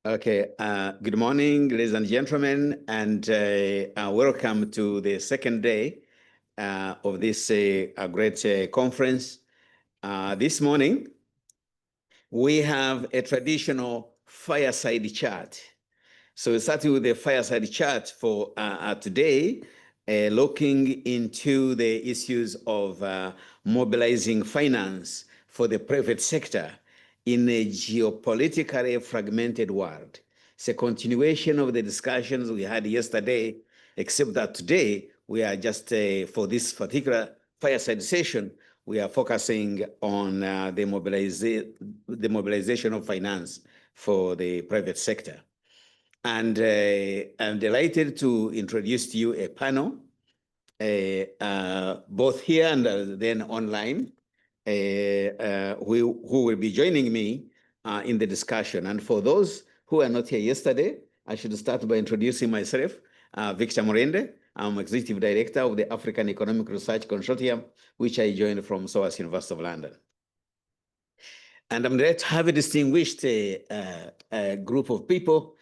Okay, good morning, ladies and gentlemen, and welcome to the second day of this great conference. This morning, we have a traditional fireside chat. So we started with the fireside chat for today, looking into the issues of mobilizing finance for the private sector in a geopolitically fragmented world. It's a continuation of the discussions we had yesterday, except that today we are just, for this particular fireside session, we are focusing on the mobilization of finance for the private sector. And I'm delighted to introduce to you a panel, both here and then online, who will be joining me in the discussion. And for those who were not here yesterday, I should start by introducing myself, Victor Morende. I'm Executive Director of the African Economic Research Consortium, which I joined from SOAS University of London. And I'm glad to have a distinguished group of people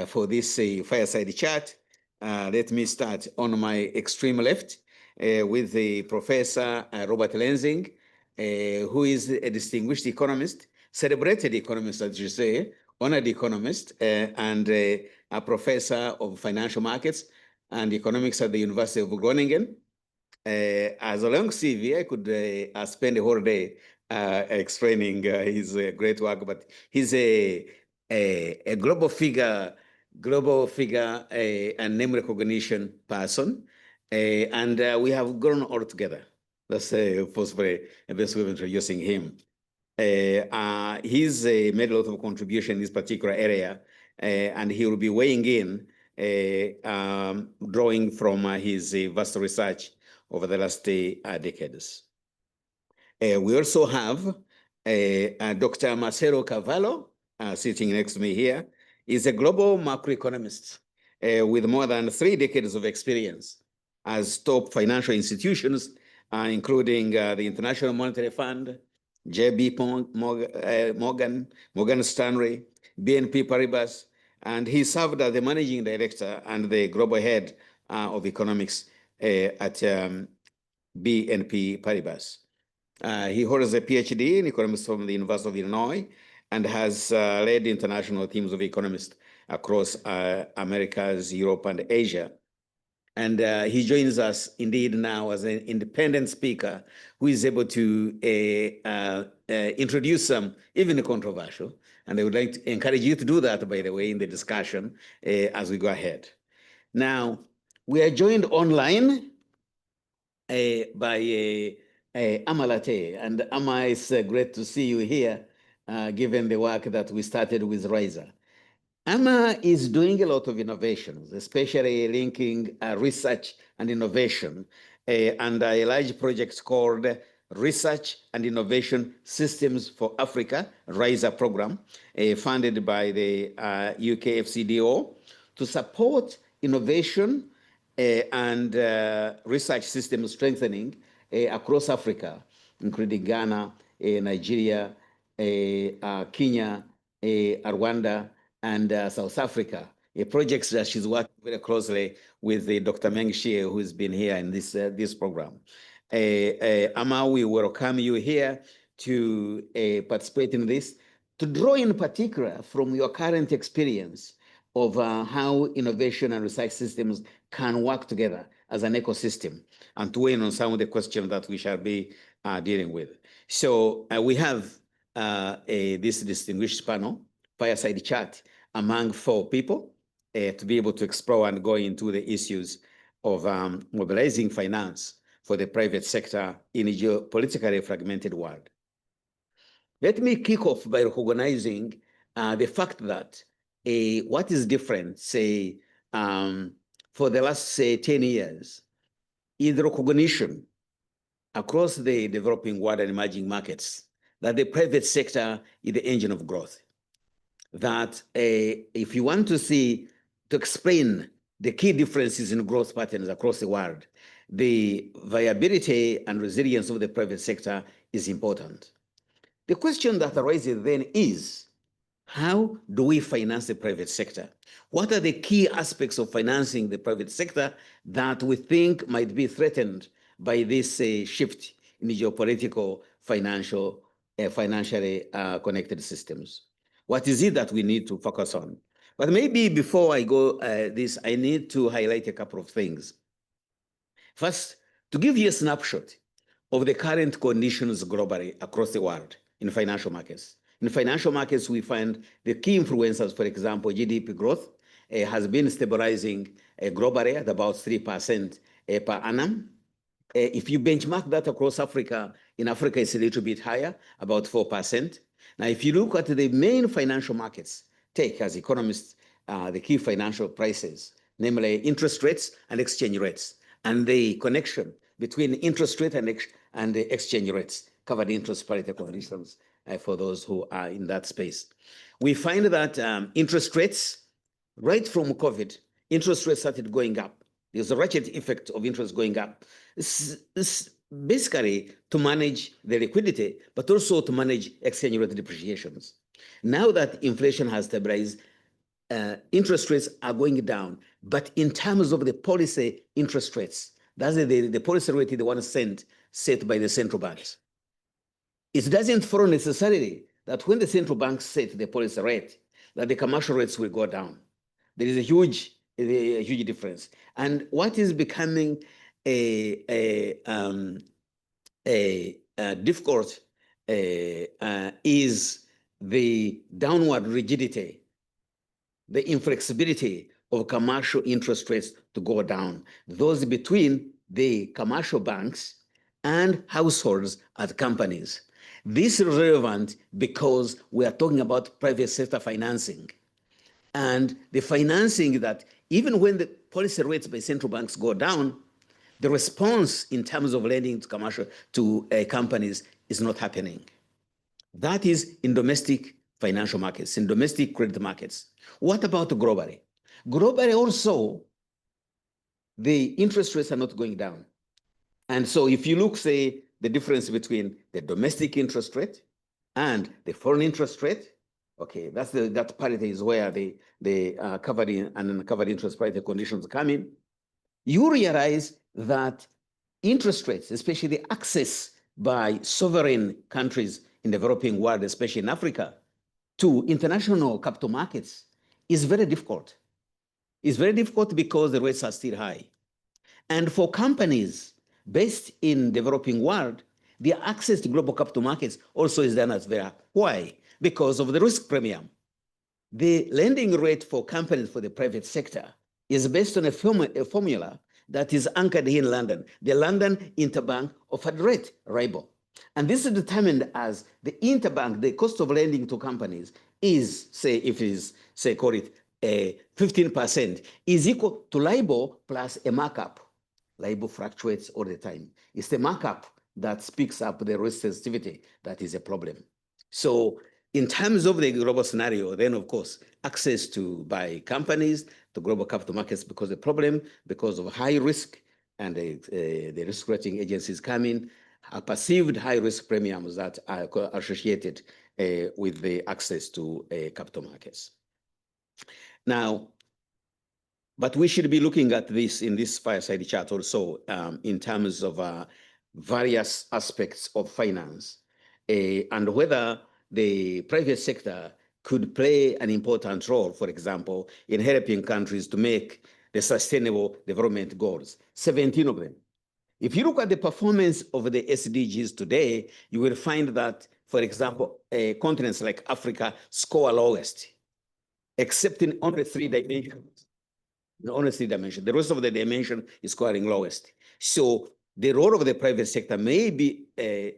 for this fireside chat. Let me start on my extreme left with the Professor Robert Lenzing, who is a distinguished economist, celebrated economist, as you say, honored economist, and a professor of financial markets and economics at the University of Groningen. As a long CV, I could spend a whole day explaining his great work, but he's a global figure, and name recognition person, and we have grown all together. That's possibly the best way of introducing him. He's made a lot of contribution in this particular area, and he will be weighing in, drawing from his vast research over the last decades. We also have Dr. Marcelo Cavallo, sitting next to me here. He's a global macroeconomist with more than 3 decades of experience as top financial institutions, including the International Monetary Fund, JB Morgan Stanley, BNP Paribas, and he served as the managing director and the global head of economics at BNP Paribas. He holds a PhD in economics from the University of Illinois and has led international teams of economists across Americas, Europe, and Asia. And he joins us indeed now as an independent speaker who is able to introduce some, even controversial. And I would like to encourage you to do that, by the way, in the discussion as we go ahead. Now, we are joined online by Ama Latte. And Ama, it's great to see you here, given the work that we started with Riser. Ama is doing a lot of innovations, especially linking research and innovation, and a large project called Research and Innovation Systems for Africa, RISA program, funded by the UK FCDO to support innovation and research system strengthening across Africa, including Ghana, Nigeria, Kenya, Rwanda, and South Africa. A project that she's working very closely with Dr. Meng Xie, who's been here in this program. Ama, we welcome you here to participate in this, to draw in particular from your current experience of how innovation and research systems can work together as an ecosystem, and to weigh in on some of the questions that we shall be dealing with. So we have this distinguished panel, fireside chat, among 4 people to be able to explore and go into the issues of mobilizing finance for the private sector in a geopolitically fragmented world. Let me kick off by recognizing the fact that what is different, say, for the last, say, 10 years, is the recognition across the developing world and emerging markets that the private sector is the engine of growth. That if you want to explain the key differences in growth patterns across the world, the viability and resilience of the private sector is important. The question that arises then is, how do we finance the private sector? What are the key aspects of financing the private sector that we think might be threatened by this shift in the geopolitical, financially connected systems? What is it that we need to focus on? But maybe before I go this, I need to highlight a couple of things. First, to give you a snapshot of the current conditions globally across the world in financial markets. In financial markets, we find the key influencers, for example, GDP growth has been stabilizing globally at about 3% per annum. If you benchmark that across Africa, in Africa it's a little bit higher, about 4%. Now, if you look at the main financial markets, take as economists the key financial prices, namely interest rates and exchange rates, and the connection between interest rate and the exchange rates, covered interest parity conditions for those who are in that space. We find that interest rates, right from COVID, interest rates started going up. There's a ratchet effect of interest going up. This basically to manage the liquidity, but also to manage exchange rate depreciations. Now that inflation has stabilized, interest rates are going down, but in terms of the policy interest rates, that's the policy rate, the one set by the central banks. It doesn't follow necessarily that when the central banks set the policy rate, that the commercial rates will go down. There is a huge difference. And what is becoming difficult is the downward rigidity, the inflexibility of commercial interest rates to go down, those between the commercial banks and households at companies. This is relevant because we are talking about private sector financing. And the financing that even when the policy rates by central banks go down, the response in terms of lending to commercial companies is not happening. That is in domestic financial markets, in domestic credit markets. What about globally? Globally also, the interest rates are not going down. And so if you look, say, the difference between the domestic interest rate and the foreign interest rate, okay, that parity is where the covered and uncovered interest parity conditions come in. You realize that interest rates, especially the access by sovereign countries in the developing world, especially in Africa, to international capital markets is very difficult. It's very difficult because the rates are still high. And for companies based in developing world, their access to global capital markets also is done as very. Why? Because of the risk premium. The lending rate for companies for the private sector is based on a formula that is anchored here in London, the London Interbank Offered Rate, RIBOR. And this is determined as the interbank, the cost of lending to companies is, say, if it is, say, call it 15%, is equal to LIBOR plus a markup. LIBOR fluctuates all the time. It's the markup that speaks up the risk sensitivity that is a problem. So in terms of the global scenario, then of course, access to by companies to global capital markets because the problem, because of high risk and the risk rating agencies come in, are perceived high risk premiums that are associated with the access to capital markets. Now, but we should be looking at this in this fireside chat also in terms of various aspects of finance and whether the private sector could play an important role, for example, in helping countries to make the sustainable development goals, 17 of them. If you look at the performance of the SDGs today, you will find that, for example, continents like Africa score lowest, except in only 3 dimensions. Only 3 dimensions. The rest of the dimension is scoring lowest. So the role of the private sector may be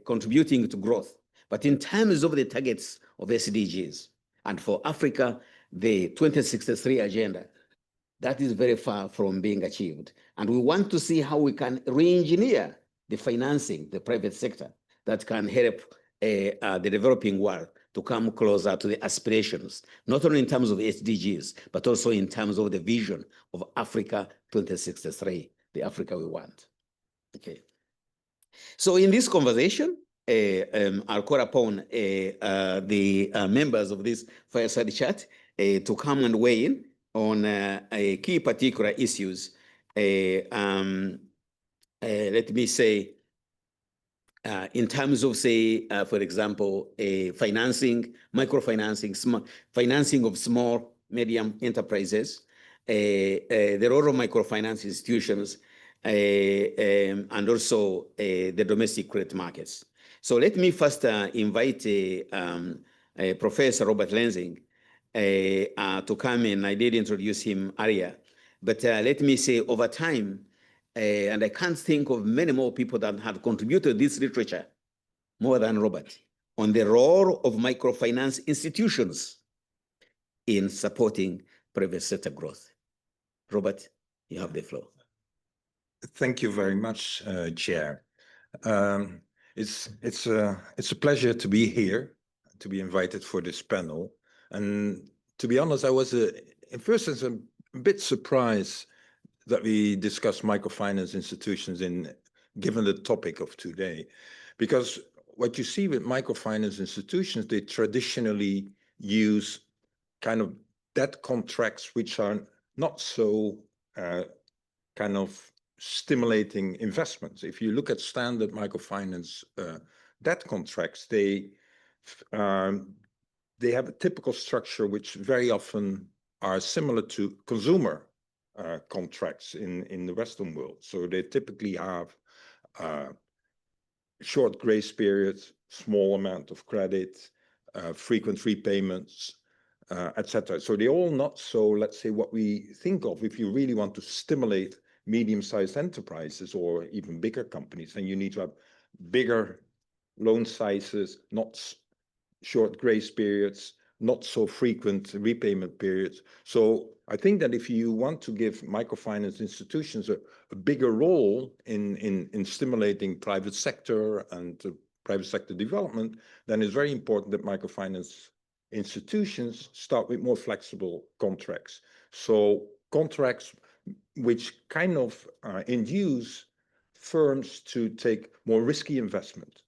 contributing to growth, but in terms of the targets of SDGs, and for Africa, the 2063 agenda, that is very far from being achieved. And we want to see how we can re-engineer the financing, the private sector, that can help the developing world to come closer to the aspirations, not only in terms of SDGs, but also in terms of the vision of Africa 2063, the Africa we want. Okay. So in this conversation, I'll call upon the members of this fireside chat to come and weigh in on key particular issues. Let me say, in terms of, say, for example, financing, microfinancing, financing of small, medium enterprises, the role of microfinance institutions, and also the domestic credit markets. So let me first invite Professor Robert Lensing to come in. I did introduce him earlier, but let me say over time, and I can't think of many more people that have contributed this literature more than Robert on the role of microfinance institutions in supporting private sector growth. Robert, you have the floor. Thank you very much, Chair. It's a pleasure to be here, to be invited for this panel. And to be honest, I was in first instance a bit surprised that we discuss microfinance institutions given the topic of today, because what you see with microfinance institutions, they traditionally use kind of debt contracts which are not so kind of stimulating investments. If you look at standard microfinance debt contracts, they have a typical structure which very often are similar to consumer contracts in the Western world. So they typically have short grace periods, small amount of credit, frequent repayments, etc. So they're all not so, let's say, what we think of if you really want to stimulate medium-sized enterprises or even bigger companies, then you need to have bigger loan sizes, not short grace periods, not so frequent repayment periods. So I think that if you want to give microfinance institutions a bigger role in stimulating private sector and private sector development, then it's very important that microfinance institutions start with more flexible contracts. So contracts which kind of induce firms to take more risky investment,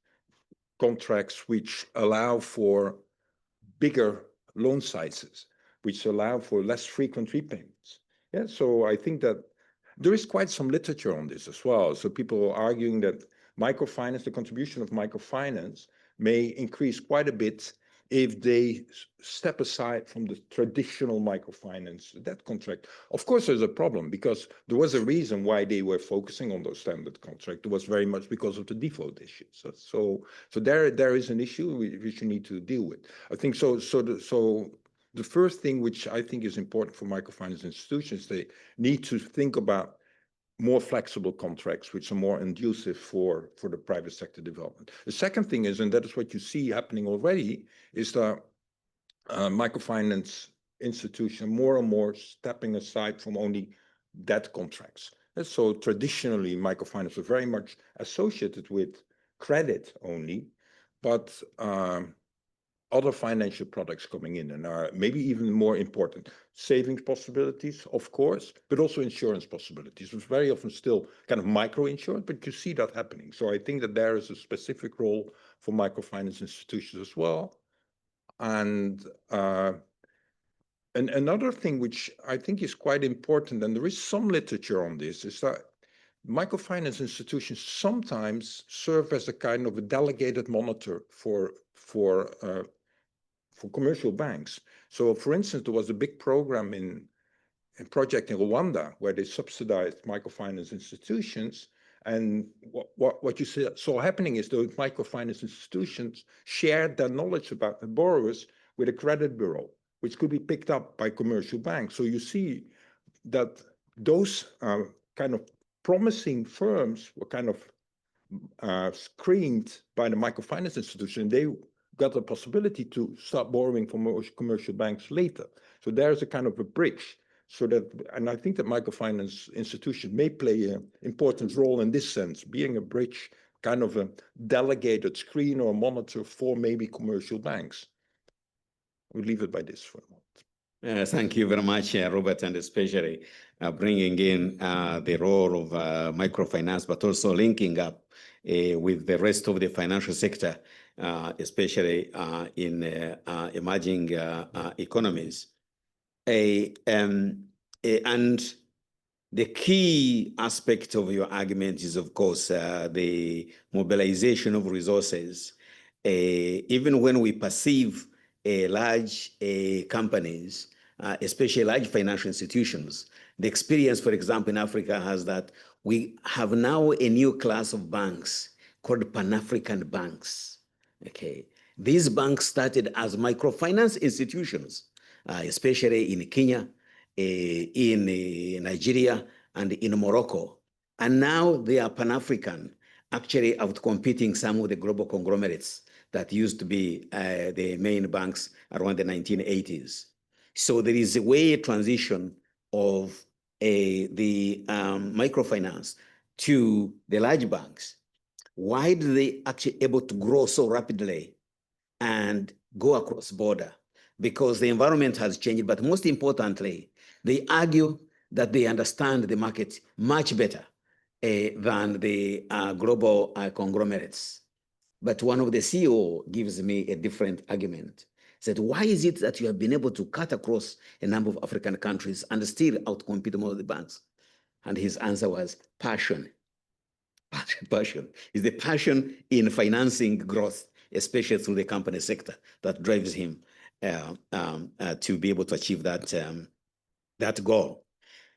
contracts which allow for bigger loan sizes, which allow for less frequent repayments. Yeah, so I think that there is quite some literature on this as well. So people are arguing that microfinance, the contribution of microfinance may increase quite a bit if they step aside from the traditional microfinance debt contract. Of course, there's a problem because there was a reason why they were focusing on those standard contracts. It was very much because of the default issues. So there is an issue which you need to deal with. I think so the first thing which I think is important for microfinance institutions, they need to think about more flexible contracts, which are more conducive for the private sector development. The second thing is, and that is what you see happening already, is that microfinance institutions more and more stepping aside from only debt contracts. And so traditionally, microfinance are very much associated with credit only, but other financial products coming in and are maybe even more important. Savings possibilities, of course, but also insurance possibilities. It's very often still kind of micro insurance, but you see that happening. So I think that there is a specific role for microfinance institutions as well. And another thing which I think is quite important, and there is some literature on this, is that microfinance institutions sometimes serve as a kind of a delegated monitor for commercial banks. So for instance, there was a big program a project in Rwanda where they subsidized microfinance institutions. And what you saw happening is those microfinance institutions shared their knowledge about the borrowers with a credit bureau, which could be picked up by commercial banks. So you see that those kind of promising firms were kind of screened by the microfinance institution. They got the possibility to start borrowing from commercial banks later. So there's a kind of a bridge. So that, and I think that microfinance institutions may play an important role in this sense, being a bridge, kind of a delegated screen or monitor for maybe commercial banks. We'll leave it by this for a moment. Thank you very much, Robert, and especially bringing in the role of microfinance, but also linking up with the rest of the financial sector, especially in emerging economies. And the key aspect of your argument is, of course, the mobilization of resources. Even when we perceive large companies, especially large financial institutions, the experience, for example, in Africa has that we have now a new class of banks called Pan-African banks. Okay, these banks started as microfinance institutions, especially in Kenya, in Nigeria, and in Morocco. And now they are Pan-African, actually outcompeting some of the global conglomerates that used to be the main banks around the 1980s. So there is a way transition of the microfinance to the large banks. Why do they actually able to grow so rapidly and go across border? Because the environment has changed, but most importantly, they argue that they understand the market much better than the global conglomerates. But one of the CEO gives me a different argument. He said, why is it that you have been able to cut across a number of African countries and still outcompete more of the banks? And his answer was passion. Passion is the passion in financing growth, especially through the company sector, that drives him to be able to achieve that, that goal.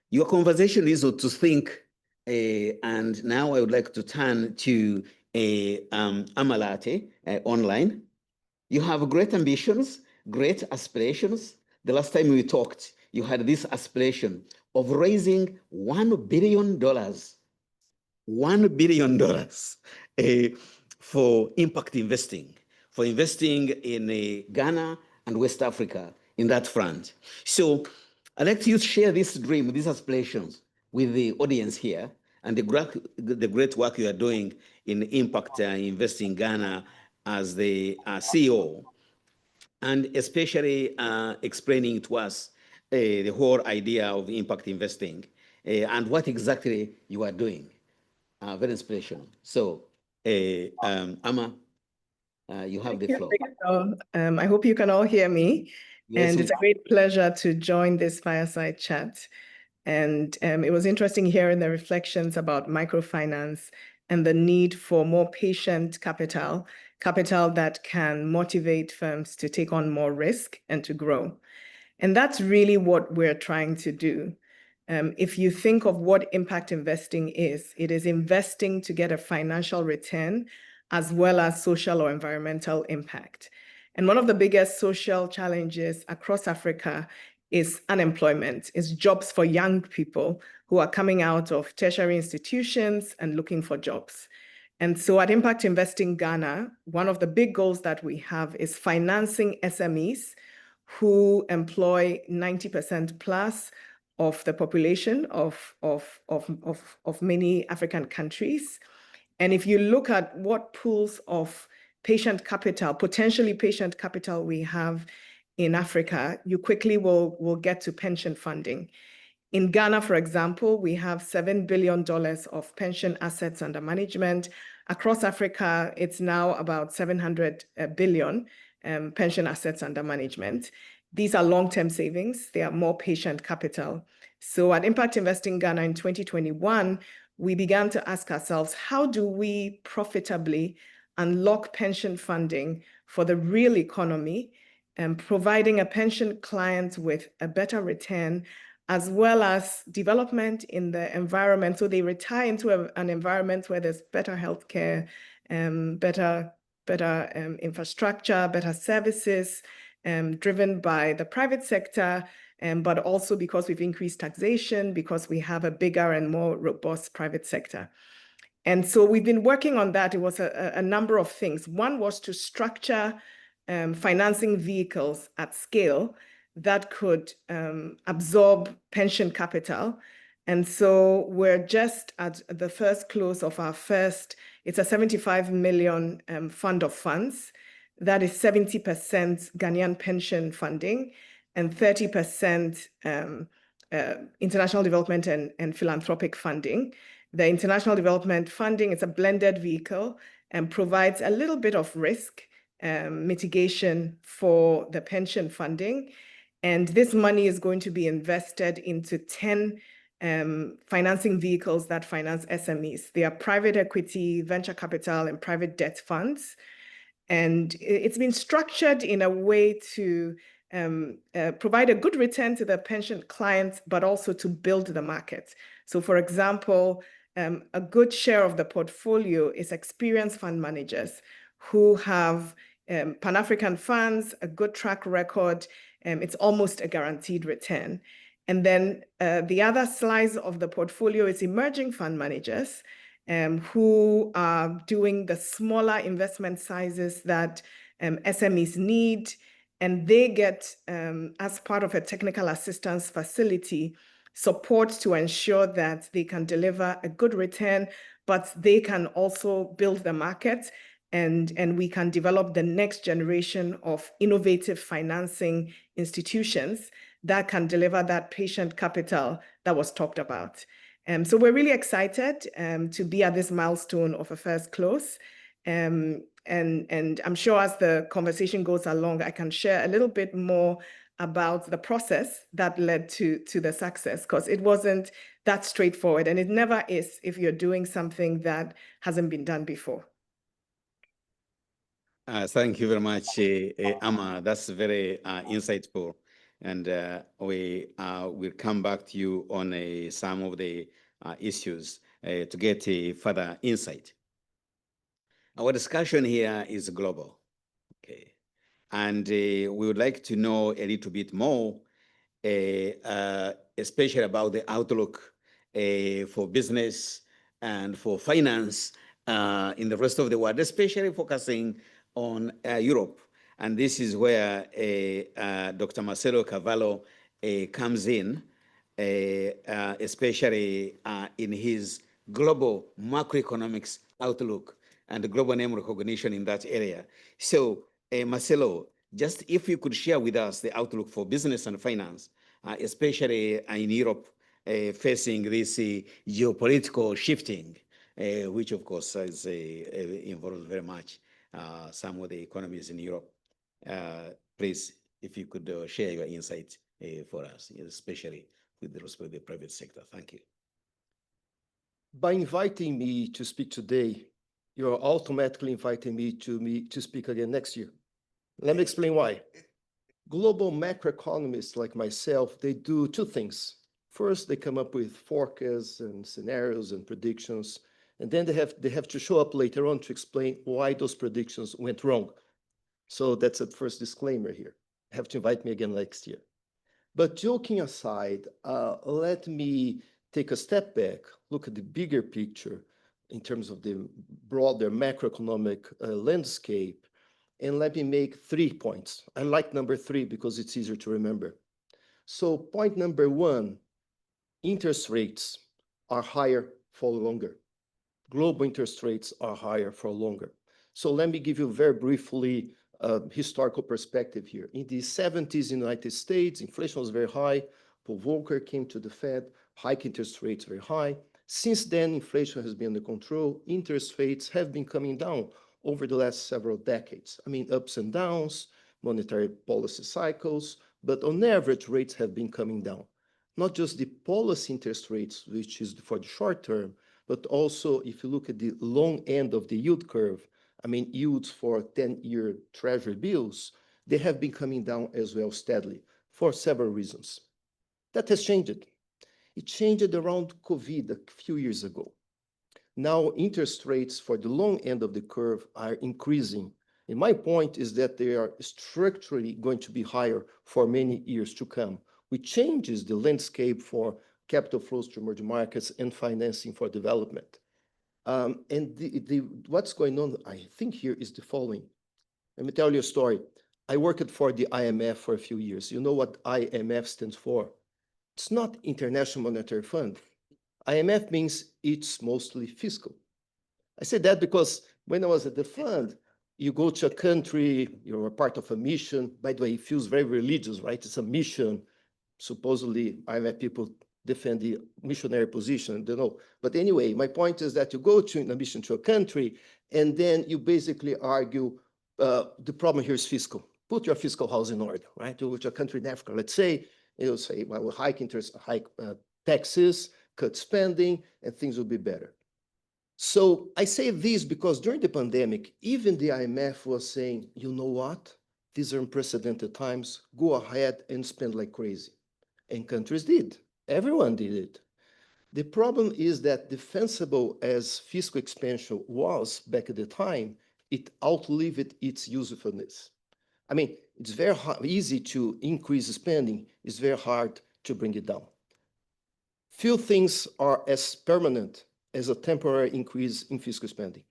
Your conversation is to think, and now I would like to turn to Amalate online. You have great ambitions, great aspirations. The last time we talked, you had this aspiration of raising $1 billion, $1 billion for impact investing, for investing in Ghana and West Africa in that front. So I'd like you to share this dream, these aspirations with the audience here, and the great work you are doing in impact investing Ghana as the CEO, and especially explaining to us the whole idea of impact investing and what exactly you are doing. Very inspirational. So, Ama, you have the floor. I hope you can all hear me. Yes, and it's a great pleasure to join this fireside chat. And it was interesting hearing the reflections about microfinance and the need for more patient capital that can motivate firms to take on more risk and to grow. And that's really what we're trying to do. If you think of what impact investing is, it is investing to get a financial return as well as social or environmental impact. And one of the biggest social challenges across Africa is unemployment, is jobs for young people who are coming out of tertiary institutions and looking for jobs. And so at Impact Investing Ghana, one of the big goals that we have is financing SMEs who employ 90% plus of the population of many African countries. And if you look at what pools of patient capital, potentially patient capital we have in Africa, you quickly will get to pension funding. In Ghana, for example, we have $7 billion of pension assets under management. Across Africa, it's now about 700 billion pension assets under management. These are long-term savings. They are more patient capital. So at Impact Investing Ghana in 2021, we began to ask ourselves, how do we profitably unlock pension funding for the real economy, and providing a pension client with a better return, as well as development in the environment, so they retire into an environment where there's better healthcare, better infrastructure, better services, driven by the private sector, but also because we've increased taxation, because we have a bigger and more robust private sector. And so we've been working on that. It was a number of things. One was to structure financing vehicles at scale that could absorb pension capital. And so we're just at the first close of our first, it's a 75 million fund of funds. That is 70% Ghanaian pension funding. and 30% international development and philanthropic funding. The international development funding is a blended vehicle and provides a little bit of risk mitigation for the pension funding. And this money is going to be invested into 10 financing vehicles that finance SMEs. They are private equity, venture capital, and private debt funds. And it's been structured in a way to provide a good return to the pension clients, but also to build the market. So for example, a good share of the portfolio is experienced fund managers who have Pan-African funds, a good track record. It's almost a guaranteed return. And then the other slice of the portfolio is emerging fund managers who are doing the smaller investment sizes that SMEs need. And they get, as part of a technical assistance facility, support to ensure that they can deliver a good return, but they can also build the market, and we can develop the next generation of innovative financing institutions that can deliver that patient capital that was talked about. So we're really excited to be at this milestone of a first close. And I'm sure as the conversation goes along, I can share a little bit more about the process that led to the success, because it wasn't that straightforward, and it never is if you're doing something that hasn't been done before. Thank you very much, Amma. That's very insightful. And we will come back to you on some of the issues to get further insight. Our discussion here is global, okay? And we would like to know a little bit more, especially about the outlook for business and for finance in the rest of the world, especially focusing on Europe. And this is where Dr. Marcelo Cavallo comes in, especially in his global macroeconomics outlook and the global name recognition in that area. So, Marcelo, just if you could share with us the outlook for business and finance, especially in Europe, facing this geopolitical shifting, which of course is involves very much some of the economies in Europe. Please, if you could share your insight for us, especially with respect to the private sector. Thank you. By inviting me to speak today, you're automatically inviting me to speak again next year. Let me explain why. Global macroeconomists like myself, they do two things. First, they come up with forecasts and scenarios and predictions, and then they have to show up later on to explain why those predictions went wrong. So that's a first disclaimer here. You have to invite me again next year. But joking aside, let me take a step back, look at the bigger picture in terms of the broader macroeconomic landscape, and let me make 3 points. I like number 3 because it's easier to remember. So point number 1, interest rates are higher for longer. Global interest rates are higher for longer. So let me give you very briefly a historical perspective here. In the 70s in the United States, inflation was very high. Paul Volcker came to the Fed, hike interest rates very high. Since then, inflation has been under control. Interest rates have been coming down over the last several decades. I mean, ups and downs, monetary policy cycles, but on average, rates have been coming down. Not just the policy interest rates, which is for the short term, but also if you look at the long end of the yield curve, I mean, yields for 10-year treasury bills, they have been coming down as well steadily for several reasons. That has changed. It changed around COVID a few years ago. Now, interest rates for the long end of the curve are increasing. And my point is that they are structurally going to be higher for many years to come, which changes the landscape for capital flows to emerging markets and financing for development. What's going on, I think, here is the following. Let me tell you a story. I worked for the IMF for a few years. You know what IMF stands for? It's not International Monetary Fund. IMF means it's mostly fiscal. I say that because when I was at the fund, You go to a country, you're a part of a mission. By the way, it feels very religious, right? It's a mission. Supposedly, IMF people defend the missionary position, I don't know. But anyway, my point is that you go to a mission to a country, and then you basically argue the problem here is fiscal. Put your fiscal house in order, right? You go to a country in Africa, let's say, you'll say, well, we'll hike interest, hike taxes, cut spending, and things will be better. So I say this because during the pandemic, even the IMF was saying, you know what? These are unprecedented times. Go ahead and spend like crazy. And countries did. Everyone did it. The problem is that defensible as fiscal expansion was back at the time, it outlived its usefulness. I mean, it's very easy to increase spending. It's very hard to bring it down. Few things are as permanent as a temporary increase in fiscal spending.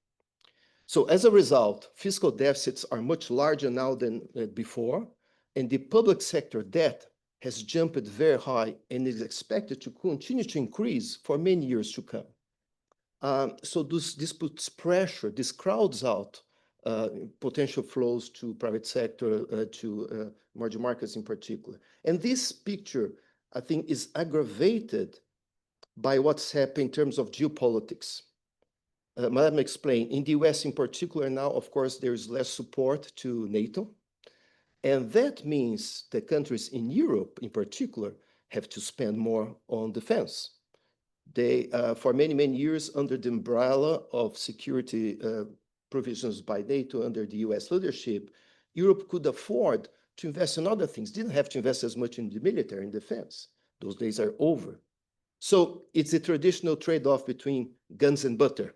So as a result, fiscal deficits are much larger now than before, and the public sector debt has jumped very high and is expected to continue to increase for many years to come. So this puts pressure, this crowds out potential flows to private sector, to emerging markets in particular. And this picture, I think, is aggravated by what's happened in terms of geopolitics. Let me explain. In the US in particular now, of course, there is less support to NATO. And that means that countries in Europe in particular have to spend more on defense. They, for many, many years, under the umbrella of security provisions by NATO under the US leadership, Europe could afford to invest in other things, didn't have to invest as much in the military and defense. Those days are over. So it's a traditional trade-off between guns and butter.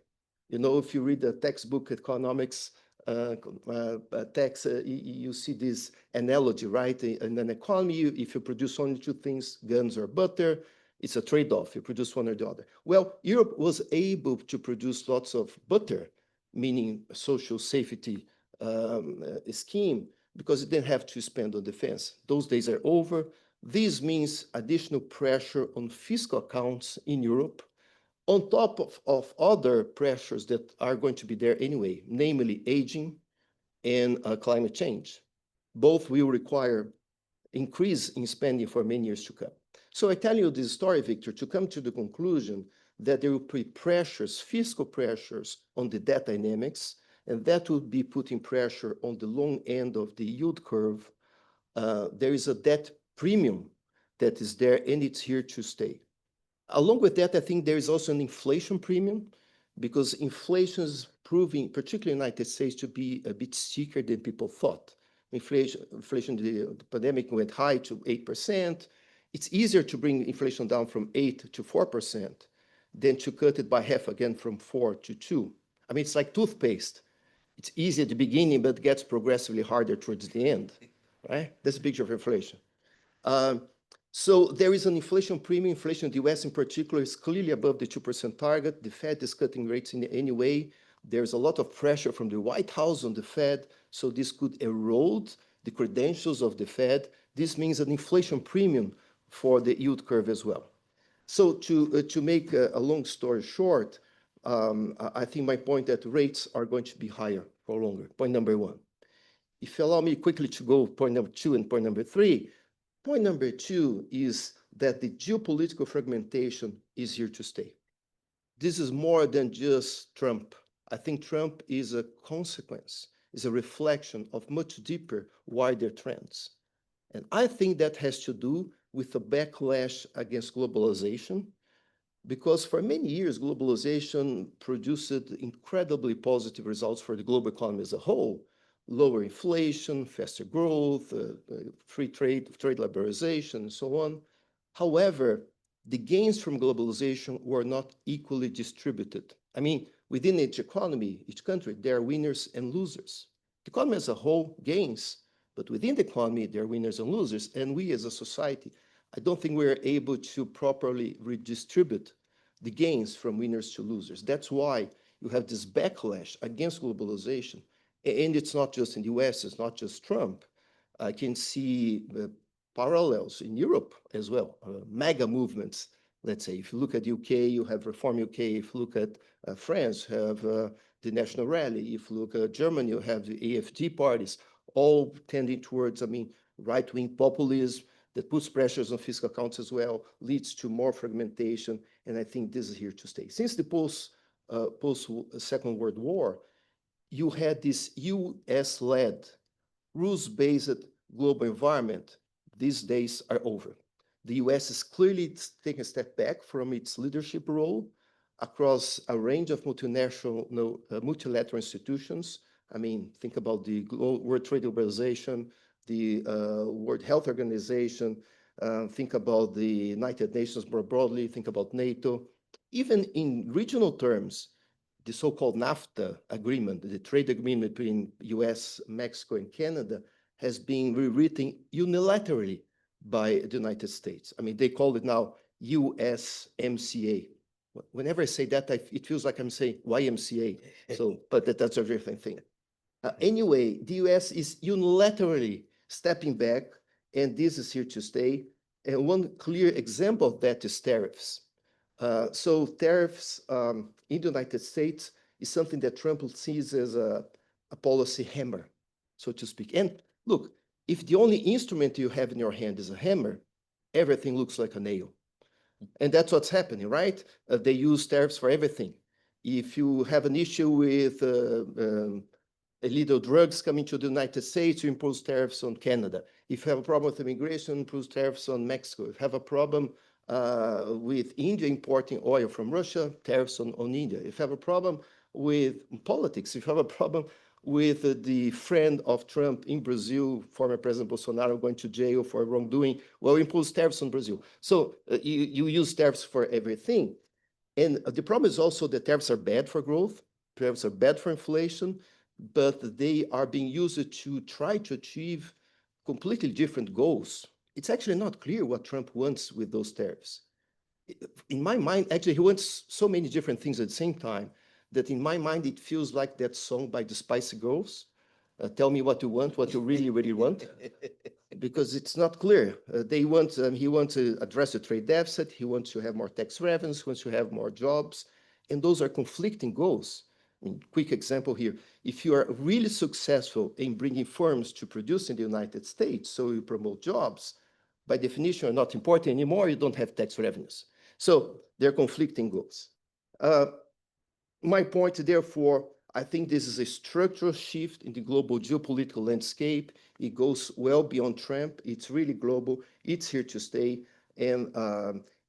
You know, if you read the textbook economics, you see this analogy, right? In an economy, if you produce only two things, guns or butter, it's a trade-off. You produce one or the other. Well, Europe was able to produce lots of butter, meaning a social safety scheme, because it didn't have to spend on defense. Those days are over. This means additional pressure on fiscal accounts in Europe, on top of other pressures that are going to be there anyway, namely aging and climate change. Both will require increase in spending for many years to come. So I tell you this story, Victor, to come to the conclusion that there will be pressures, fiscal pressures on the debt dynamics, and that will be putting pressure on the long end of the yield curve. There is a debt premium that is there, and it's here to stay. Along with that, I think there is also an inflation premium, because inflation is proving, particularly in the United States, to be a bit stickier than people thought. Inflation, the pandemic went high to 8%. It's easier to bring inflation down from 8 to 4% than to cut it by half again from 4 to 2. I mean, it's like toothpaste. It's easy at the beginning, but gets progressively harder towards the end, right? That's a picture of inflation. So there is an inflation premium. Inflation in the US in particular is clearly above the 2% target. The Fed is cutting rates in any way. There's a lot of pressure from the White House on the Fed, so this could erode the credentials of the Fed. This means an inflation premium for the yield curve as well. So to make a long story short, I think my point that rates are going to be higher for longer, point number one. If you allow me quickly to go point number two and point number three, point number two is that the geopolitical fragmentation is here to stay. This is more than just Trump. I think Trump is a consequence, is a reflection of much deeper, wider trends. And I think that has to do with the backlash against globalization, because for many years, globalization produced incredibly positive results for the global economy as a whole. Lower inflation, faster growth, free trade liberalization, and so on. However, the gains from globalization were not equally distributed. I mean, within each economy, each country, there are winners and losers. The economy as a whole gains, but within the economy, there are winners and losers. And we as a society, I don't think we're able to properly redistribute the gains from winners to losers. That's why you have this backlash against globalization. And it's not just in the US, it's not just Trump. I can see parallels in Europe as well, mega movements. Let's say, if you look at UK, you have Reform UK. If you look at France, you have the National Rally. If you look at Germany, you have the AfD parties, all tending towards, right-wing populism that puts pressures on fiscal accounts as well, leads to more fragmentation, and I think this is here to stay. Since the post-Second World War, you had this US-led, rules-based global environment. These days are over. The US is clearly taking a step back from its leadership role across a range of multinational, multilateral institutions. Think about the World Trade Organization, the World Health Organization, think about the United Nations more broadly, think about NATO. Even in regional terms, the so-called NAFTA agreement, the trade agreement between US, Mexico, and Canada, has been rewritten unilaterally by the United States. They call it now USMCA. Whenever I say that, it feels like I'm saying YMCA. But that's a different thing. Anyway, the US is unilaterally stepping back, and this is here to stay. And one clear example of that is tariffs. So tariffs in the United States is something that Trump sees as a policy hammer, so to speak. And look, if the only instrument you have in your hand is a hammer, everything looks like a nail. And that's what's happening, right? They use tariffs for everything. If you have an issue with illegal drugs coming to the United States, you impose tariffs on Canada. If you have a problem with immigration, impose tariffs on Mexico. If you have a problem with India importing oil from Russia, tariffs on India. If you have a problem with politics, if you have a problem with the friend of Trump in Brazil, former President Bolsonaro going to jail for wrongdoing, well, impose tariffs on Brazil. So you use tariffs for everything. And the problem is also that tariffs are bad for growth, tariffs are bad for inflation, but they are being used to try to achieve completely different goals. It's actually not clear what Trump wants with those tariffs. In my mind, actually, he wants so many different things at the same time that in my mind, it feels like that song by the Spice Girls, tell me what you want, what you really, really want, because it's not clear. He wants to address the trade deficit, he wants to have more tax revenues, he wants to have more jobs, and those are conflicting goals. Quick example here, if you are really successful in bringing firms to produce in the United States, so you promote jobs, by definition, are not important anymore, you don't have tax revenues. So they're conflicting goals. My point, therefore, I think this is a structural shift in the global geopolitical landscape. It goes well beyond Trump. It's really global. It's here to stay. And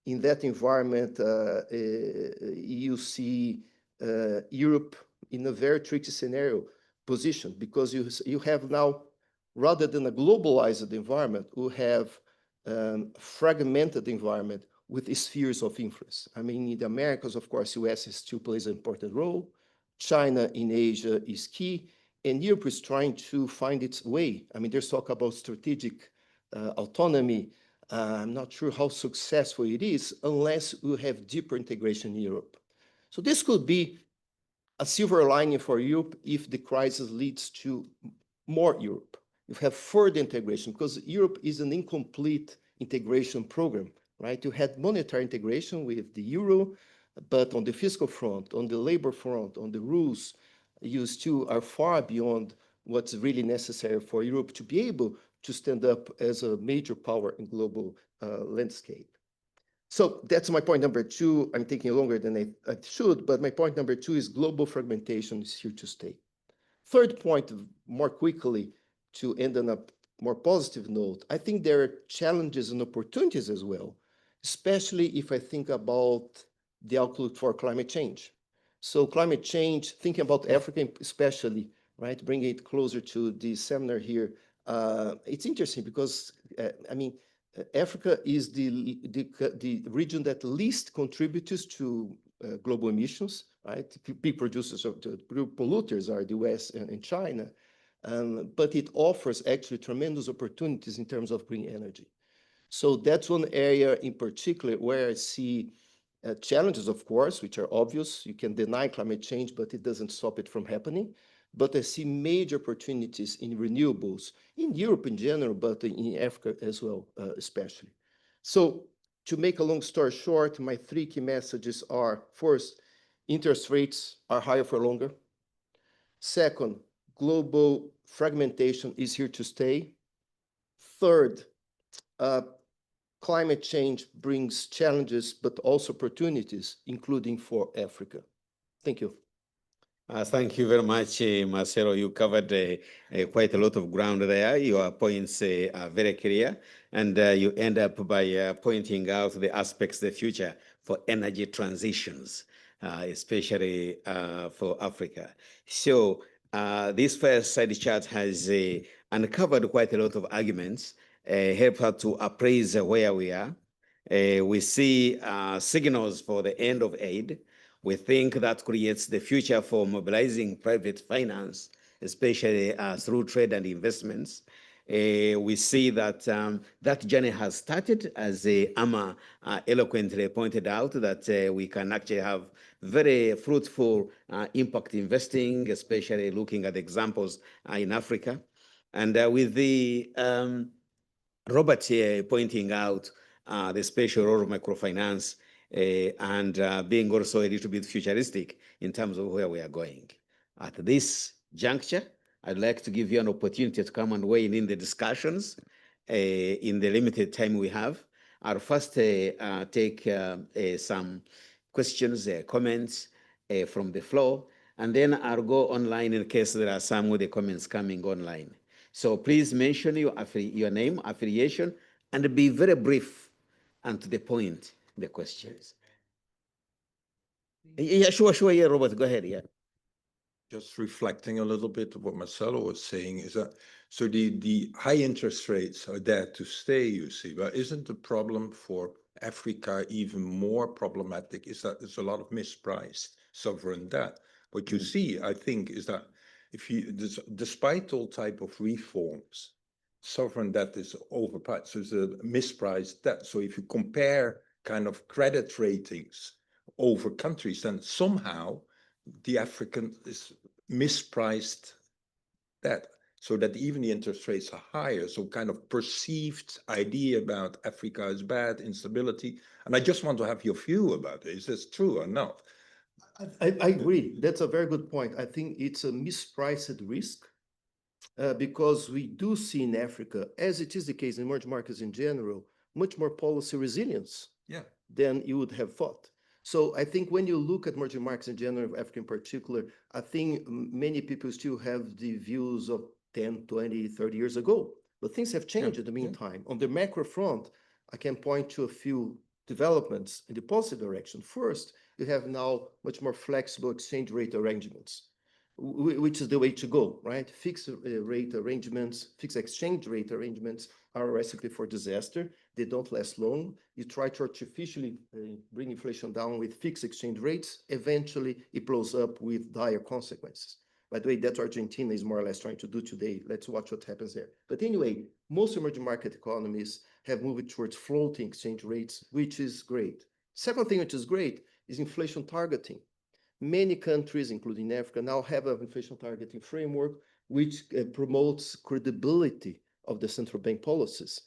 in that environment, you see Europe in a very tricky scenario position, because you have now, rather than a globalized environment, you have fragmented environment with spheres of influence. In the Americas, of course, US still plays an important role. China in Asia is key, and Europe is trying to find its way. There's talk about strategic autonomy. I'm not sure how successful it is unless we have deeper integration in Europe. So this could be a silver lining for Europe if the crisis leads to more Europe. You have further integration, because Europe is an incomplete integration program, right? You had monetary integration with the euro, but on the fiscal front, on the labor front, on the rules, you still are far beyond what's really necessary for Europe to be able to stand up as a major power in global landscape. So that's my point number two. I'm taking longer than I should, but my point number two is global fragmentation is here to stay. Third point, more quickly, to end on a more positive note, I think there are challenges and opportunities as well, especially if I think about the outlook for climate change. So climate change, thinking about Africa especially, right, bringing it closer to the seminar here, it's interesting because, Africa is the region that least contributes to global emissions, right? Big producers of the polluters are the US and China, but it offers actually tremendous opportunities in terms of green energy. So that's one area in particular where I see challenges, of course, which are obvious. You can deny climate change, but it doesn't stop it from happening. But I see major opportunities in renewables, in Europe in general, but in Africa as well, especially. So to make a long story short, my three key messages are, first, interest rates are higher for longer. Second, global fragmentation is here to stay. Third, climate change brings challenges, but also opportunities, including for Africa. Thank you. Thank you very much, Marcelo. You covered quite a lot of ground there. Your points are very clear, and you end up by pointing out the aspects of the future for energy transitions, especially for Africa. So this first side chart has uncovered quite a lot of arguments, help us to appraise where we are. We see signals for the end of aid. We think that creates the future for mobilizing private finance, especially through trade and investments. We see that that journey has started, as Amma eloquently pointed out, that we can actually have very fruitful impact investing, especially looking at examples in Africa. And with the Robert here pointing out the special role of microfinance, and being also a little bit futuristic in terms of where we are going. At this juncture, I'd like to give you an opportunity to come and weigh in the discussions in the limited time we have. I'll first take some questions, comments from the floor, and then I'll go online in case there are some of the comments coming online. So please mention your name, affiliation, and be very brief and to the point, the questions. Yeah, sure, yeah, Robert, go ahead, yeah. Just reflecting a little bit of what Marcelo was saying is that, so the high interest rates are there to stay, you see, but isn't the problem for Africa even more problematic is that there's a lot of mispriced sovereign debt. What you see, I think, is that if you, despite all type of reforms, sovereign debt is overpriced, so it's a mispriced debt. So if you compare kind of credit ratings over countries, then somehow the African is mispriced debt, so that even the interest rates are higher. So kind of perceived idea about Africa is bad, instability. And I just want to have your view about it. Is this true or not? I agree. That's a very good point. I think it's a mispriced risk because we do see in Africa, as it is the case in emerging markets in general, much more policy resilience than you would have thought. So I think when you look at emerging markets in general, Africa in particular, I think many people still have the views of 10, 20, 30 years ago. But things have changed in the meantime. On the macro front, I can point to a few developments in the positive direction. First, you have now much more flexible exchange rate arrangements, which is the way to go, right? Fixed rate arrangements, fixed exchange rate arrangements are a recipe for disaster. They don't last long. You try to artificially bring inflation down with fixed exchange rates. Eventually, it blows up with dire consequences. By the way, that's what Argentina is more or less trying to do today. Let's watch what happens there. But anyway, most emerging market economies have moved towards floating exchange rates, which is great. Second thing which is great is inflation targeting. Many countries, including Africa, now have an inflation targeting framework which promotes credibility of the central bank policies.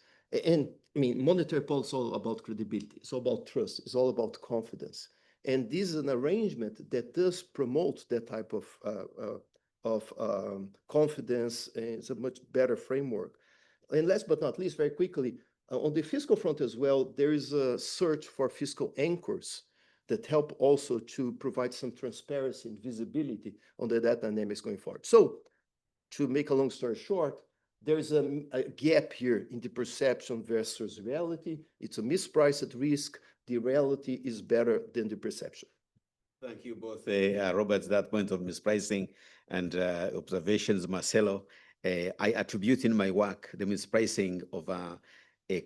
And I mean, monetary policy is all about credibility. It's all about trust. It's all about confidence. And this is an arrangement that does promote that type of confidence. And it's a much better framework. And last but not least, very quickly, on the fiscal front as well, there is a search for fiscal anchors that help also to provide some transparency and visibility on the debt dynamics going forward. So to make a long story short, there's a gap here in the perception versus reality. It's a mispriced risk. The reality is better than the perception. Thank you both, Robert, that point of mispricing and observations, Marcelo. I attribute in my work the mispricing of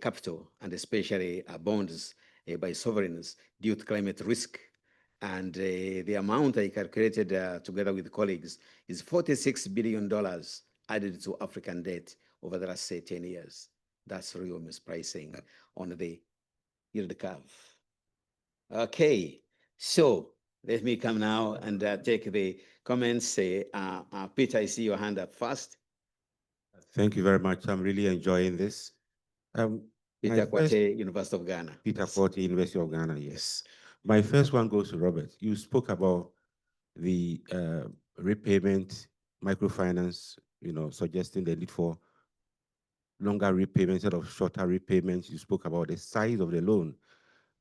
capital and especially bonds by sovereigns due to climate risk. And the amount I calculated together with colleagues is $46 billion added to African debt over the last 10 years. That's real mispricing on the yield curve. Okay, so let me come now and take the comments. Peter, I see your hand up first. Thank you very much. I'm really enjoying this. Peter Kwate, University of Ghana. Peter Kwate, University of Ghana, yes. My first one goes to Robert. You spoke about the repayment microfinance, suggesting the need for longer repayments instead of shorter repayments. You spoke about the size of the loan,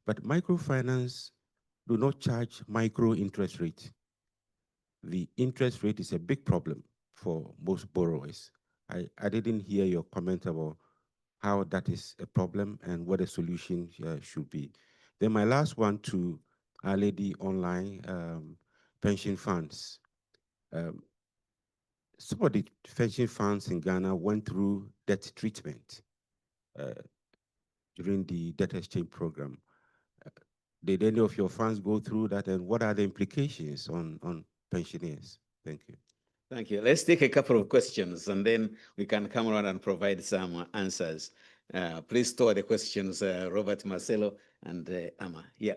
but microfinance do not charge micro interest rate. The interest rate is a big problem for most borrowers. I didn't hear your comment about how that is a problem and what the solution should be. Then my last one to Our Lady online pension funds. Some of the pension funds in Ghana went through debt treatment during the debt exchange program. Did any of your funds go through that, and what are the implications on pensioners? Thank you. Thank you. Let's take a couple of questions and then we can come around and provide some answers. Please store the questions, Robert, Marcelo, and Amma. Yeah,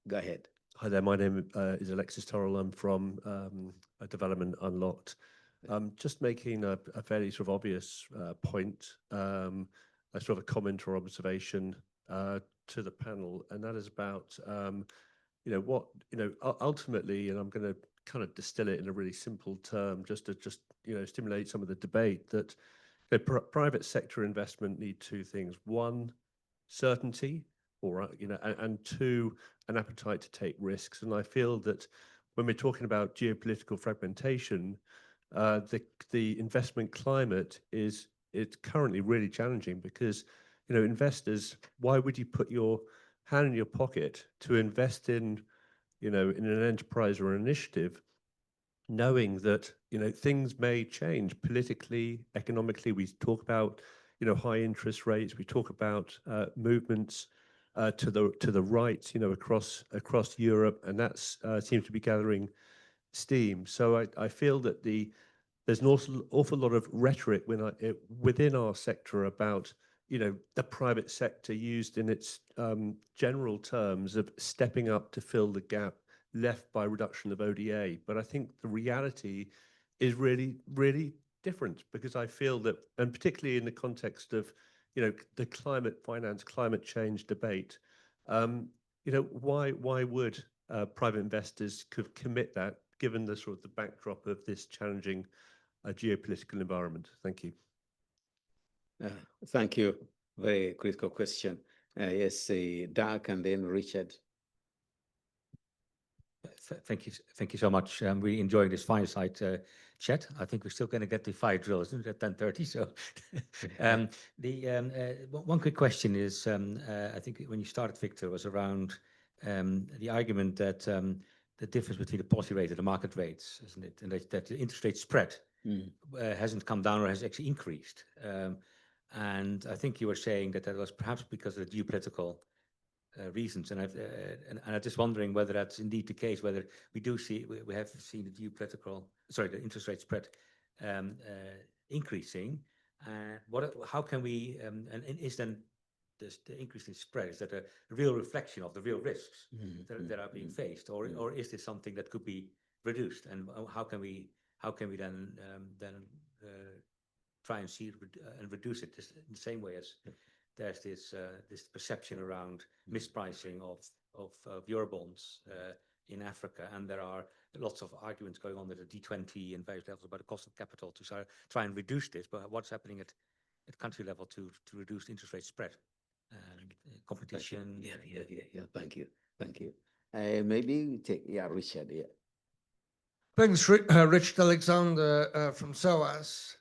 go ahead. Hi there, my name is Alexis Torrell. I'm from Development Unlocked. Just making a fairly sort of obvious point, a sort of a comment or observation to the panel, and that is about, ultimately, and I'm going to kind of distill it in a really simple term, just to stimulate some of the debate that private sector investment need two things: one, certainty, and two, an appetite to take risks. And I feel that when we're talking about geopolitical fragmentation, the investment climate is currently really challenging because investors, why would you put your hand in your pocket to invest in in an enterprise or an initiative, knowing that things may change politically, economically? We talk about high interest rates. We talk about movements to the right, across Europe, and that seems to be gathering steam. So I feel that there's an awful lot of rhetoric within our sector about the private sector used in its general terms of stepping up to fill the gap left by reduction of ODA. But I think the reality is really, really different, because I feel that, and particularly in the context of the climate finance, climate change debate, why would private investors could commit that, given the sort of the backdrop of this challenging geopolitical environment? Thank you. Thank you. Very critical question. Yes, Doug and then Richard. Thank you so much. I'm really enjoying this fireside chat. I think we're still going to get the fire drill, isn't it, at 10:30? So one quick question is, I think when you started, Victor, was around the argument that the difference between the policy rate and the market rates, isn't it? And that the interest rate spread hasn't come down or has actually increased. And I think you were saying that was perhaps because of the geopolitical reasons, and I'm just wondering whether that's indeed the case. Whether we have seen the interest rate spread increasing. How can we? And is then the increase in spread, is that a real reflection of the real risks that are being faced, or is this something that could be reduced? And how can we then try and see and reduce it in the same way as there's this perception around mispricing of Eurobonds in Africa, and there are lots of arguments going on at the G20 and various levels about the cost of capital to try and reduce this. But what's happening at country level to reduce the interest rate spread and competition? Yeah. Thank you. Maybe we take Richard. Yeah. Thanks, Richard Alexander from SOAS.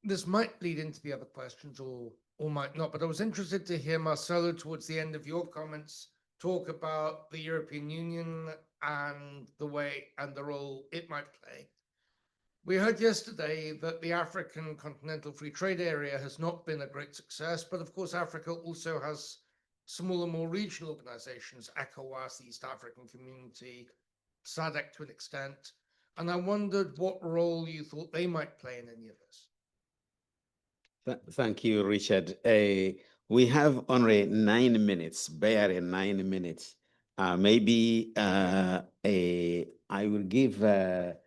This might lead into the other questions, or might not, but I was interested to hear Marcelo, towards the end of your comments, talk about the European Union and the way and the role it might play. We heard yesterday that the African Continental Free Trade Area has not been a great success, but of course Africa also has smaller, more regional organizations, ECOWAS, East African Community, SADC to an extent, and I wondered what role you thought they might play in any of this. Thank you, Richard. We have only 9 minutes, barely 9 minutes. Maybe I will give a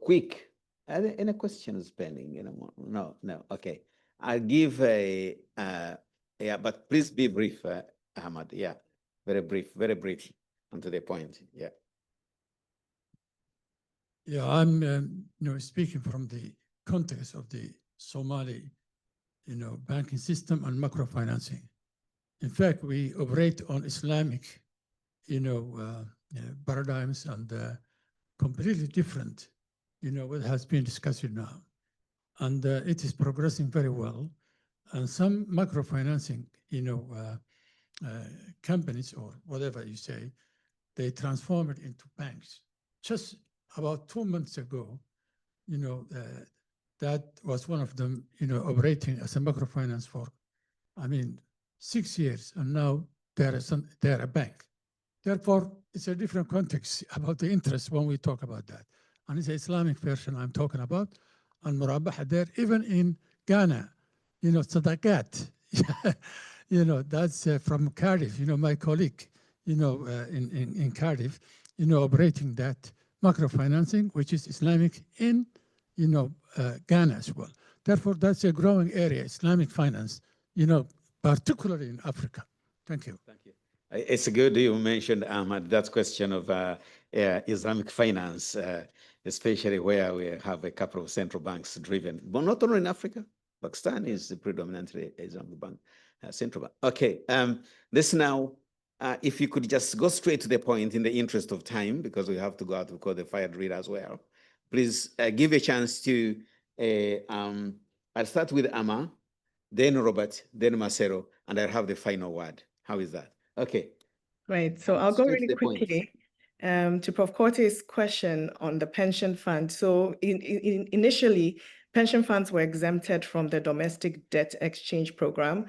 quick, any questions pending? No, okay. I'll give but please be brief, Ahmad. Yeah, very brief, and to the point. Yeah. Yeah, I'm speaking from the context of the Somali banking system and macrofinancing. In fact, we operate on Islamic paradigms and completely different what has been discussed now, and it is progressing very well. And some macrofinancing companies, or whatever you say, they transform it into banks. Just about 2 months ago, that was one of them, operating as a microfinance for, 6 years, and now they're a bank. Therefore, it's a different context about the interest when we talk about that. And it's the Islamic version I'm talking about, and Murabaha there, even in Ghana, Sadaqat, that's from Cardiff, my colleague, in Cardiff, operating that macrofinancing, which is Islamic in, Ghana as well. Therefore, that's a growing area, Islamic finance, particularly in Africa. Thank you. Thank you. It's good you mentioned, Ahmad, that question of Islamic finance, especially where we have a couple of central banks driven, but not only in Africa. Pakistan is predominantly Islamic bank, central bank. Okay, this now, if you could just go straight to the point in the interest of time, because we have to go out to call the fire drill as well. Please give a chance to, I'll start with Amma, then Robert, then Marcelo, and I'll have the final word. How is that? Okay. Right. So I'll go Straight to really the point. quickly to Prof. Corte's question on the pension fund. So initially, pension funds were exempted from the domestic debt exchange program,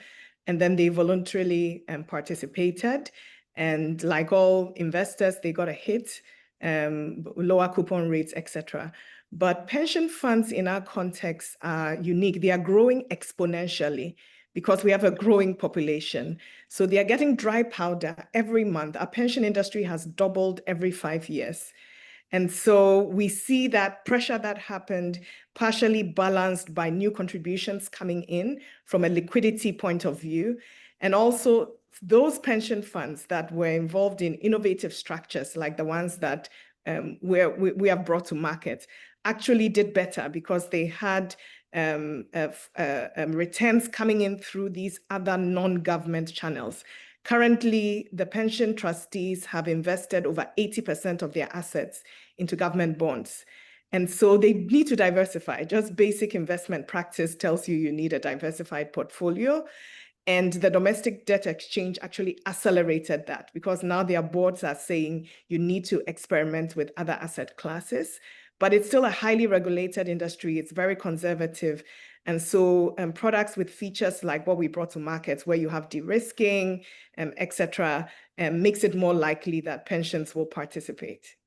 and then they voluntarily participated. And like all investors, they got a hit, lower coupon rates, etc. But pension funds in our context are unique. They are growing exponentially because we have a growing population. So they are getting dry powder every month. Our pension industry has doubled every 5 years. And so we see that pressure that happened partially balanced by new contributions coming in from a liquidity point of view. And also those pension funds that were involved in innovative structures like the ones that we have brought to market actually did better because they had returns coming in through these other non-government channels. Currently, the pension trustees have invested over 80% of their assets into government bonds. And so they need to diversify. Just basic investment practice tells you you need a diversified portfolio. And the domestic debt exchange actually accelerated that because now their boards are saying you need to experiment with other asset classes. But it's still a highly regulated industry. It's very conservative. And so products with features like what we brought to market, where you have de-risking, et cetera, makes it more likely that pensions will participate.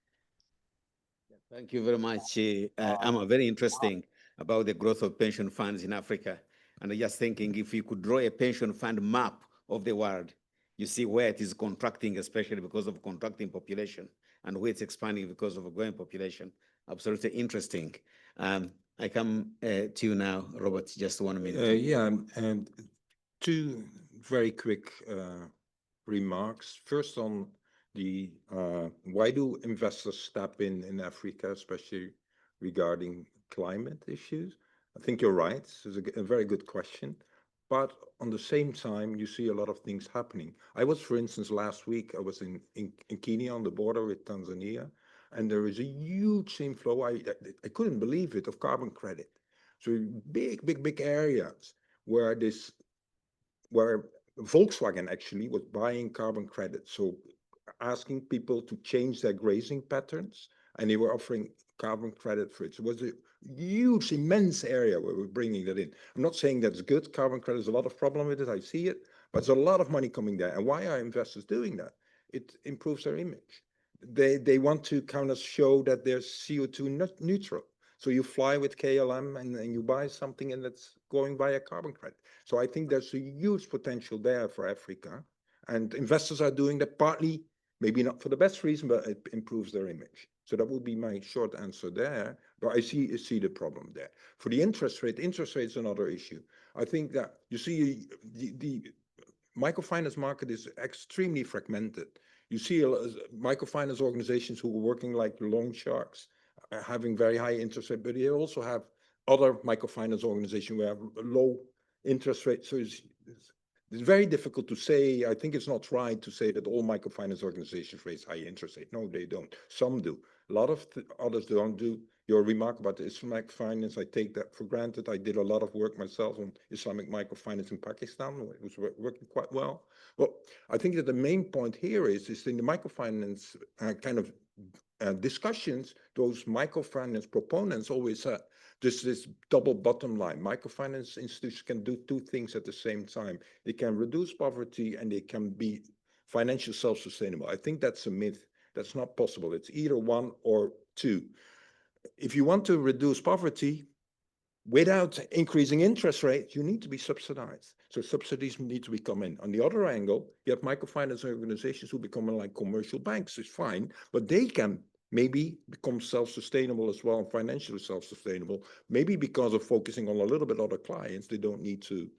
Thank you very much, Amma. Very interesting about the growth of pension funds in Africa. And I'm just thinking if you could draw a pension fund map of the world, you see where it is contracting, especially because of contracting population, and where it's expanding because of a growing population. Absolutely interesting. I come to you now, Robert, just 1 minute. Yeah, and two very quick remarks. First on the why do investors step in Africa, especially regarding climate issues? I think you're right. This is a very good question. But on the same time, you see a lot of things happening. I was, for instance, last week, I was in Kenya on the border with Tanzania, and there is a huge inflow. I couldn't believe it, of carbon credit. So big areas where Volkswagen actually was buying carbon credit. So asking people to change their grazing patterns, and they were offering carbon credit for it. So it was a huge, immense area where we're bringing that in. I'm not saying that's good. Carbon credit, there's a lot of problem with it. I see it, but there's a lot of money coming there. And why are investors doing that? It improves their image. They want to kind of show that they're CO2 neutral. So you fly with KLM and you buy something and that's going via carbon credit. So I think there's a huge potential there for Africa. And investors are doing that partly, maybe not for the best reason, but it improves their image. So that would be my short answer there. But I see the problem there. For the interest rate is another issue. I think that you see the microfinance market is extremely fragmented. You see microfinance organizations who are working like loan sharks. having very high interest rate, but you also have other microfinance organizations who have low interest rates. So it's very difficult to say. I think it's not right to say that all microfinance organizations raise high interest rate. No, they don't. Some do. A lot of others don't do. Your remark about Islamic finance, I take that for granted. I did a lot of work myself on Islamic microfinance in Pakistan. It was working quite well. Well, I think that the main point here is in the microfinance kind of discussions, those microfinance proponents always there's this double bottom line. Microfinance institutions can do two things at the same time. They can reduce poverty and they can be financially self-sustainable. I think that's a myth. That's not possible. It's either one or two. If you want to reduce poverty without increasing interest rates, you need to be subsidized. So subsidies need to be come in. On the other angle, you have microfinance organizations who become like commercial banks. It's fine, but they can maybe become self-sustainable as well, financially self-sustainable. Maybe because of focusing on a little bit other clients, they don't need to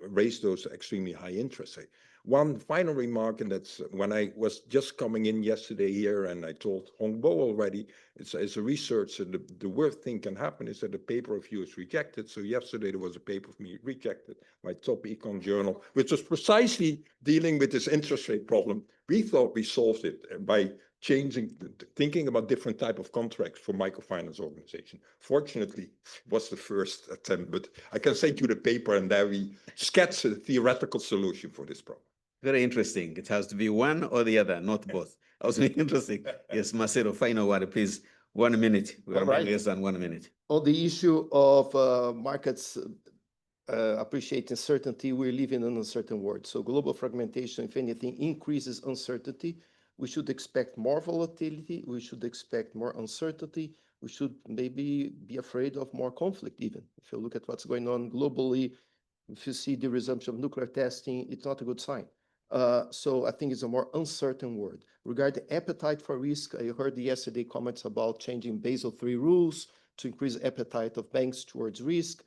raise those extremely high interest rates. One final remark, and that's when I was just coming in yesterday here, and I told Hongbo already, it's a research, and the worst thing can happen is that a paper of you is rejected. So yesterday there was a paper of me rejected, my top econ journal, which was precisely dealing with this interest rate problem. We thought we solved it by thinking about different type of contracts for microfinance organization. Fortunately, it was the first attempt, but I can send you the paper and there we sketch a theoretical solution for this problem. Very interesting. It has to be one or the other, not both. Also interesting. Yes, Marcelo, final word, please. 1 minute. We are less than 1 minute. On the issue of markets appreciating certainty, we live in an uncertain world. So global fragmentation, if anything, increases uncertainty. We should expect more volatility. We should expect more uncertainty. We should maybe be afraid of more conflict even. If you look at what's going on globally, if you see the resumption of nuclear testing, it's not a good sign. So I think it's a more uncertain world. Regarding appetite for risk, I heard yesterday comments about changing Basel III rules to increase appetite of banks towards risk.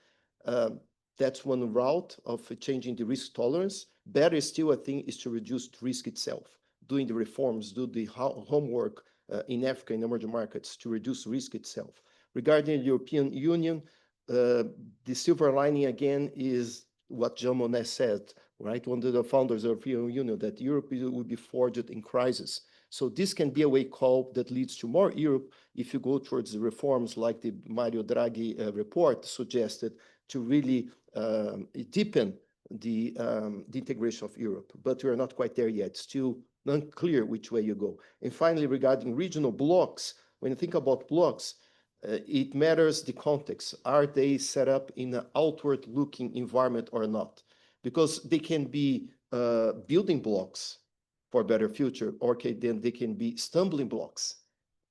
That's one route of changing the risk tolerance. Better still, I think, is to reduce risk itself, doing the reforms, do the homework in Africa, in emerging markets, to reduce risk itself. Regarding the European Union, the silver lining again is what Jean Monnet said, right? One of the founders of the European Union, that Europe will be forged in crisis. So this can be a wake call that leads to more Europe if you go towards the reforms like the Mario Draghi report suggested to really deepen the integration of Europe. But we are not quite there yet. Still unclear which way you go. And finally, regarding regional blocks, when you think about blocks, it matters the context. Are they set up in an outward-looking environment or not? Because they can be building blocks for a better future, or then they can be stumbling blocks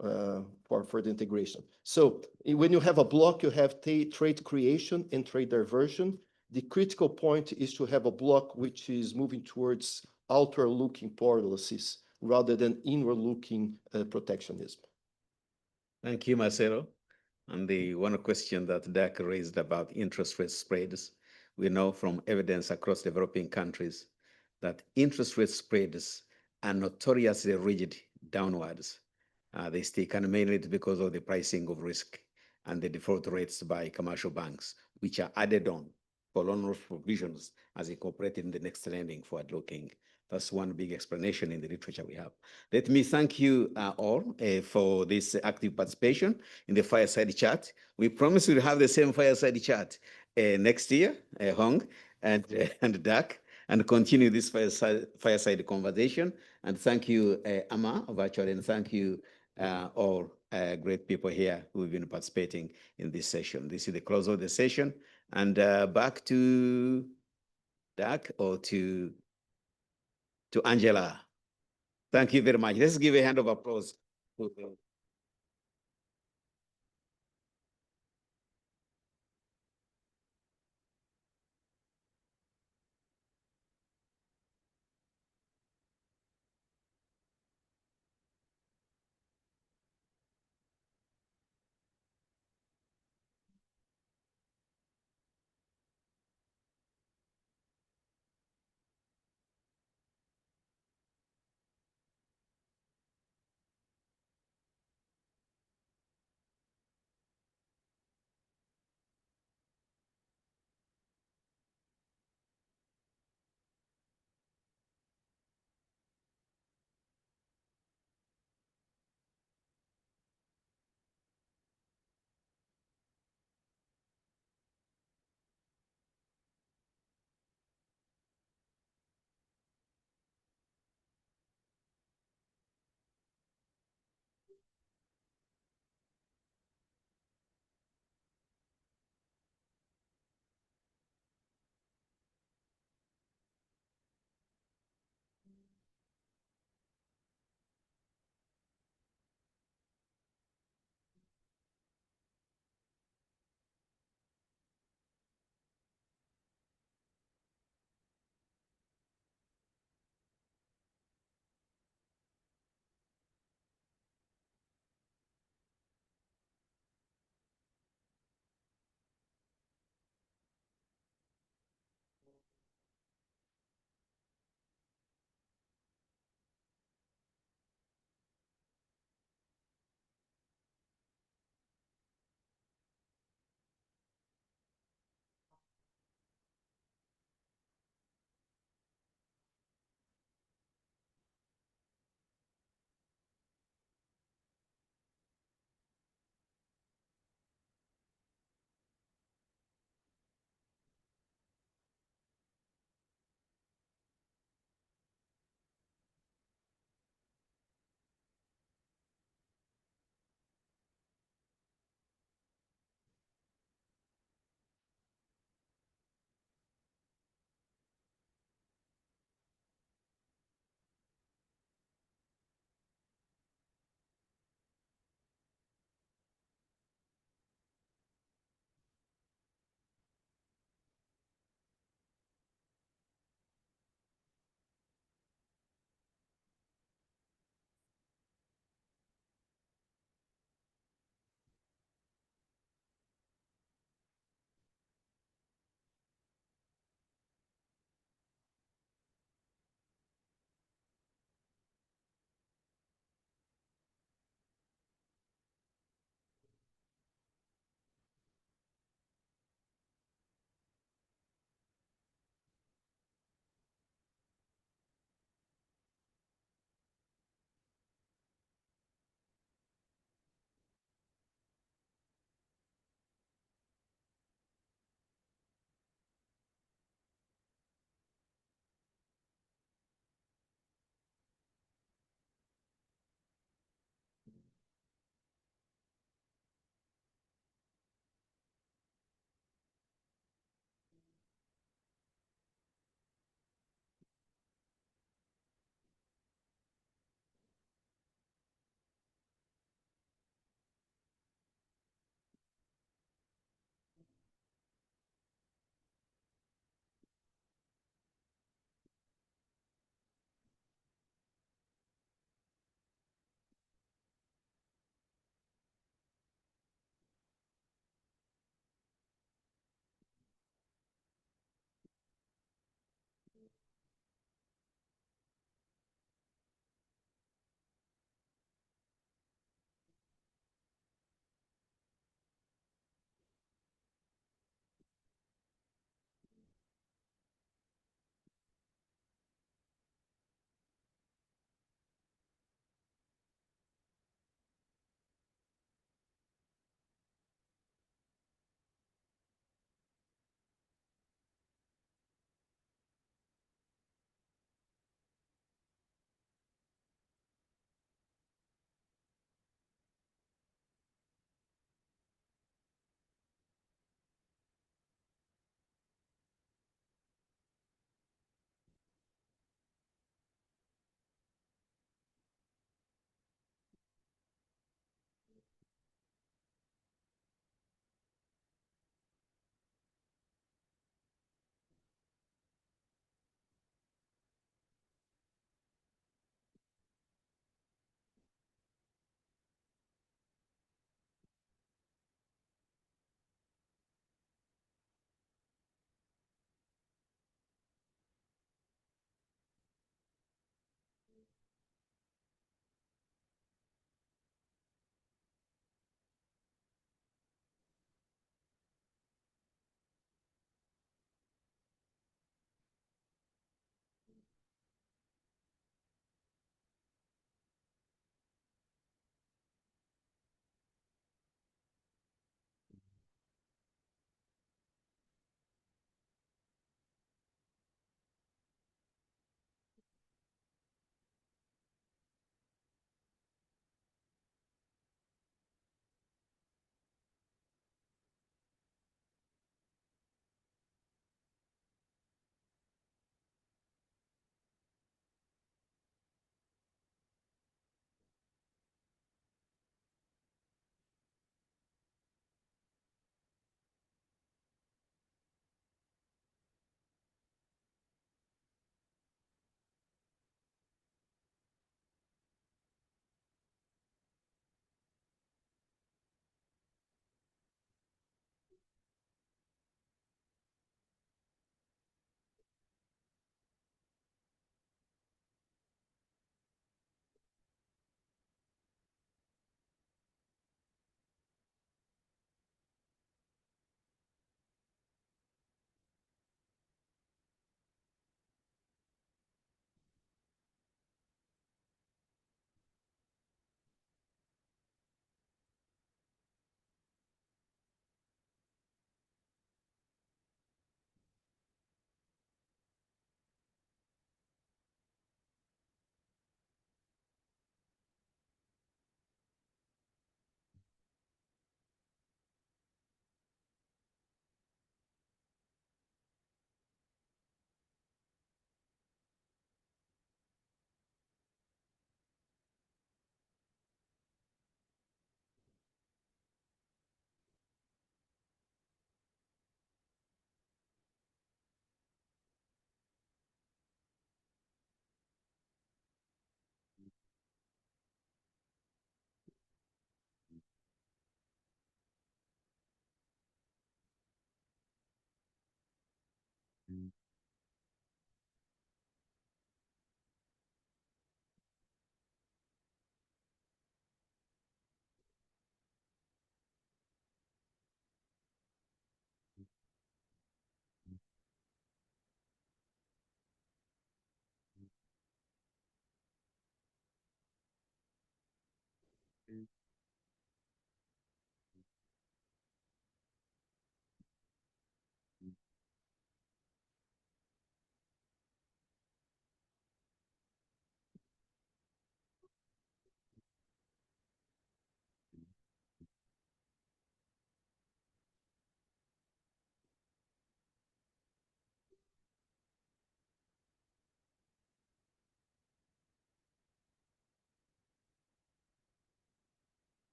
for further integration. So when you have a block, you have trade creation and trade diversion. The critical point is to have a block which is moving towards outward-looking policies rather than inward-looking protectionism. Thank you, Marcelo. And the one question that Dak raised about interest rate spreads, we know from evidence across developing countries that interest rate spreads are notoriously rigid downwards. They stick, and mainly because of the pricing of risk and the default rates by commercial banks, which are added on for loan loss provisions as incorporated in the next lending forward looking. That's one big explanation in the literature we have. Let me thank you all for this active participation in the fireside chat. We promise we'll have the same fireside chat next year, Hong and Dak, and continue this fireside conversation. And thank you, Amma, virtually, and thank you all great people here who have been participating in this session. This is the close of the session. And back to Dak or to Angela. Thank you very much. Let's give a hand of applause.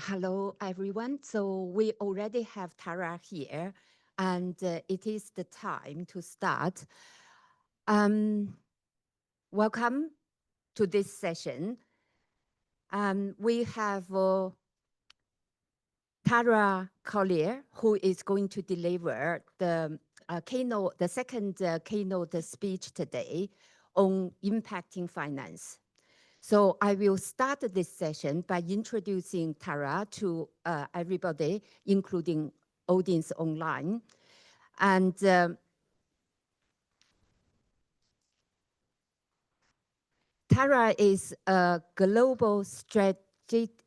Hello, everyone. So we already have Tara here, and it is the time to start. Welcome to this session. We have Tara Collier, who is going to deliver the keynote, the second keynote speech today on impacting finance. So I will start this session by introducing Tara to everybody, including audience online. And Tara is a global strategist,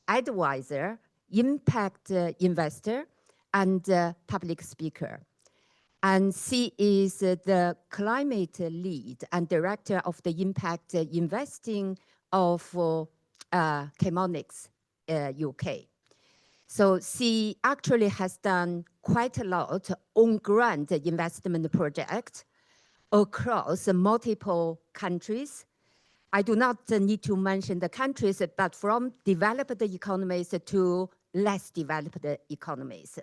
advisor, impact investor, and public speaker. And she is the climate lead and director of the impact investing of Chemonics UK. So she actually has done quite a lot on grant investment projects across multiple countries. I do not need to mention the countries, but from developed economies to less developed economies.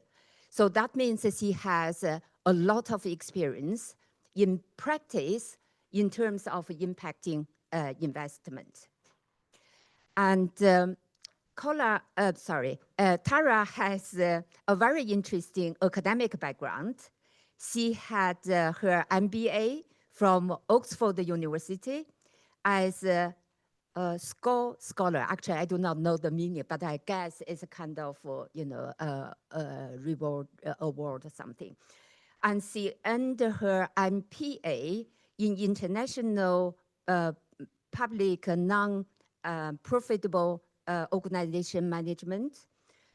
So that means that she has a lot of experience in practice in terms of impacting investment. And Tara has a very interesting academic background. She had her MBA from Oxford University as a scholar. Actually, I do not know the meaning, but I guess it's a kind of, reward award or something. And she earned her MPA in international public non-profitable organization management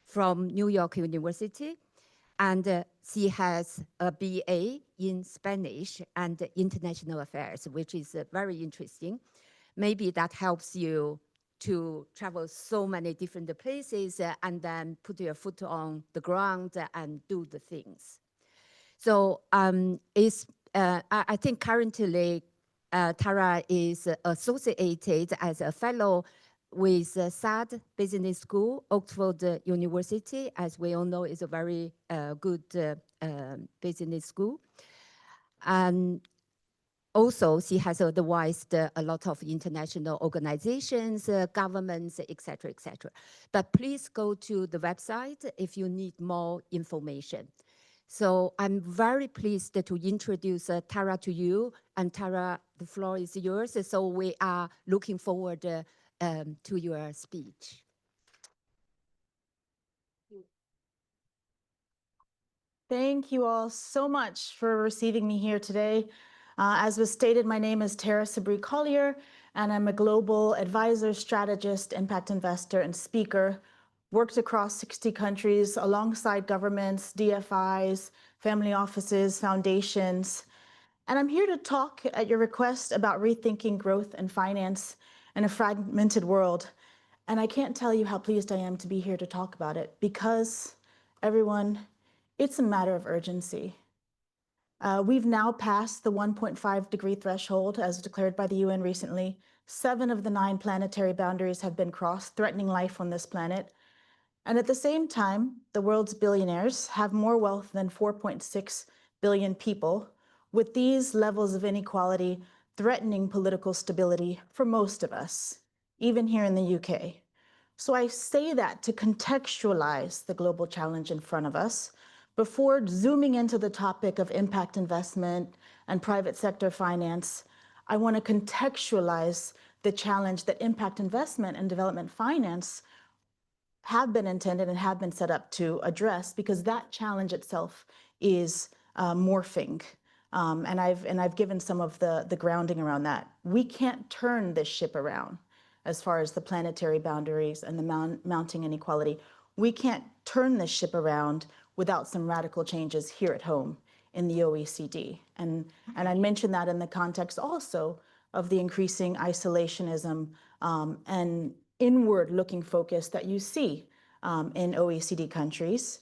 from New York University. And she has a BA in Spanish and international affairs, which is very interesting. Maybe that helps you to travel so many different places and then put your foot on the ground and do the things. So I think currently Tara is associated as a fellow with SAD Business School, Oxford University, as we all know, is a very good business school. And also, she has advised a lot of international organizations, governments, et cetera, et cetera. But please go to the website if you need more information. So I'm very pleased to introduce Tara to you. And Tara, the floor is yours. So we are looking forward to your speech. Thank you all so much for receiving me here today. As was stated, my name is Tara Sabri Collier, and I'm a global advisor, strategist, impact investor, and speaker. Worked across 60 countries alongside governments, DFIs, family offices, foundations. And I'm here to talk at your request about rethinking growth and finance in a fragmented world. And I can't tell you how pleased I am to be here to talk about it because, everyone, it's a matter of urgency. We've now passed the 1.5-degree threshold as declared by the UN recently. 7 of the 9 planetary boundaries have been crossed, threatening life on this planet. And at the same time, the world's billionaires have more wealth than 4.6 billion people, with these levels of inequality threatening political stability for most of us, even here in the UK. So I say that to contextualize the global challenge in front of us before zooming into the topic of impact investment and private sector finance. I want to contextualize the challenge that impact investment and development finance have been intended and have been set up to address, because that challenge itself is morphing. And I've given some of the grounding around that. We can't turn this ship around as far as the planetary boundaries and the mounting inequality. We can't turn this ship around without some radical changes here at home in the OECD. And I mention that in the context also of the increasing isolationism and inward-looking focus that you see in OECD countries.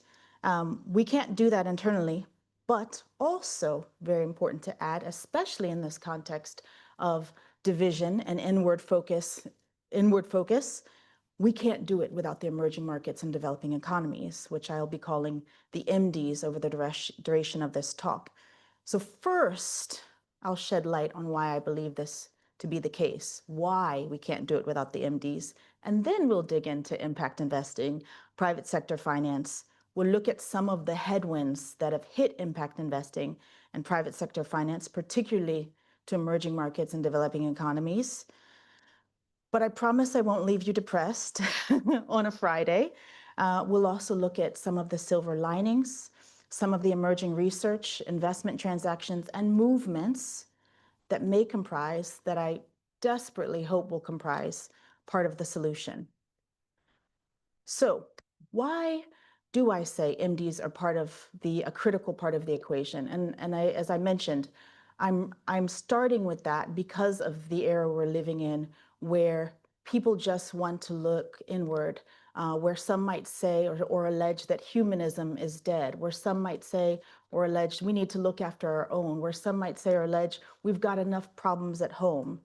We can't do that internally, but also very important to add, especially in this context of division and inward focus, we can't do it without the emerging markets and developing economies, which I'll be calling the MDs over the duration of this talk. So first, I'll shed light on why I believe this to be the case, why we can't do it without the MDs. And then we'll dig into impact investing, private sector finance. We'll look at some of the headwinds that have hit impact investing and private sector finance, particularly to emerging markets and developing economies. But I promise I won't leave you depressed on a Friday. We'll also look at some of the silver linings, some of the emerging research, investment transactions, and movements that may comprise, that I desperately hope will comprise, part of the solution. So why do I say MDs are part of a critical part of the equation? And as I mentioned, I'm starting with that because of the era we're living in, where people just want to look inward, where some might say or allege that humanism is dead, where some might say or allege we need to look after our own, where some might say or allege we've got enough problems at home.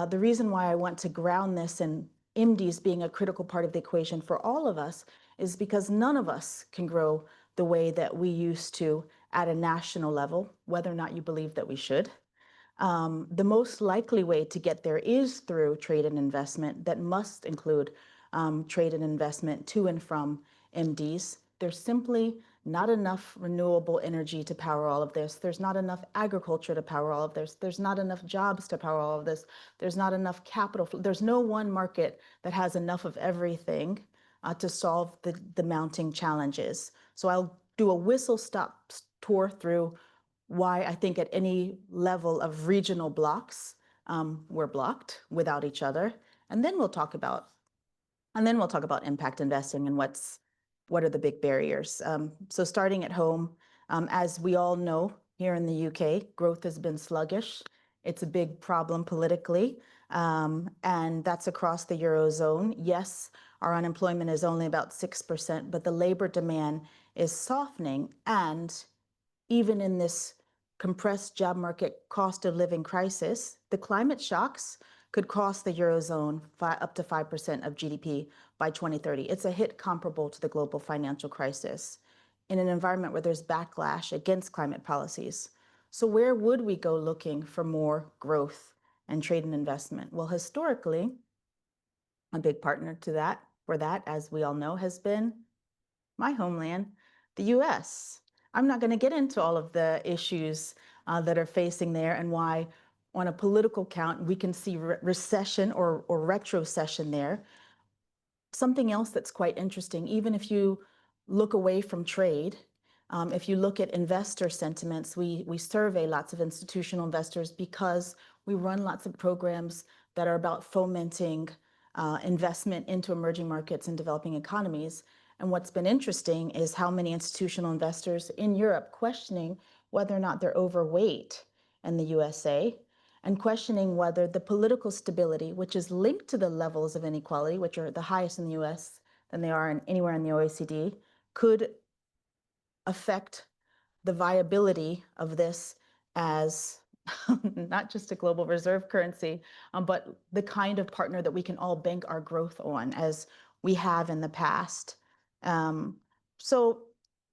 The reason why I want to ground this in MDs being a critical part of the equation for all of us is because none of us can grow the way that we used to at a national level, whether or not you believe that we should. The most likely way to get there is through trade and investment that must include trade and investment to and from MDs. There's simply not enough renewable energy to power all of this. There's not enough agriculture to power all of this. There's not enough jobs to power all of this. There's not enough capital. There's no one market that has enough of everything to solve the mounting challenges. So I'll do a whistle-stop tour through why I think at any level of regional blocks, we're blocked without each other. And then we'll talk about impact investing and what are the big barriers. So starting at home, as we all know, here in the UK, growth has been sluggish. It's a big problem politically, and that's across the Eurozone. Yes, our unemployment is only about 6%, but the labor demand is softening. And even in this compressed job market cost of living crisis, the climate shocks could cost the Eurozone up to 5% of GDP by 2030. It's a hit comparable to the global financial crisis in an environment where there's backlash against climate policies. So where would we go looking for more growth and trade and investment? Well, historically, a big partner for that, as we all know, has been my homeland, the US. I'm not going to get into all of the issues that are facing there and why, on a political count, we can see recession or retrocession there. Something else that's quite interesting, even if you look away from trade, if you look at investor sentiments, we survey lots of institutional investors because we run lots of programs that are about fomenting investment into emerging markets and developing economies. And what's been interesting is how many institutional investors in Europe questioning whether or not they're overweight in the USA, and questioning whether the political stability, which is linked to the levels of inequality, which are the highest in the US than they are anywhere in the OECD, could affect the viability of this as not just a global reserve currency, but the kind of partner that we can all bank our growth on, as we have in the past. So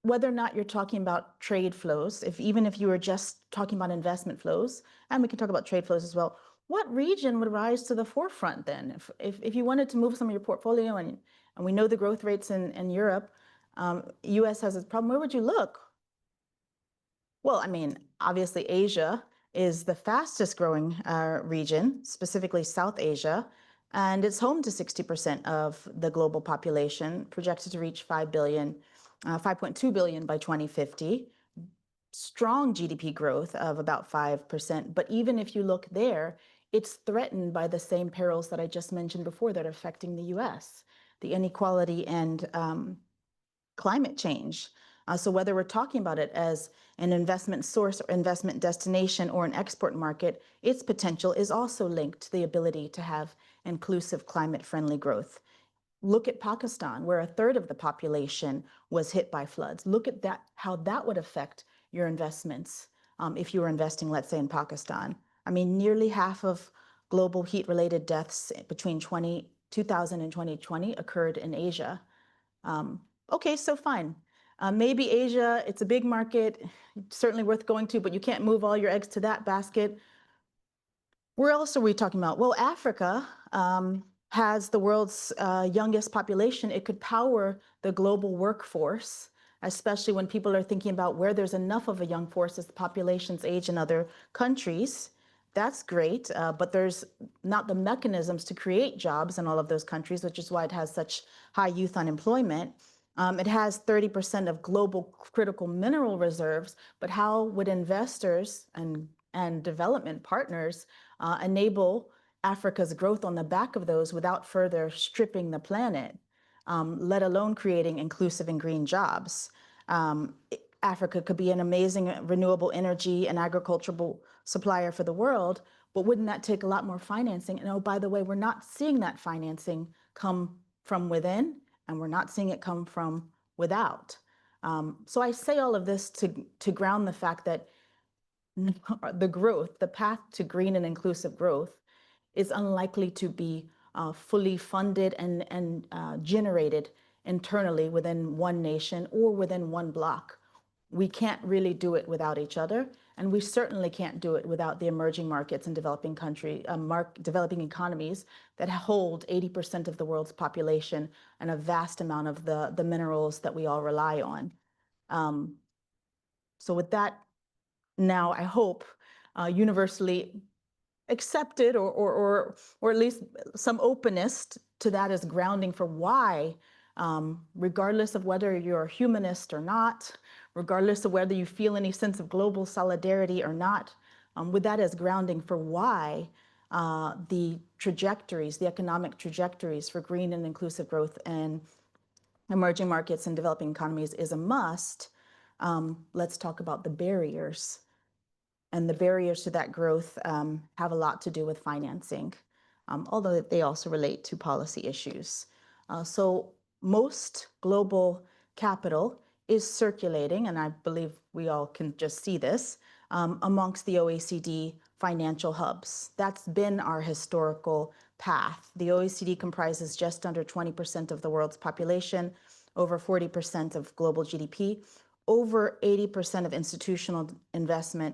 whether or not you're talking about trade flows, even if you were just talking about investment flows, and we can talk about trade flows as well, what region would rise to the forefront then? If you wanted to move some of your portfolio, and we know the growth rates in Europe, US has a problem, where would you look? Well, I mean, obviously Asia is the fastest growing region, specifically South Asia, and it's home to 60% of the global population, projected to reach 5.2 billion by 2050. Strong GDP growth of about 5%. But even if you look there, it's threatened by the same perils that I just mentioned before that are affecting the US, the inequality and climate change. So whether we're talking about it as an investment source or investment destination or an export market, its potential is also linked to the ability to have inclusive climate-friendly growth. Look at Pakistan, where 1/3 of the population was hit by floods. Look at that, how that would affect your investments if you were investing, let's say, in Pakistan. I mean, nearly half of global heat-related deaths between 2000 and 2020 occurred in Asia. Okay, so fine. Maybe Asia, it's a big market, certainly worth going to, but you can't move all your eggs to that basket. Where else are we talking about? Well, Africa has the world's youngest population. It could power the global workforce, especially when people are thinking about where there's enough of a young force as the populations age in other countries. That's great, but there's not the mechanisms to create jobs in all of those countries, which is why it has such high youth unemployment. It has 30% of global critical mineral reserves, but how would investors and development partners enable Africa's growth on the back of those without further stripping the planet, let alone creating inclusive and green jobs? Africa could be an amazing renewable energy and agricultural supplier for the world, but wouldn't that take a lot more financing? And oh, by the way, we're not seeing that financing come from within, and we're not seeing it come from without. So I say all of this to ground the fact that the growth, the path to green and inclusive growth, is unlikely to be fully funded and generated internally within one nation or within one bloc. We can't really do it without each other, and we certainly can't do it without the emerging markets and developing developing economies that hold 80% of the world's population and a vast amount of the minerals that we all rely on. So with that, now I hope universally accepted or at least some openness to that as grounding for why, regardless of whether you're a humanist or not, regardless of whether you feel any sense of global solidarity or not, with that as grounding for why the trajectories, the economic trajectories for green and inclusive growth in emerging markets and developing economies is a must. Let's talk about the barriers. And the barriers to that growth have a lot to do with financing, although they also relate to policy issues. So most global capital is circulating, and I believe we all can just see this, amongst the OECD financial hubs. That's been our historical path. The OECD comprises just under 20% of the world's population, over 40% of global GDP, over 80% of institutional investment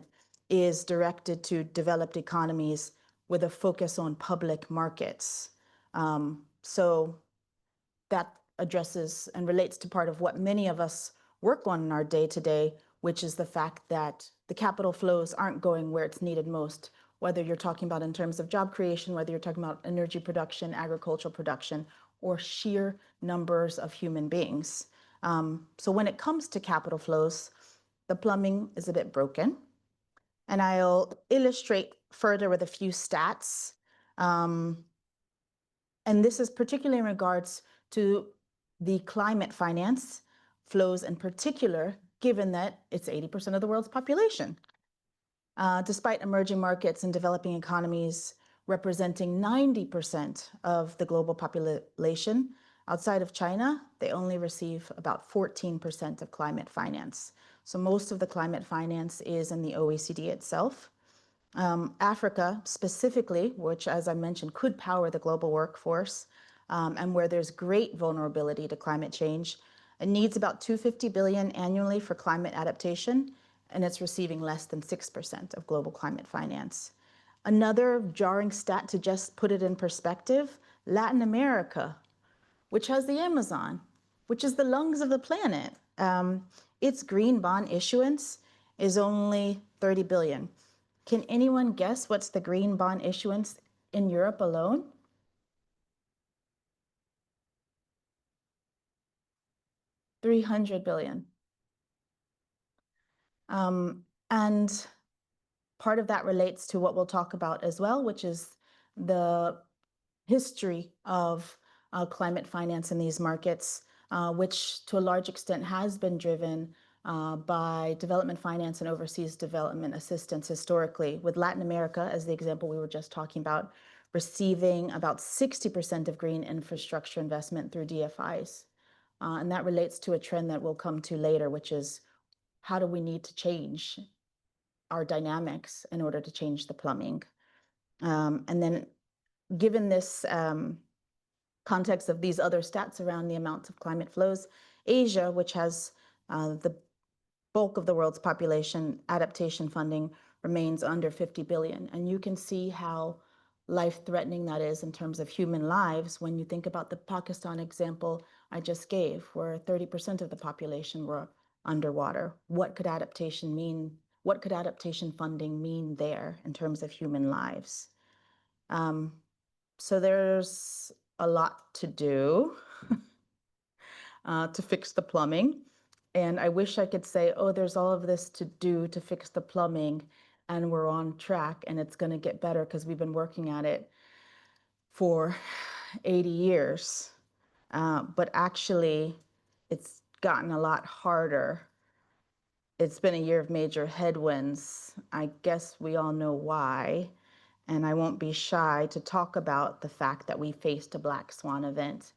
is directed to developed economies with a focus on public markets. So that addresses and relates to part of what many of us work on in our day-to-day, which is the fact that the capital flows aren't going where it's needed most, whether you're talking about in terms of job creation, whether you're talking about energy production, agricultural production, or sheer numbers of human beings. So when it comes to capital flows, the plumbing is a bit broken. And I'll illustrate further with a few stats. And this is particularly in regards to the climate finance flows in particular, given that it's 80% of the world's population. Despite emerging markets and developing economies representing 90% of the global population, outside of China, they only receive about 14% of climate finance. So most of the climate finance is in the OECD itself. Africa specifically, which as I mentioned, could power the global workforce, and where there's great vulnerability to climate change, it needs about $250 billion annually for climate adaptation, and it's receiving less than 6% of global climate finance. Another jarring stat to just put it in perspective, Latin America, which has the Amazon, which is the lungs of the planet, its green bond issuance is only 30 billion. Can anyone guess what's the green bond issuance in Europe alone? $300 billion. And part of that relates to what we'll talk about as well, which is the history of climate finance in these markets, which to a large extent has been driven by development finance and overseas development assistance historically, with Latin America, as the example we were just talking about, receiving about 60% of green infrastructure investment through DFIs. And that relates to a trend that we'll come to later, which is how do we need to change our dynamics in order to change the plumbing? And then given this context of these other stats around the amounts of climate flows, Asia, which has the bulk of the world's population, adaptation funding remains under 50 billion. And you can see how life-threatening that is in terms of human lives when you think about the Pakistan example I just gave, where 30% of the population were underwater. What could adaptation mean? What could adaptation funding mean there in terms of human lives? So there's a lot to do to fix the plumbing. And I wish I could say, oh, there's all of this to do to fix the plumbing and we're on track and it's going to get better because we've been working at it for 80 years. But actually, it's gotten a lot harder. It's been a year of major headwinds. I guess we all know why. And I won't be shy to talk about the fact that we faced a black swan event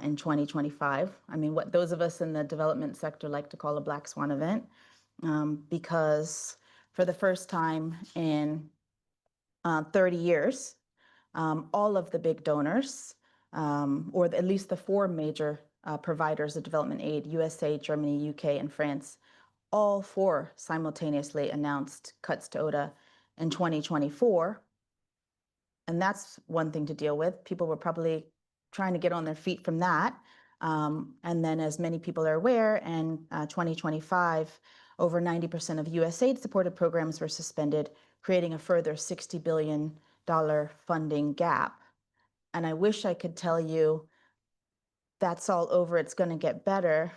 in 2025. I mean, what those of us in the development sector like to call a black swan event, because for the first time in 30 years, all of the big donors, or at least the four major providers of development aid, USA, Germany, UK, and France, all four simultaneously announced cuts to ODA in 2024. And that's one thing to deal with. People were probably trying to get on their feet from that. And then, as many people are aware, in 2025, over 90% of USAID supported programs were suspended, creating a further $60 billion funding gap. And I wish I could tell you that's all over, it's going to get better.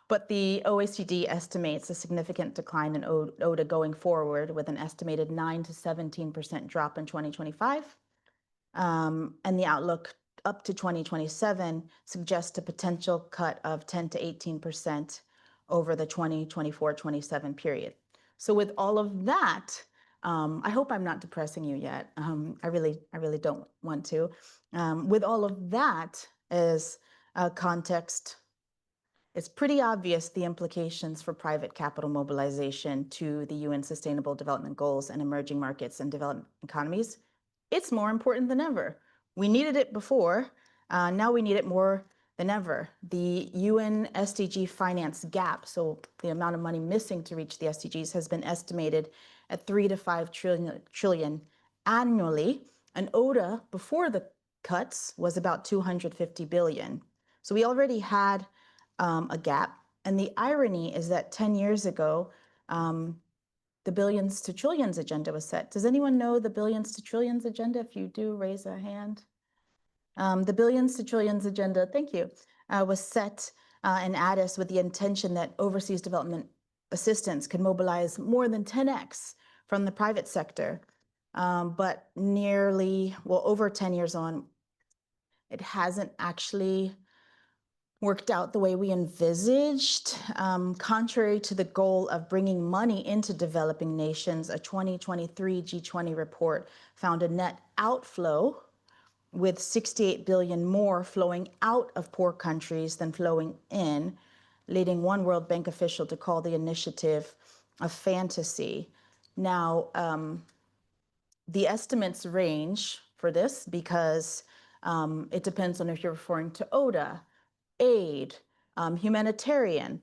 But the OECD estimates a significant decline in ODA going forward, with an estimated 9 to 17% drop in 2025. And the outlook up to 2027 suggests a potential cut of 10 to 18% over the 2024-27 period. So with all of that, I hope I'm not depressing you yet. I really don't want to. With all of that as context, it's pretty obvious the implications for private capital mobilization to the UN Sustainable Development Goals and emerging markets and developing economies. It's more important than ever. We needed it before, now we need it more than ever. The UN SDG finance gap, so the amount of money missing to reach the SDGs, has been estimated at 3 to 5 trillion annually, and ODA before the cuts was about 250 billion. So we already had a gap. And the irony is that 10 years ago, the billions to trillions agenda was set. Does anyone know the billions to trillions agenda? If you do, raise a hand. The billions to trillions agenda, thank you, was set in Addis with the intention that overseas development assistance could mobilize more than 10x from the private sector. But over 10 years on, it hasn't actually worked out the way we envisaged. Contrary to the goal of bringing money into developing nations, a 2023 G20 report found a net outflow, with 68 billion more flowing out of poor countries than flowing in, leading one World Bank official to call the initiative a fantasy. Now, the estimates range for this because it depends on if you're referring to ODA, aid, humanitarian,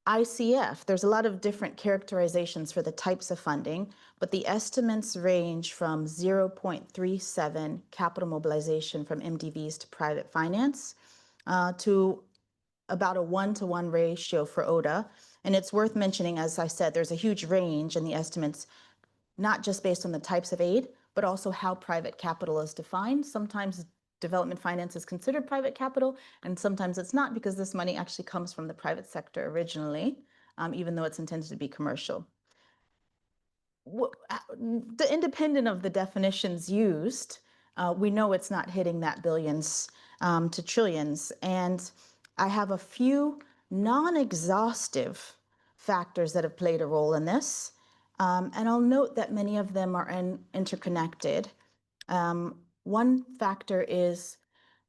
ICF. There's a lot of different characterizations for the types of funding, but the estimates range from 0.37 capital mobilization from MDVs to private finance to about a 1-to-1 ratio for ODA. And it's worth mentioning, as I said, there's a huge range in the estimates, not just based on the types of aid, but also how private capital is defined. Sometimes development finance is considered private capital, and sometimes it's not, because this money actually comes from the private sector originally, even though it's intended to be commercial. Independent of the definitions used, we know it's not hitting that billions to trillions. And I have a few non-exhaustive factors that have played a role in this. And I'll note that many of them are interconnected. One factor is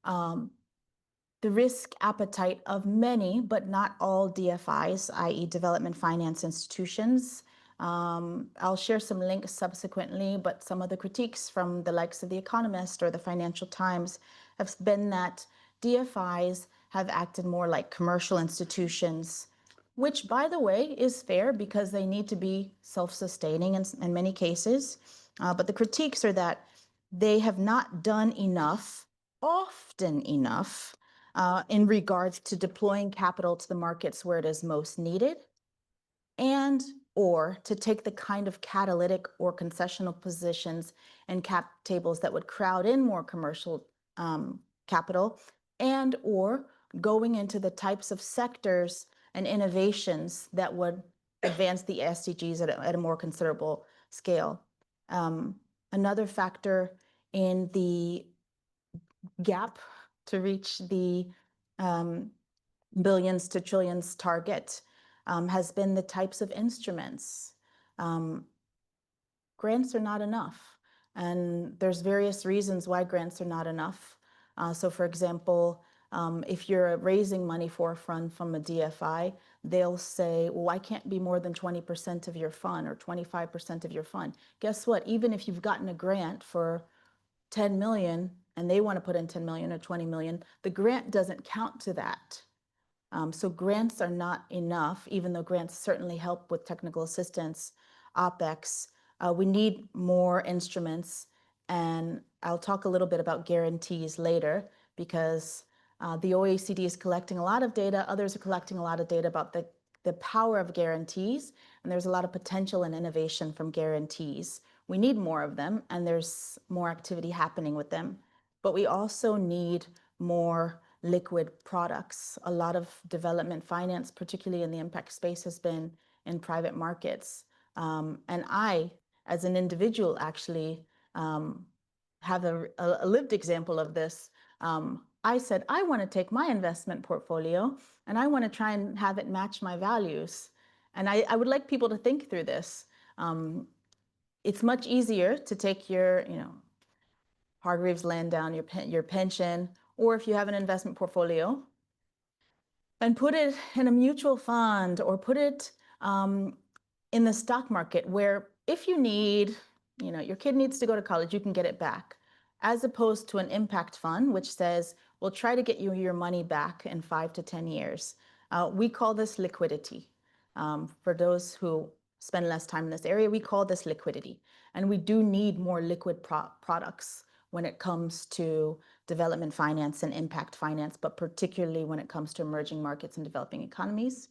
the risk appetite of many, but not all DFIs, i.e. development finance institutions. I'll share some links subsequently, but some of the critiques from the likes of The Economist or the Financial Times have been that DFIs have acted more like commercial institutions, which, by the way, is fair because they need to be self-sustaining in many cases. But the critiques are that they have not done enough, often enough, in regards to deploying capital to the markets where it is most needed, and or to take the kind of catalytic or concessional positions and cap tables that would crowd in more commercial capital, and or going into the types of sectors and innovations that would advance the SDGs at a more considerable scale. Another factor in the gap to reach the billions to trillions target has been the types of instruments. Grants are not enough, and there's various reasons why grants are not enough. So for example, if you're raising money for a fund from a DFI, they'll say, well, why can't be more than 20% of your fund or 25% of your fund? Guess what? Even if you've gotten a grant for 10 million and they want to put in 10 million or 20 million, the grant doesn't count to that. So grants are not enough, even though grants certainly help with technical assistance, OpEx. We need more instruments, and I'll talk a little bit about guarantees later because the OECD is collecting a lot of data. Others are collecting a lot of data about the power of guarantees, and there's a lot of potential and innovation from guarantees. We need more of them, and there's more activity happening with them. But we also need more liquid products. A lot of development finance, particularly in the impact space, has been in private markets. And I, as an individual, actually have a lived example of this. I said, I want to take my investment portfolio and I want to try and have it match my values. And I would like people to think through this. It's much easier to take your, Hargreaves land down, your pension, or if you have an investment portfolio, and put it in a mutual fund or put it in the stock market where if you need, your kid needs to go to college, you can get it back, as opposed to an impact fund, which says, we'll try to get you your money back in 5 to 10 years. We call this liquidity. For those who spend less time in this area, we call this liquidity. And we do need more liquid products when it comes to development finance and impact finance, but particularly when it comes to emerging markets and developing economies.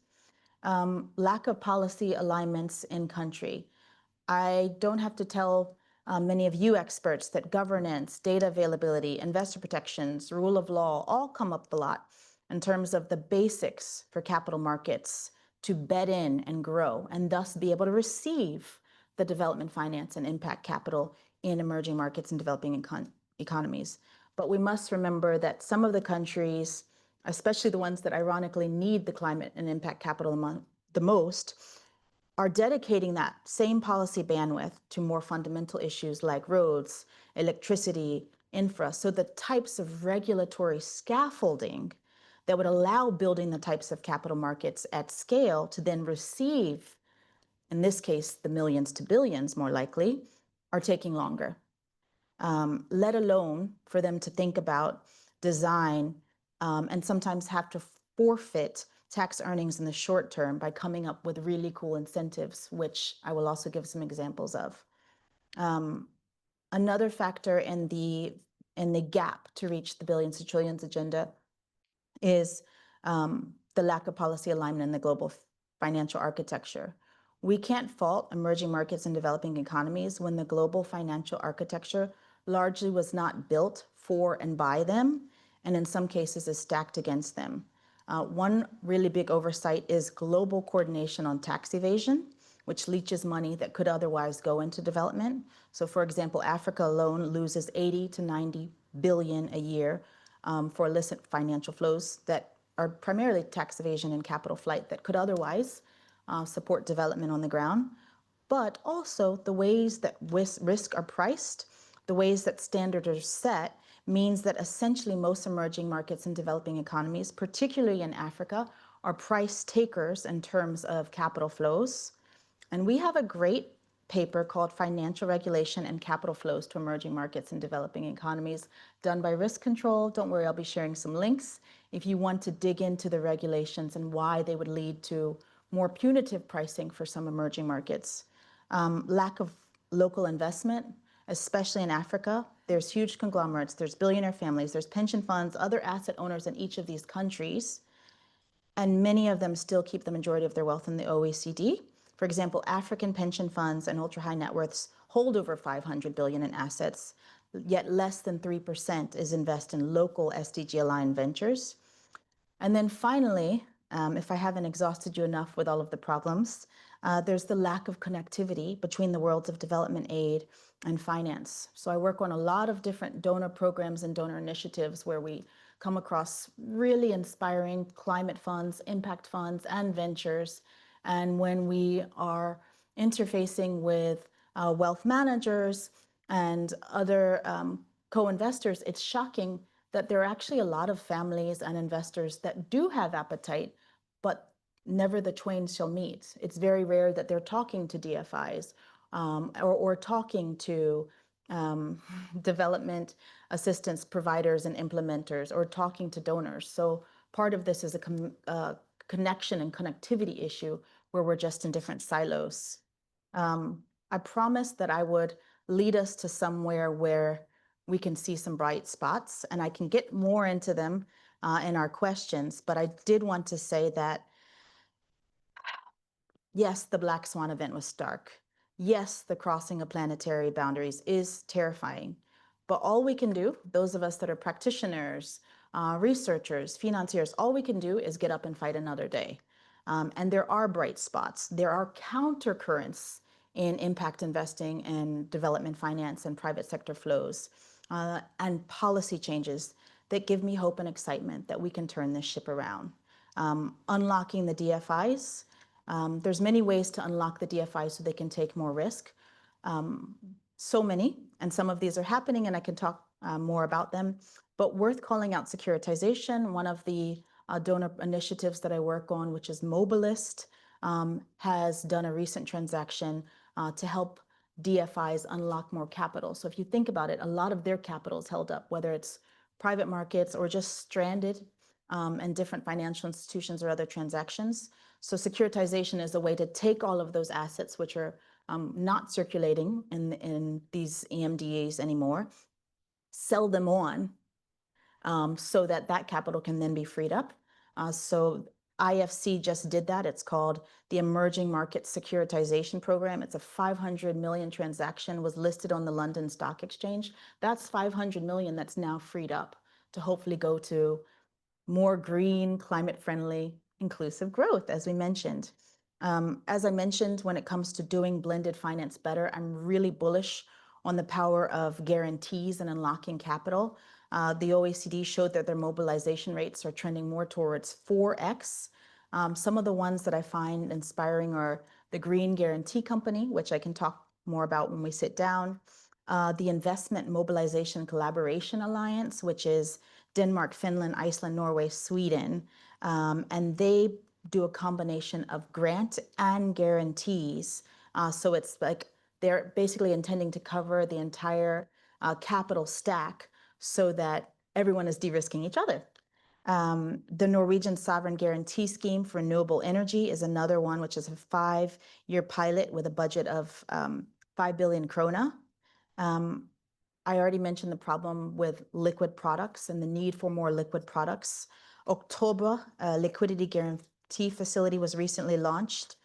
Lack of policy alignments in country. I don't have to tell many of you experts that governance, data availability, investor protections, rule of law all come up a lot in terms of the basics for capital markets to bed in and grow and thus be able to receive the development finance and impact capital in emerging markets and developing economies. But we must remember that some of the countries, especially the ones that ironically need the climate and impact capital the most, are dedicating that same policy bandwidth to more fundamental issues like roads, electricity, infra. So the types of regulatory scaffolding that would allow building the types of capital markets at scale to then receive, in this case, the millions to billions more likely, are taking longer. Let alone for them to think about design and sometimes have to forfeit tax earnings in the short term by coming up with really cool incentives, which I will also give some examples of. Another factor in the gap to reach the billions to trillions agenda is the lack of policy alignment in the global financial architecture. We can't fault emerging markets and developing economies when the global financial architecture largely was not built for and by them, and in some cases is stacked against them. One really big oversight is global coordination on tax evasion, which leaches money that could otherwise go into development. So for example, Africa alone loses 80 to 90 billion a year for illicit financial flows that are primarily tax evasion and capital flight that could otherwise support development on the ground. But also the ways that risk are priced, the ways that standards are set, means that essentially most emerging markets and developing economies, particularly in Africa, are price takers in terms of capital flows. And we have a great paper called Financial Regulation and Capital Flows to Emerging Markets and Developing Economies, done by Risk Control. Don't worry, I'll be sharing some links if you want to dig into the regulations and why they would lead to more punitive pricing for some emerging markets. Lack of local investment, especially in Africa. There's huge conglomerates, there's billionaire families, there's pension funds, other asset owners in each of these countries, and many of them still keep the majority of their wealth in the OECD. For example, African pension funds and ultra-high net worths hold over 500 billion in assets, yet less than 3% is invested in local SDG-aligned ventures. And then finally, if I haven't exhausted you enough with all of the problems, there's the lack of connectivity between the worlds of development aid and finance. So I work on a lot of different donor programs and donor initiatives where we come across really inspiring climate funds, impact funds, and ventures. And when we are interfacing with wealth managers and other co-investors, it's shocking that there are actually a lot of families and investors that do have appetite, but never the twain shall meet. It's very rare that they're talking to DFIs or talking to development assistance providers and implementers or talking to donors. So part of this is a connection and connectivity issue where we're just in different silos. I promised that I would lead us to somewhere where we can see some bright spots, and I can get more into them in our questions, but I did want to say that, yes, the Black Swan event was stark. Yes, the crossing of planetary boundaries is terrifying, but all we can do, those of us that are practitioners, researchers, financiers, all we can do is get up and fight another day. And there are bright spots. There are countercurrents in impact investing and development finance and private sector flows and policy changes that give me hope and excitement that we can turn this ship around. Unlocking the DFIs. There's many ways to unlock the DFIs so they can take more risk. So many, and some of these are happening, and I can talk more about them, but worth calling out securitization. One of the donor initiatives that I work on, which is Mobilist, has done a recent transaction to help DFIs unlock more capital. So if you think about it, a lot of their capital is held up, whether it's private markets or just stranded in different financial institutions or other transactions. So securitization is a way to take all of those assets, which are not circulating in these EMDAs anymore, sell them on so that that capital can then be freed up. So IFC just did that. It's called the Emerging Market Securitization Program. It's a 500 million transaction, was listed on the London Stock Exchange. That's 500 million that's now freed up to hopefully go to more green, climate-friendly, inclusive growth, as we mentioned. As I mentioned, when it comes to doing blended finance better, I'm really bullish on the power of guarantees and unlocking capital. The OECD showed that their mobilization rates are trending more towards 4x. Some of the ones that I find inspiring are the Green Guarantee Company, which I can talk more about when we sit down, the Investment Mobilization Collaboration Alliance, which is Denmark, Finland, Iceland, Norway, Sweden, and they do a combination of grant and guarantees. So it's like they're basically intending to cover the entire capital stack so that everyone is de-risking each other. The Norwegian Sovereign Guarantee Scheme for Renewable Energy is another one, which is a 5-year pilot with a budget of 5 billion krona. I already mentioned the problem with liquid products and the need for more liquid products. October, a liquidity guarantee facility was recently launched,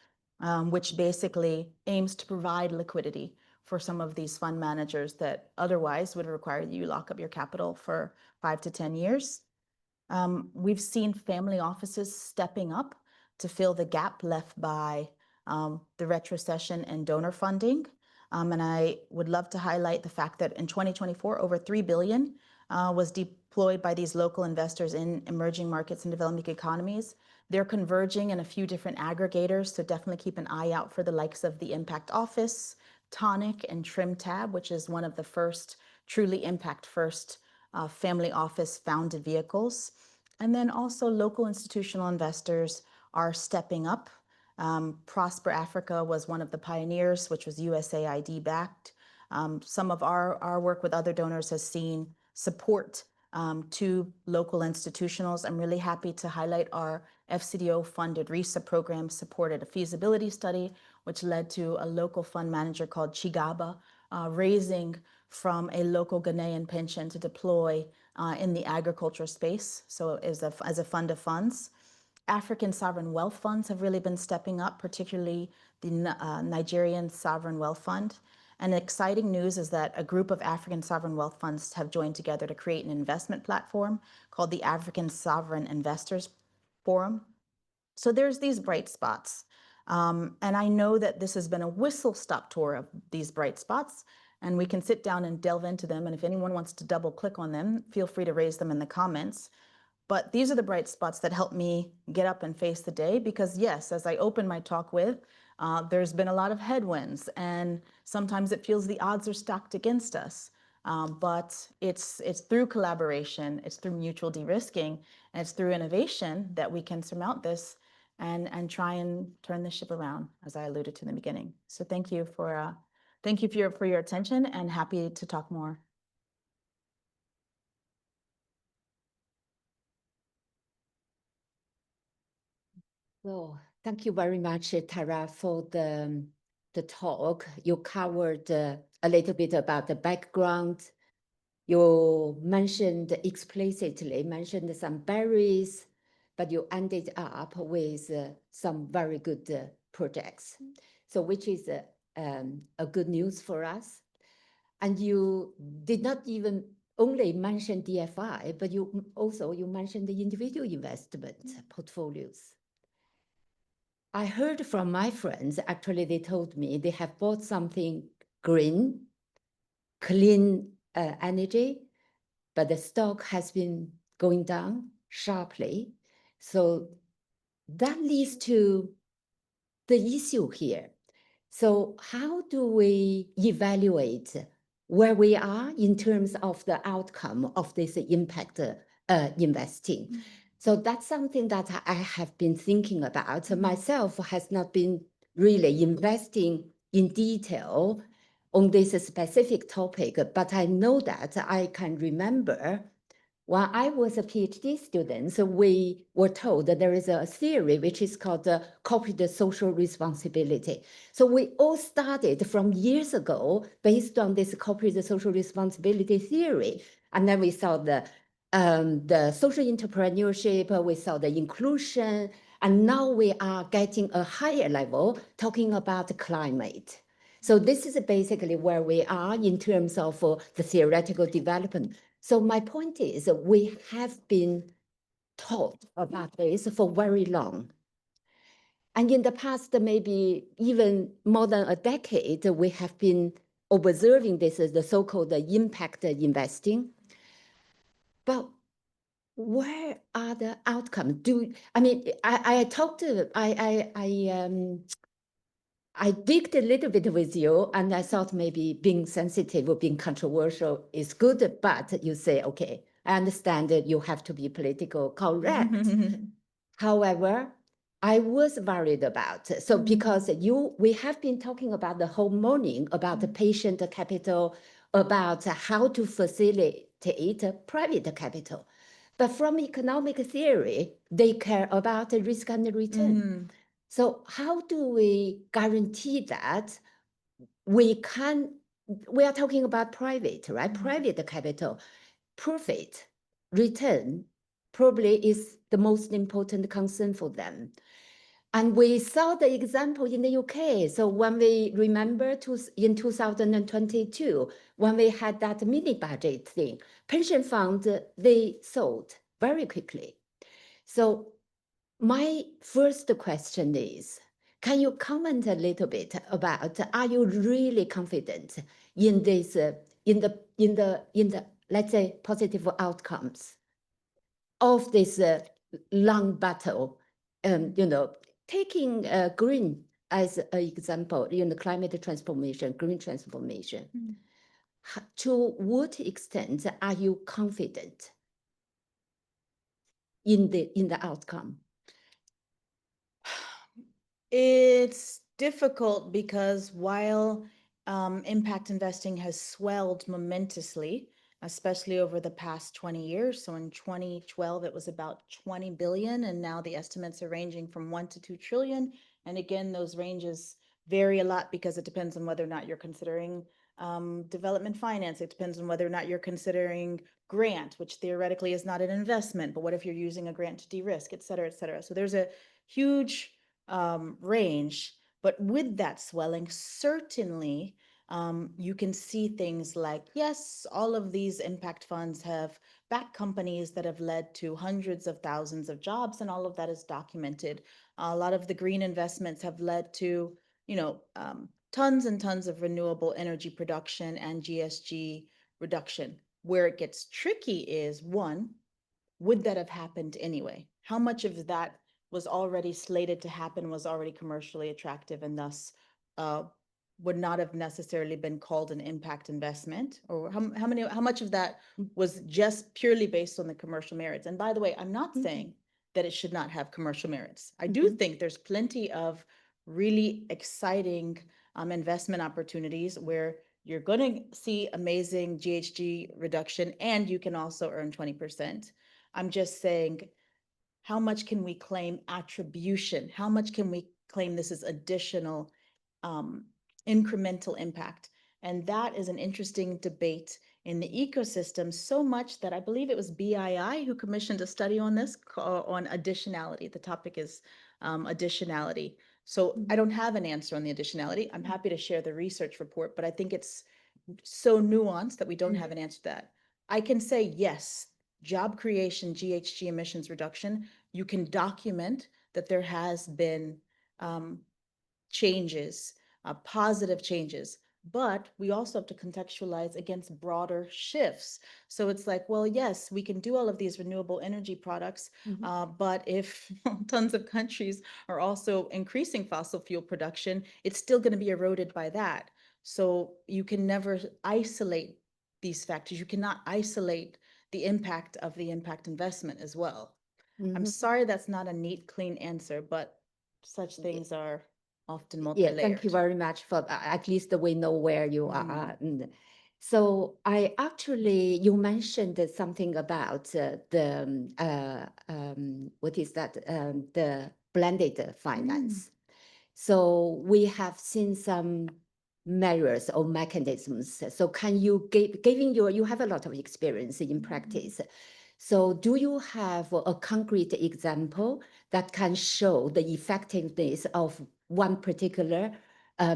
which basically aims to provide liquidity for some of these fund managers that otherwise would require you lock up your capital for 5 to 10 years. We've seen family offices stepping up to fill the gap left by the retrocession and donor funding. And I would love to highlight the fact that in 2024, over 3 billion was deployed by these local investors in emerging markets and developing economies. They're converging in a few different aggregators, so definitely keep an eye out for the likes of the Impact Office, Tonic, and TrimTab, which is one of the first truly impact-first family office founded vehicles. And then also local institutional investors are stepping up. Prosper Africa was one of the pioneers, which was USAID backed. Some of our work with other donors has seen support to local institutionals. I'm really happy to highlight our FCDO funded RISA program supported a feasibility study, which led to a local fund manager called Chigaba raising from a local Ghanaian pension to deploy in the agriculture space. So as a fund of funds. African sovereign wealth funds have really been stepping up, particularly the Nigerian Sovereign Wealth Fund. And exciting news is that a group of African sovereign wealth funds have joined together to create an investment platform called the African Sovereign Investors Forum. So there's these bright spots. And I know that this has been a whistle-stop tour of these bright spots, and we can sit down and delve into them. And if anyone wants to double click on them, feel free to raise them in the comments. But these are the bright spots that help me get up and face the day, because yes, as I open my talk with, there's been a lot of headwinds, and sometimes it feels the odds are stacked against us. But it's through collaboration, it's through mutual de-risking, and it's through innovation that we can surmount this and try and turn the ship around, as I alluded to in the beginning. So thank you for your attention, and happy to talk more. So thank you very much, Tara, for the talk. You covered a little bit about the background. You explicitly mentioned some barriers, but you ended up with some very good projects. So which is a good news for us. And you did not even only mention DFI, but you mentioned the individual investment portfolios. I heard from my friends, actually, they told me they have bought something green, clean energy, but the stock has been going down sharply. So that leads to the issue here. So how do we evaluate where we are in terms of the outcome of this impact investing? So that's something that I have been thinking about. Myself has not been really investing in detail on this specific topic, but I know that I can remember when I was a PhD student, so we were told that there is a theory which is called corporate social responsibility. So we all started from years ago based on this corporate social responsibility theory. And then we saw the social entrepreneurship, we saw the inclusion, and now we are getting a higher level talking about climate. So this is basically where we are in terms of the theoretical development. So my point is we have been taught about this for very long. And in the past, maybe even more than a decade, we have been observing this as the so-called impact investing. But where are the outcomes? I digged a little bit with you, and I thought maybe being sensitive or being controversial is good, but you say, okay, I understand that you have to be political correct. However, I was worried about, so because we have been talking about the whole morning about the patient capital, about how to facilitate private capital. But from economic theory, they care about the risk and return. So how do we guarantee that we are talking about private, right? Private capital, profit, return probably is the most important concern for them. And we saw the example in the UK. So when we remember in 2022, when we had that mini budget thing, pension funds, they sold very quickly. So my first question is, can you comment a little bit about, are you really confident in this, in the let's say positive outcomes of this long battle? Taking green as an example, climate transformation, green transformation. To what extent are you confident in the outcome? It's difficult because while impact investing has swelled momentously, especially over the past 20 years. So in 2012, it was about 20 billion, and now the estimates are ranging from 1 to 2 trillion. And again, those ranges vary a lot because it depends on whether or not you're considering development finance. It depends on whether or not you're considering grant, which theoretically is not an investment, but what if you're using a grant to de-risk, et cetera, et cetera. So there's a huge range, but with that swelling, certainly you can see things like, yes, all of these impact funds have backed companies that have led to hundreds of thousands of jobs, and all of that is documented. A lot of the green investments have led to, tons and tons of renewable energy production and GSG reduction. Where it gets tricky is, one, would that have happened anyway? How much of that was already slated to happen, was already commercially attractive, and thus would not have necessarily been called an impact investment? Or how much of that was just purely based on the commercial merits? And by the way, I'm not saying that it should not have commercial merits. I do think there's plenty of really exciting investment opportunities where you're going to see amazing GHG reduction and you can also earn 20%. I'm just saying, how much can we claim attribution? How much can we claim this is additional incremental impact? And that is an interesting debate in the ecosystem, so much that I believe it was BII who commissioned a study on this, on additionality. The topic is additionality. So I don't have an answer on the additionality. I'm happy to share the research report, but I think it's so nuanced that we don't have an answer to that. I can say, yes, job creation, GHG emissions reduction, you can document that there has been changes, positive changes, but we also have to contextualize against broader shifts. So it's like, well, yes, we can do all of these renewable energy products, but if tons of countries are also increasing fossil fuel production, it's still going to be eroded by that. So you can never isolate these factors. You cannot isolate the impact of the impact investment as well. I'm sorry that's not a neat, clean answer, but such things are often multi-layered. Yeah, thank you very much for at least we know where you are. So I actually, you mentioned something about what is that? The blended finance. So we have seen some measures or mechanisms. So can you, given you have a lot of experience in practice, so do you have a concrete example that can show the effectiveness of one particular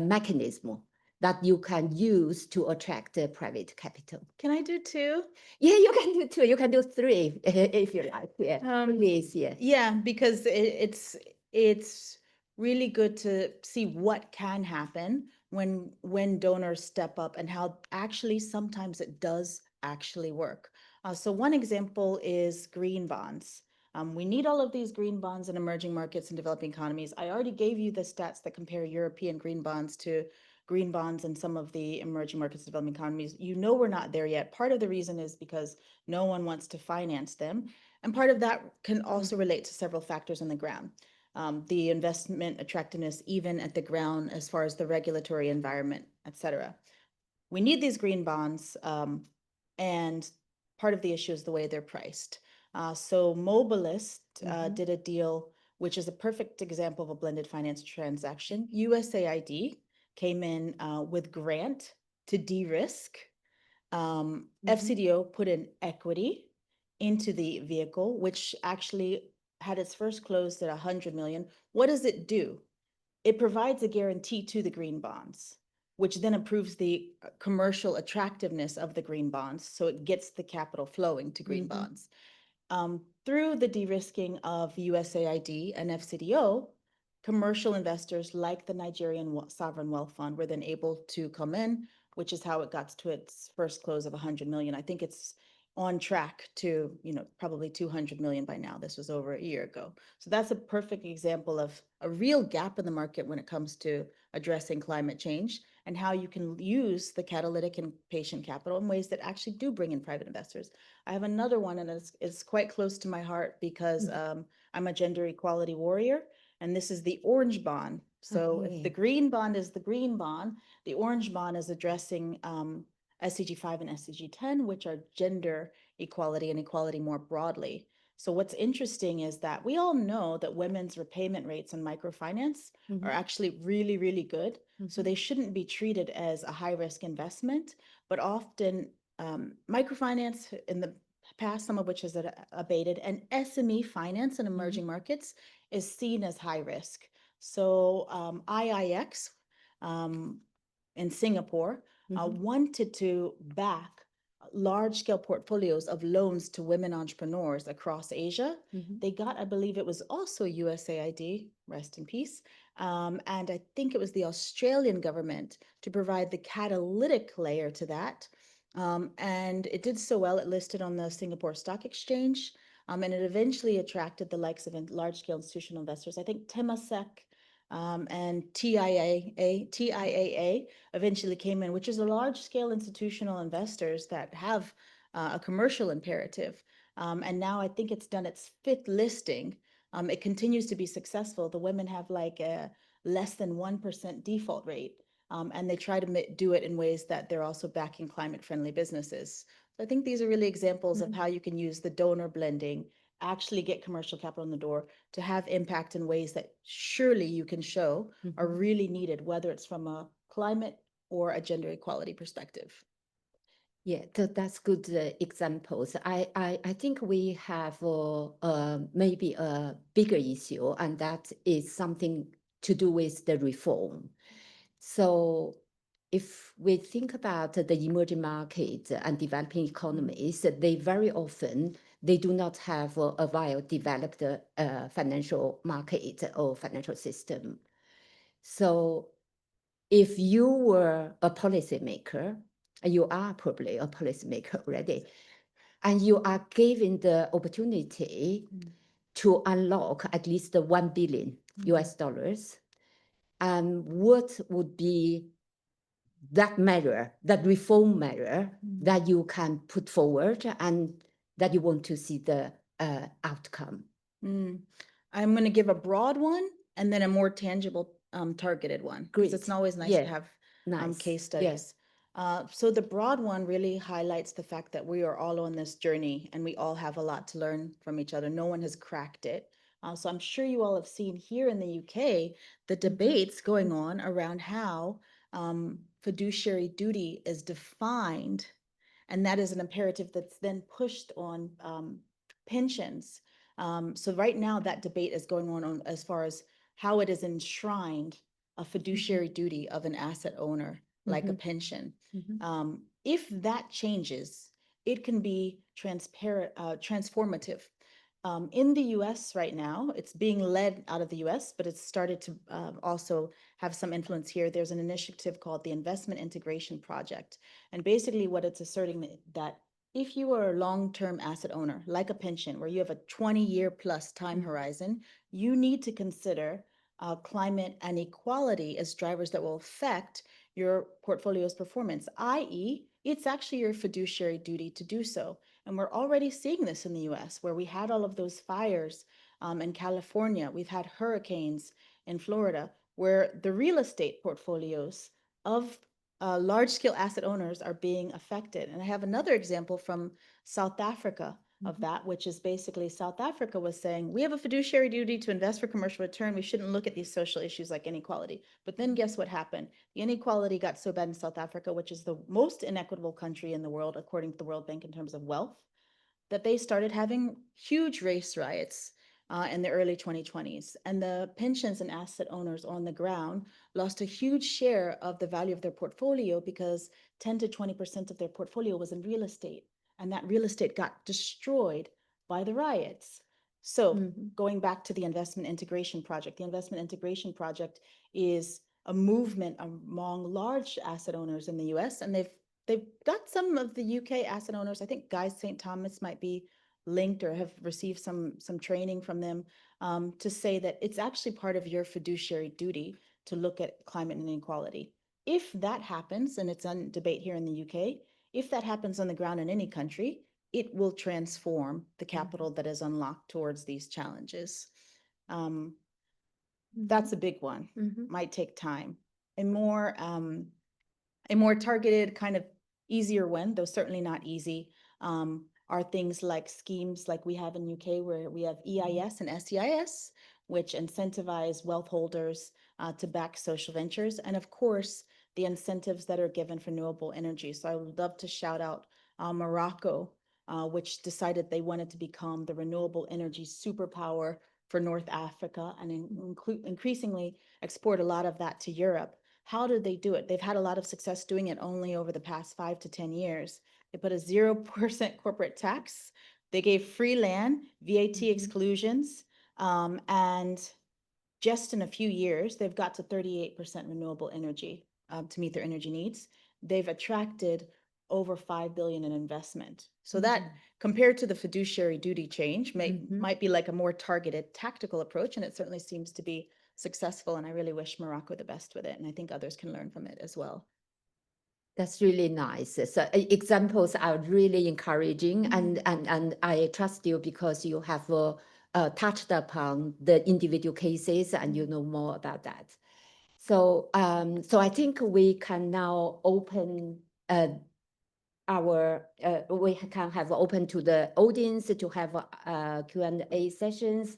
mechanism that you can use to attract private capital? Can I do two? Yeah, you can do two. You can do three if you like. Yeah, please. Yeah. Yeah, because it's really good to see what can happen when donors step up and how actually sometimes it does actually work. So one example is green bonds. We need all of these green bonds in emerging markets and developing economies. I already gave you the stats that compare European green bonds to green bonds in some of the emerging markets and developing economies. You know we're not there yet. Part of the reason is because no one wants to finance them. And part of that can also relate to several factors on the ground. The investment attractiveness, even at the ground, as far as the regulatory environment, et cetera. We need these green bonds, and part of the issue is the way they're priced. So Mobilist did a deal, which is a perfect example of a blended finance transaction. USAID came in with grant to de-risk. FCDO put in equity into the vehicle, which actually had its first closed at 100 million. What does it do? It provides a guarantee to the green bonds, which then improves the commercial attractiveness of the green bonds. So it gets the capital flowing to green bonds. Through the de-risking of USAID and FCDO, commercial investors like the Nigerian Sovereign Wealth Fund were then able to come in, which is how it got to its first close of 100 million. I think it's on track to, probably 200 million by now. This was over a year ago. So that's a perfect example of a real gap in the market when it comes to addressing climate change and how you can use the catalytic and patient capital in ways that actually do bring in private investors. I have another one, and it's quite close to my heart because I'm a gender equality warrior. And this is the orange bond. So if the Okay. green bond is the green bond, the orange bond is addressing SDG 5 and SDG 10, which are gender equality and equality more broadly. So what's interesting is that we all know that women's repayment rates on microfinance are actually really, really good. So they shouldn't be treated as a high-risk investment, but often microfinance in the past, some of which has abated, and SME finance in emerging markets is seen as high risk. So IIX in Singapore wanted to back large-scale portfolios of loans to women entrepreneurs across Asia. They got, I believe it was also USAID, rest in peace, and I think it was the Australian government to provide the catalytic layer to that. And it did so well, it listed on the Singapore Stock Exchange, and it eventually attracted the likes of large-scale institutional investors. I think Temasek and TIAA eventually came in, which is a large-scale institutional investors that have a commercial imperative. And now I think it's done its 5th listing. It continues to be successful. The women have like a less than 1% default rate. And they try to do it in ways that they're also backing climate-friendly businesses. So I think these are really examples of how you can use the donor blending, actually get commercial capital in the door to have impact in ways that surely you can show are really needed, whether it's from a climate or a gender equality perspective. Yeah, that's good examples. I think we have maybe a bigger issue, and that is something to do with the reform. So if we think about the emerging markets and developing economies, they very often, they do not have a well-developed financial market or financial system. So if you were a policymaker, you are probably a policymaker already, and you are given the opportunity to unlock at least the $1 billion US dollars, and what would be that measure, that reform measure that you can put forward and that you want to see the outcome? I'm going to give a broad one and then a more tangible targeted one, because it's always nice to have case studies. So the broad one really highlights the fact that we are all on this journey and we all have a lot to learn from each other. No one has cracked it. So I'm sure you all have seen here in the UK, the debates going on around how fiduciary duty is defined. And that is an imperative that's then pushed on pensions. So right now that debate is going on as far as how it is enshrined a fiduciary duty of an asset owner, like a pension. If that changes, it can be transformative. In the US right now, it's being led out of the US, but it's started to also have some influence here. There's an initiative called the Investment Integration Project. And basically what it's asserting that if you are a long-term asset owner, like a pension, where you have a 20-year plus time horizon, you need to consider climate and equality as drivers that will affect your portfolio's performance, i.e., it's actually your fiduciary duty to do so. And we're already seeing this in the US, where we had all of those fires in California. We've had hurricanes in Florida, where the real estate portfolios of large-scale asset owners are being affected. And I have another example from South Africa of that, which is basically South Africa was saying, we have a fiduciary duty to invest for commercial return. We shouldn't look at these social issues like inequality. But then guess what happened? The inequality got so bad in South Africa, which is the most inequitable country in the world, according to the World Bank in terms of wealth, that they started having huge race riots in the early 2020s. And the pensions and asset owners on the ground lost a huge share of the value of their portfolio because 10 to 20% of their portfolio was in real estate. And that real estate got destroyed by the riots. So going back to the Investment Integration Project, the Investment Integration Project is a movement among large asset owners in the US, and they've got some of the UK asset owners. I think Guy St. Thomas might be linked or have received some training from them to say that it's actually part of your fiduciary duty to look at climate and inequality. If that happens, and it's on debate here in the UK, if that happens on the ground in any country, it will transform the capital that is unlocked towards these challenges. That's a big one. Mhm. Might take time. A more targeted, kind of easier win, though certainly not easy, are things like schemes like we have in UK, where we have EIS and SEIS, which incentivize wealth holders to back social ventures, and of course the incentives that are given for renewable energy. So I would love to shout out Morocco, which decided they wanted to become the renewable energy superpower for North Africa, and increasingly export a lot of that to Europe. How did they do it? They've had a lot of success doing it only over the past 5 to 10 years. They put a 0% corporate tax. They gave free land, VAT exclusions, and just in a few years, they've got to 38% renewable energy to meet their energy needs. They've attracted over 5 billion in investment. So that, compared to the fiduciary duty change, might be like a more targeted tactical approach, and it certainly seems to be successful. And I really wish Morocco the best with it, and I think others can learn from it as well. That's really nice. So examples are really encouraging, and I trust you because you have touched upon the individual cases and you know more about that. So so I think we can now open we can have open to the audience to have Q&A sessions.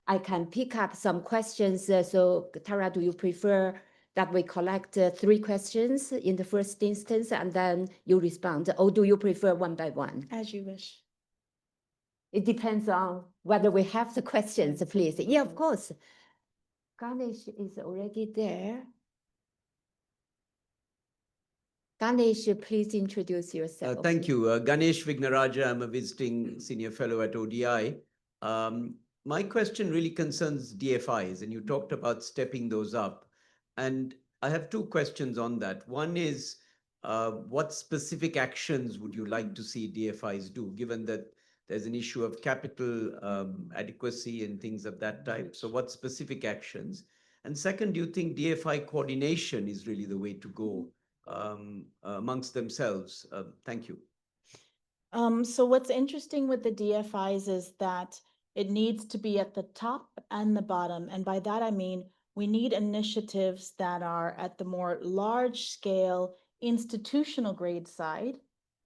I can pick up some questions. So Tara, do you prefer that we collect 3 questions in the first instance and then you respond, or do you prefer one by one? As you wish. It depends on whether we have the questions, please. Yeah, of course. Ganesh is already there. Ganesh, please introduce yourself. Thank you. Ganesh Vignaraja, I'm a visiting senior fellow at ODI. My question really concerns DFIs, and you talked about stepping those up. And I have 2 questions on that. One is, what specific actions would you like to see DFIs do, given that there's an issue of capital adequacy and things of that type? So what specific actions? And second, do you think DFI coordination is really the way to go amongst themselves? Thank you. So what's interesting with the DFIs is that it needs to be at the top and the bottom. And by that, I mean, we need initiatives that are at the more large scale institutional grade side,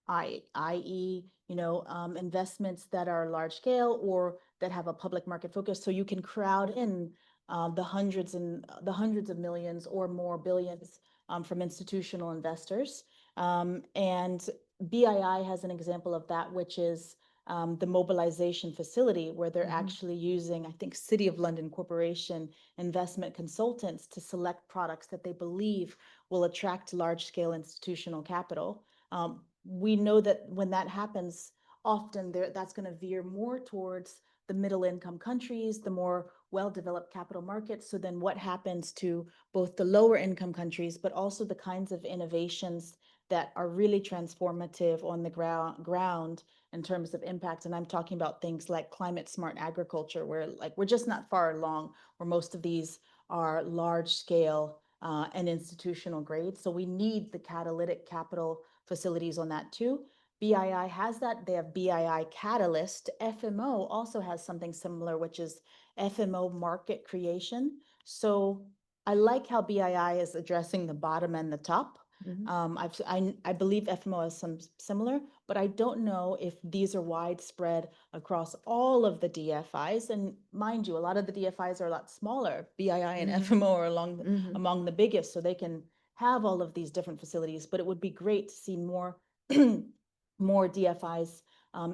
i.e., investments that are large scale or that have a public market focus. So you can crowd in the hundreds of millions or more billions from institutional investors. And BII has an example of that, which is the mobilization facility, where they're actually using, I think, City of London Corporation investment consultants to select products that they believe will attract large-scale institutional capital. We know that when that happens, often that's going to veer more towards the middle-income countries, the more well-developed capital markets. So then what happens to both the lower-income countries, but also the kinds of innovations that are really transformative on the ground in terms of impact? And I'm talking about things like climate smart agriculture, where we're just not far along, where most of these are large scale and institutional grade. So we need the catalytic capital facilities on that too. BII has that. They have BII Catalyst. FMO also has something similar, which is FMO market creation. So I like how BII is addressing the bottom and the top. I believe FMO has some similar, but I don't know if these are widespread across all of the DFIs. And mind you, a lot of the DFIs are a lot smaller. BII and FMO are among the biggest, so they can have all of these different facilities. But it would be great to see more more DFIs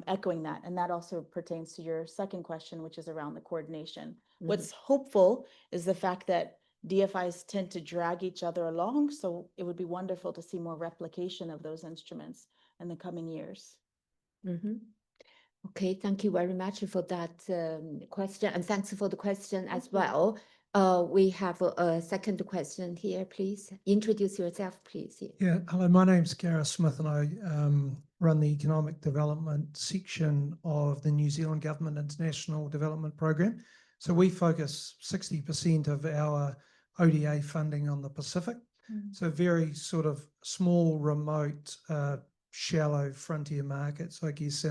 echoing that. And that also pertains to your second question, which is around the coordination. What's hopeful is the fact that DFIs tend to drag each other along. So it would be wonderful to see more replication of those instruments in the coming years. Okay, thank you very much for that question. And thanks for the question as well. We have a second question here, please. Introduce yourself, please. Yeah, hello, my name's Gareth Smith, and I run the economic development section of the New Zealand Government International Development Programme. So we focus 60% of our ODA funding on the Pacific. So very sort of small, remote, shallow frontier markets, I guess.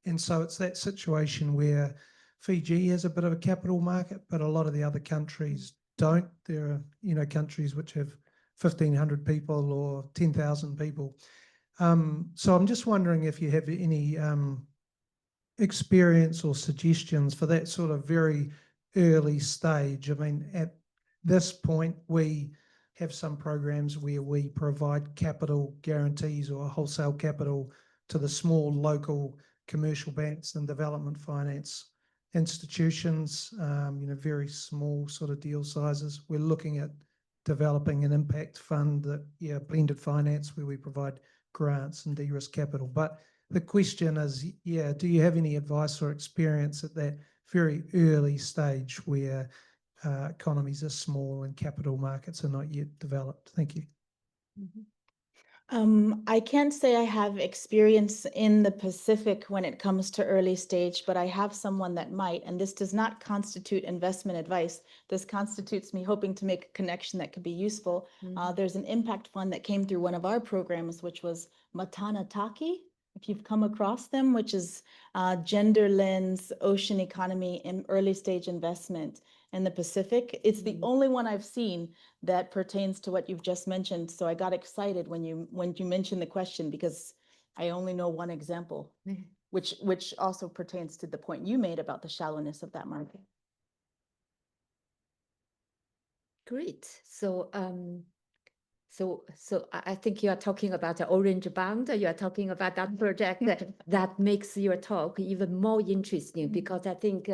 And so it's that situation where Fiji has a bit of a capital market, but a lot of the other countries don't. There are, you know, countries which have 1,500 people or 10,000 people. So I'm just wondering if you have any experience or suggestions for that sort of very early stage. I mean, at this point, we have some programs where we provide capital guarantees or wholesale capital to the small local commercial banks and development finance institutions, you know, very small sort of deal sizes. We're looking at developing an impact fund that, yeah, blended finance where we provide grants and de-risk capital. But the question is, yeah, do you have any advice or experience at that very early stage where economies are small and capital markets are not yet developed? Thank you. I can't say I have experience in the Pacific when it comes to early stage, but I have someone that might, and this does not constitute investment advice. This constitutes me hoping to make a connection that could be useful. There's an impact fund that came through one of our programs, which was Matanataki, if you've come across them, which is gender lens, ocean economy, and early stage investment in the Pacific. It's the only one I've seen that pertains to what you've just mentioned. So I got excited when you mentioned the question, because I only know one example, which also pertains to the point you made about the shallowness of that market. Great. So I think you are talking about the orange bond. You are talking about that project that makes your talk even more interesting, because I think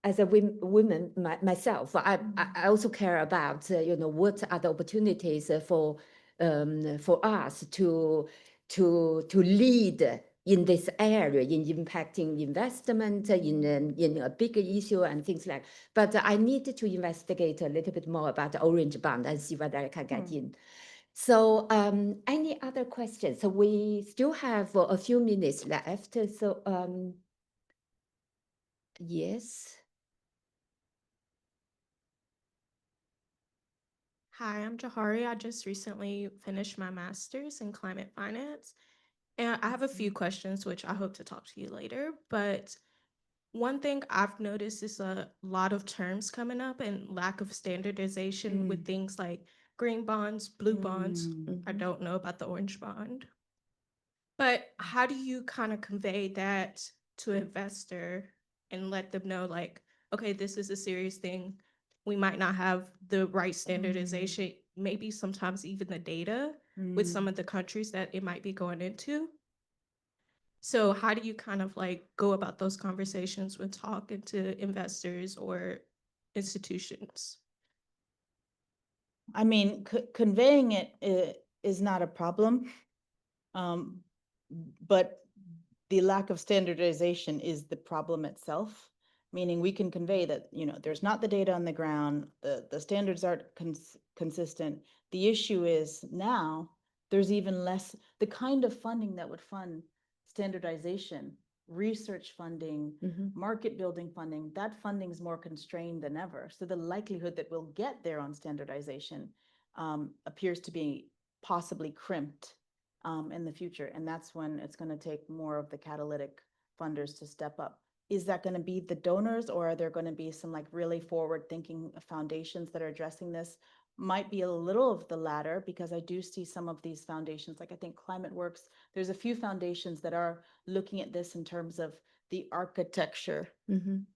as a woman myself, I also care about you know, what are the opportunities for us to lead in this area, in impacting investment, in a bigger issue and things like. But I need to investigate a little bit more about the orange bond and see whether I can get in. So any other questions? So we still have a few minutes left. So yes. Hi, I'm Jahari. I just recently finished my master's in climate finance. And I have a few questions, which I hope to talk to you later. But one thing I've noticed is a lot of terms coming up and lack of standardization with things like green bonds, blue bonds. I don't know about the orange bond. But how do you kind of convey that to an investor and let them know, like, okay, this is a serious thing. We might not have the right standardization, maybe sometimes even the data with some of the countries that it might be going into. So how do you kind of like go about those conversations when talking to investors or institutions? I mean, conveying it is not a problem, but the lack of standardization is the problem itself. Meaning we can convey that, you know, there's not the data on the ground, the standards aren't consistent. The issue is now there's even less, the kind of funding that would fund standardization, research funding, market building funding, that funding is more constrained than ever. So the likelihood that we'll get there on standardization appears to be possibly crimped in the future. And that's when it's going to take more of the catalytic funders to step up. Is that going to be the donors, or are there going to be some like really forward thinking foundations that are addressing this? Might be a little of the latter, because I do see some of these foundations, like I think Climate Works, there's a few foundations that are looking at this in terms of the architecture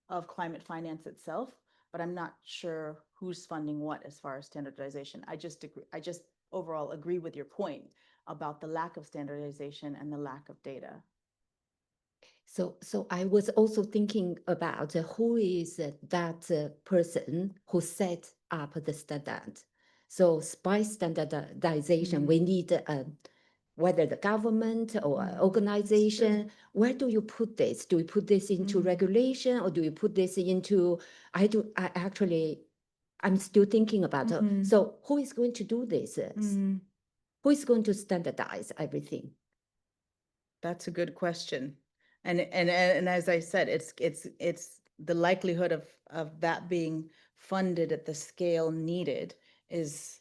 of climate finance itself, but I'm not sure who's funding what as far as standardization. I just overall agree with your point about the lack of standardization and the lack of data. So I was also thinking about who is that person who set up the standard. So by standardization, we need whether the government or organization, where do you put this? Do we put this into regulation, or do you put this into, I'm still thinking about it. So who is going to do this? Who is going to standardize everything? That's a good question. And as I said, it's the likelihood of that being funded at the scale needed is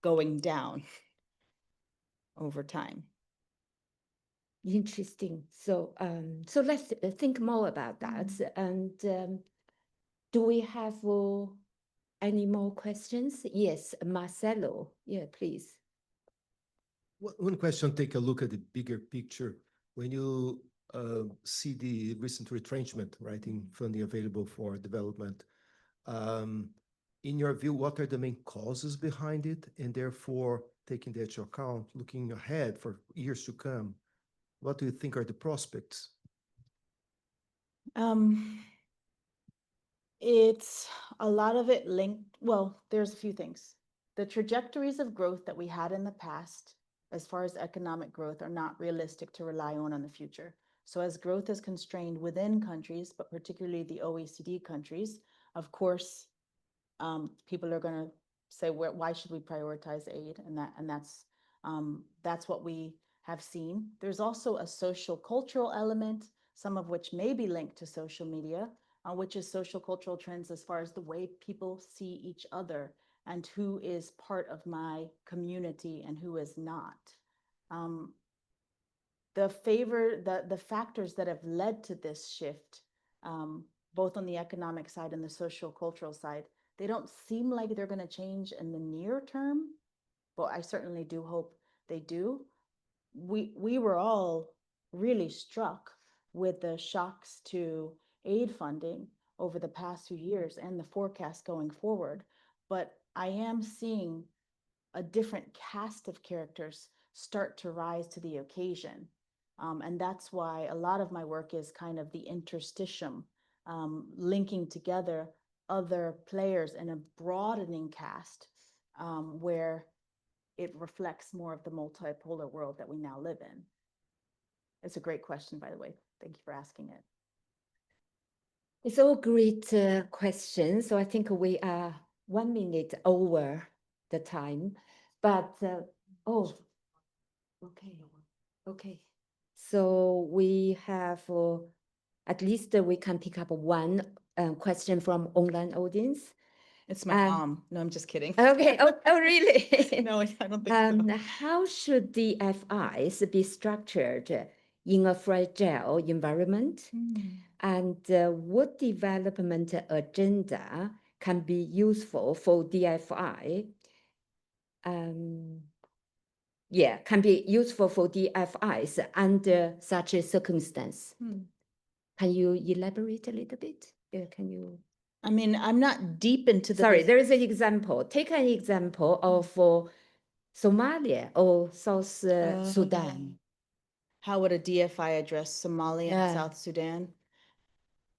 going down over time. Interesting. So so let's think more about that. And do we have any more questions? Yes, Marcelo. Yeah, please. One question, take a look at the bigger picture. When you see the recent retrenchment, right, in funding available for development, in your view, what are the main causes behind it? And therefore, taking that into account, looking ahead for years to come, what do you think are the prospects? It's a lot of it linked. Well, there's a few things. The trajectories of growth that we had in the past, as far as economic growth, are not realistic to rely on in the future. So as growth is constrained within countries, but particularly the OECD countries, of course, people are going to say, why should we prioritize aid? And that's what we have seen. There's also a social cultural element, some of which may be linked to social media, which is social cultural trends as far as the way people see each other and who is part of my community and who is not. The factors that have led to this shift, both on the economic side and the social cultural side, they don't seem like they're going to change in the near term, but I certainly do hope they do. We were all really struck with the shocks to aid funding over the past few years and the forecast going forward. But I am seeing a different cast of characters start to rise to the occasion. And that's why a lot of my work is kind of the interstitium, linking together other players in a broadening cast where it reflects more of the multipolar world that we now live in. It's a great question, by the way. Thank you for asking it. It's all great questions. So I think we are 1 minute over the time, but okay. So we have at least we can pick up one question from online audience. It's my mom. No, I'm just kidding. Okay. Oh, really? No, I don't think so. How should the FIs be structured in a fragile environment? And what development agenda can be useful for DFI? Can be useful for DFIs under such a circumstance. Can you elaborate a little bit? Can you? I mean, I'm not deep into the. Sorry, there is an example. Take an example of Somalia or South Sudan. How would a DFI address Somalia and South Sudan?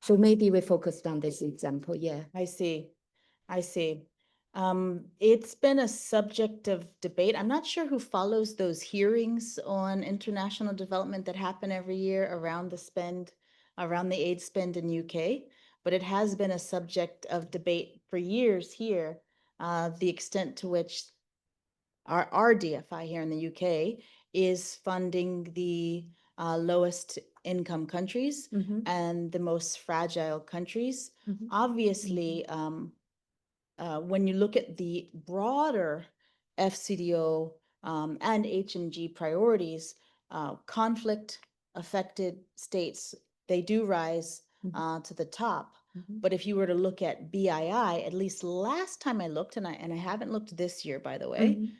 So maybe we focused on this example, yeah. I see. It's been a subject of debate. I'm not sure who follows those hearings on international development that happen every year around the aid spend in UK, but it has been a subject of debate for years here, the extent to which our DFI here in the UK is funding the lowest income countries and the most fragile countries. Obviously, when you look at the broader FCDO and HMG priorities, conflict affected states, they do rise to the top. But if you were to look at BII, at least last time I looked, and I haven't looked this year, by the way,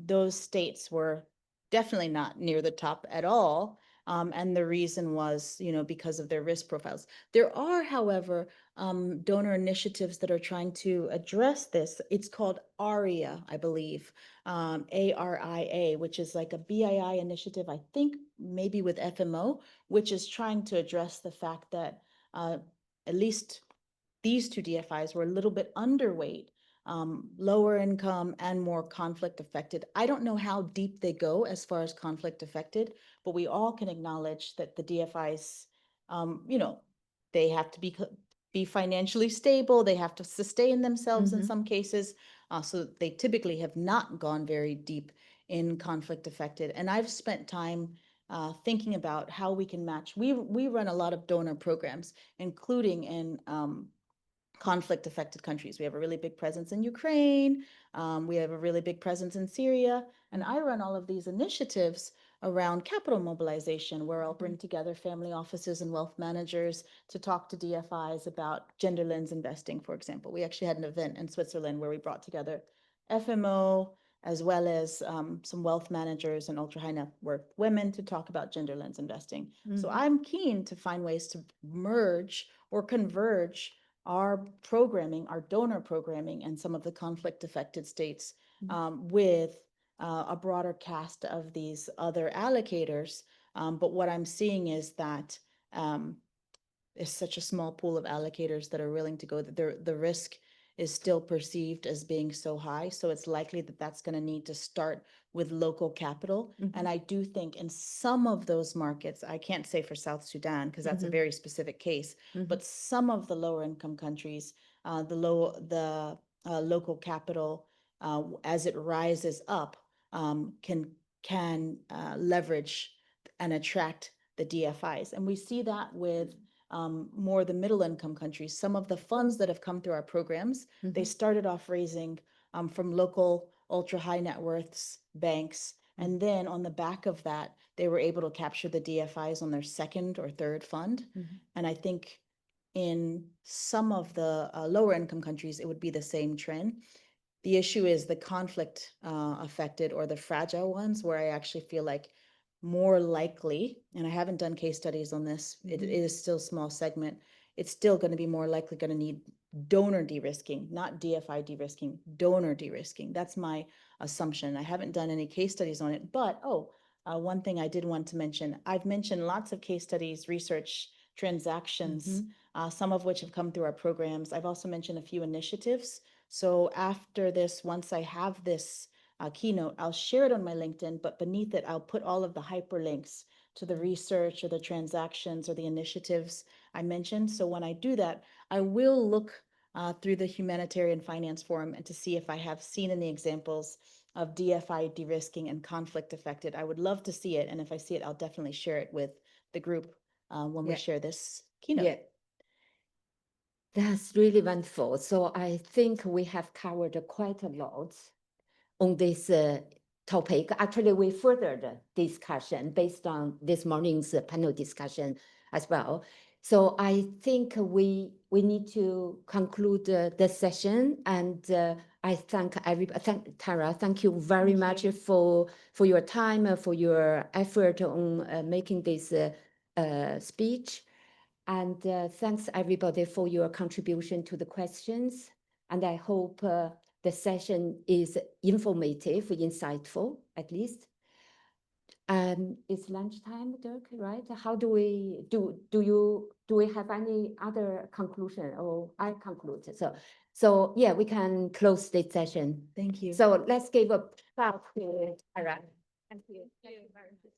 those states were definitely not near the top at all. And the reason was, because of their risk profiles. There are, however, donor initiatives that are trying to address this. It's called ARIA, I believe, ARIA, which is like a BII initiative, I think maybe with FMO, which is trying to address the fact that at least these two DFIs were a little bit underweight, lower income and more conflict affected. I don't know how deep they go as far as conflict affected, but we all can acknowledge that the DFIs, they have to be financially stable. They have to sustain themselves in some cases. So they typically have not gone very deep in conflict affected. And I've spent time thinking about how we can match. We run a lot of donor programs, including in conflict affected countries. We have a really big presence in Ukraine. We have a really big presence in Syria. And I run all of these initiatives around capital mobilization, where I'll bring together family offices and wealth managers to talk to DFIs about gender lens investing, for example. We actually had an event in Switzerland where we brought together FMO as well as some wealth managers and ultra high net worth women to talk about gender lens investing. So I'm keen to find ways to merge or converge our programming, our donor programming, and some of the conflict affected states with a broader cast of these other allocators. But what I'm seeing is that it's such a small pool of allocators that are willing to go, that the risk is still perceived as being so high. So it's likely that that's going to need to start with local capital. And I do think in some of those markets, I can't say for South Sudan, because that's a very specific case, but some of the lower income countries, the local capital, as it rises up, can leverage and attract the DFIs. And we see that with more the middle income countries. Some of the funds that have come through our programs, they started off raising from local ultra high net worths, banks, and then on the back of that, they were able to capture the DFIs on their second or third fund. And I think in some of the lower income countries, it would be the same trend. The issue is the conflict affected or the fragile ones, where I actually feel like more likely, and I haven't done case studies on this, it is still a small segment, it's still going to be more likely going to need donor de-risking, not DFI de-risking, donor de-risking. That's my assumption. I haven't done any case studies on it, but one thing I did want to mention, I've mentioned lots of case studies, research, transactions, some of which have come through our programs. I've also mentioned a few initiatives. So after this, once I have this keynote, I'll share it on my LinkedIn, but beneath it, I'll put all of the hyperlinks to the research or the transactions or the initiatives I mentioned. So when I do that, I will look through the Humanitarian Finance Forum and to see if I have seen any examples of DFI de-risking and conflict affected. I would love to see it. And if I see it, I'll definitely share it with the group when we share this keynote. Yeah. That's really wonderful. So I think we have covered quite a lot on this topic. Actually, we furthered the discussion based on this morning's panel discussion as well. So I think we need to conclude the session, and I thank everybody. Tara, thank you very much for your time, for your effort on making this speech. And thanks everybody for your contribution to the questions. And I hope the session is informative, insightful, at least. It's lunchtime, Dirk, right? How do we do we have any other conclusion, or I conclude? So yeah, we can close this session. Thank you. So let's give a clap to Tara. Thank you. Thank you very much.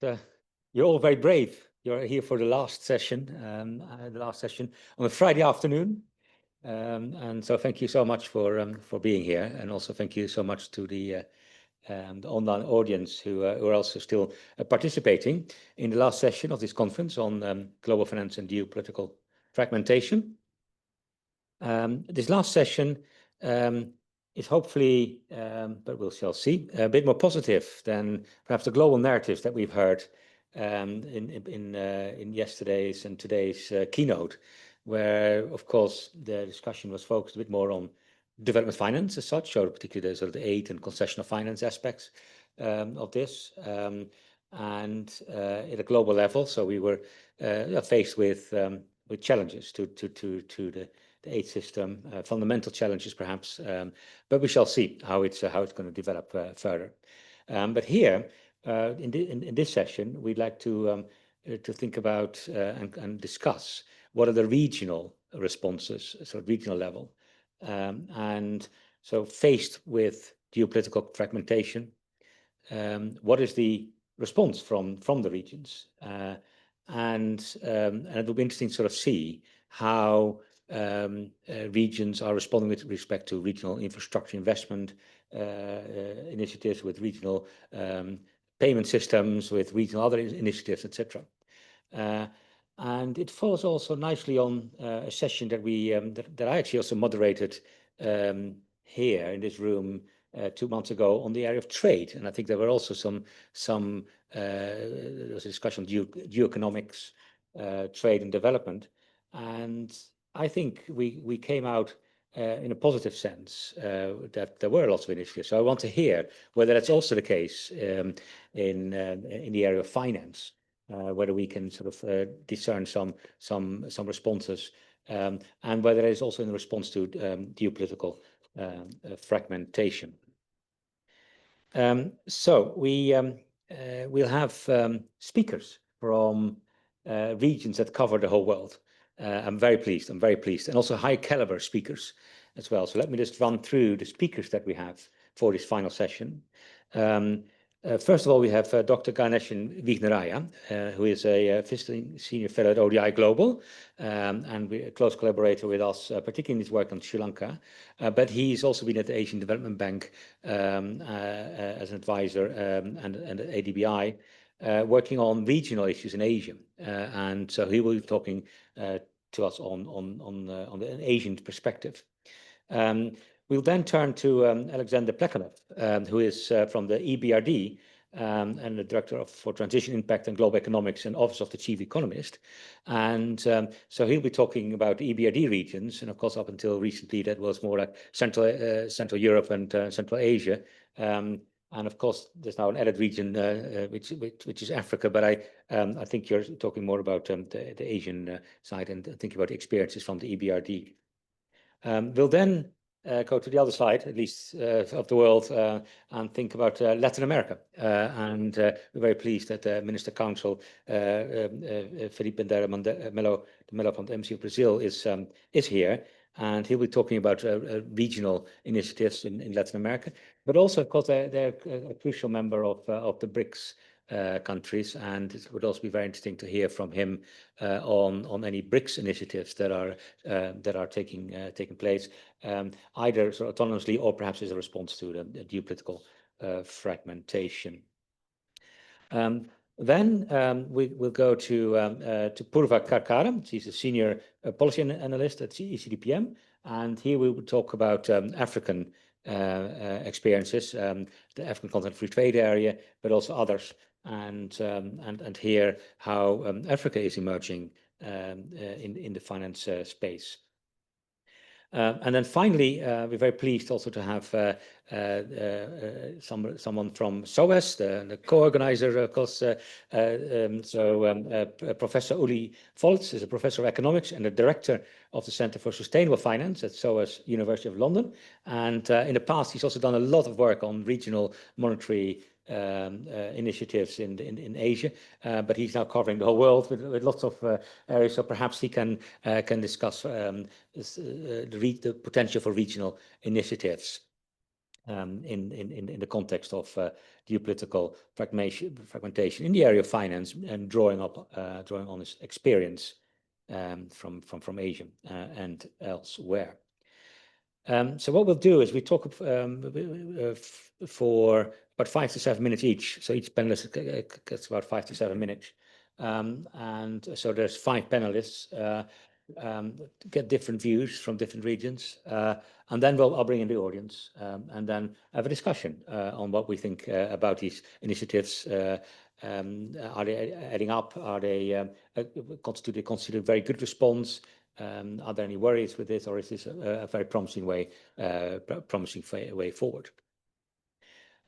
You're all very brave. You're here for the last session on a Friday afternoon. And so thank you so much for being here. And also thank you so much to the online audience who are also still participating in the last session of this conference on global finance and geopolitical fragmentation. This last session is hopefully, but we shall see, a bit more positive than perhaps the global narratives that we've heard in yesterday's and today's keynote, where, of course, the discussion was focused a bit more on development finance as such, so particularly the sort of the aid and concessional finance aspects of this, and at a global level. So we were faced with challenges to the aid system, fundamental challenges perhaps, but we shall see how it's going to develop further. But here in this session, we'd like to think about and discuss what are the regional responses, sort of regional level, and so faced with geopolitical fragmentation, what is the response from the regions, and it will be interesting to sort of see how regions are responding with respect to regional infrastructure investment initiatives, with regional payment systems, with regional other initiatives, etc. And it follows also nicely on a session that that I actually also moderated here in this room 2 months ago on the area of trade. And I think there were also there was a discussion on geoeconomics, trade and development. And I think we came out in a positive sense that there were lots of initiatives. So I want to hear whether that's also the case in the area of finance, whether we can sort of discern some responses, and whether it is also in response to geopolitical fragmentation. So we'll have speakers from regions that cover the whole world. I'm very pleased, and also high caliber speakers as well. So let me just run through the speakers that we have for this final session. First of all, we have Dr. Ganeshan Vighnaraya, who is a visiting senior fellow at ODI Global, and a close collaborator with us, particularly in his work on Sri Lanka. But he's also been at the Asian Development Bank as an advisor and at ADBI, working on regional issues in Asia. And so he will be talking to us on an Asian perspective. We'll then turn to Alexander Plekhanov, who is from the EBRD and the Director for Transition Impact and Global Economics and Office of the Chief Economist. And so he'll be talking about the EBRD regions. And of course, up until recently, that was more like Central Europe and Central Asia. And of course, there's now an added region, which is Africa. But I think you're talking more about the Asian side and thinking about experiences from the EBRD. We'll then go to the other side, at least of the world, and think about Latin America. And we're very pleased that the Minister Council, Felipe Melo from the Embassy of Brazil, is here. And he'll be talking about regional initiatives in Latin America. But also, of course, they're a crucial member of the BRICS countries, and it would also be very interesting to hear from him on any BRICS initiatives that are taking place, either sort of autonomously or perhaps as a response to the geopolitical fragmentation. Then we'll go to Purva Karkara. She's a senior policy analyst at ECDPM, and here we will talk about African experiences, the African Continental Free Trade Area, but also others, and hear how Africa is emerging in the finance space. And then finally, we're very pleased also to have someone from SOAS, the co-organizer, of course. Professor Uli Volz is a professor of economics and the director of the Center for Sustainable Finance at SOAS University of London. And in the past, he's also done a lot of work on regional monetary initiatives in Asia, but he's now covering the whole world with lots of areas. So perhaps he can discuss the potential for regional initiatives. in the context of geopolitical fragmentation in the area of finance, and drawing on his experience from Asia and elsewhere. So what we'll do is we talk for about 5 to 7 minutes each. So each panelist gets about 5 to 7 minutes. And so there's 5 panelists, get different views from different regions. And then I'll bring in the audience and then have a discussion on what we think about these initiatives. Are they adding up? Are they constitute a very good response? Are there any worries with this, or is this a very promising way forward?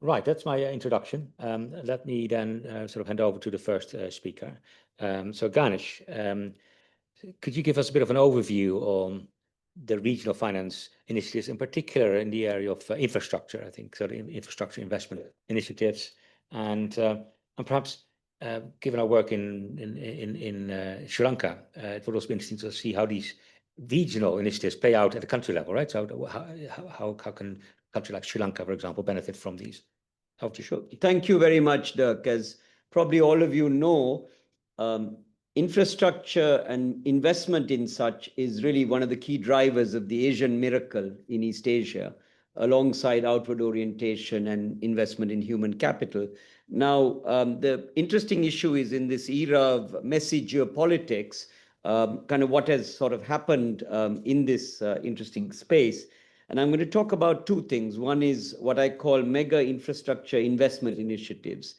Right, that's my introduction. Let me then sort of hand over to the first speaker. So Ganesh, could you give us a bit of an overview on the regional finance initiatives, in particular in the area of infrastructure, I think, so the infrastructure investment initiatives, and perhaps given our work in Sri Lanka, it would also be interesting to see how these regional initiatives play out at the country level, right? So how can a country like Sri Lanka, for example, benefit from these? How to show? Thank you very much, Dirk. As probably all of you know, infrastructure and investment in such is really one of the key drivers of the Asian miracle in East Asia, alongside outward orientation and investment in human capital. Now, the interesting issue is in this era of messy geopolitics, kind of what has sort of happened in this interesting space. And I'm going to talk about 2 things. One is what I call mega infrastructure investment initiatives.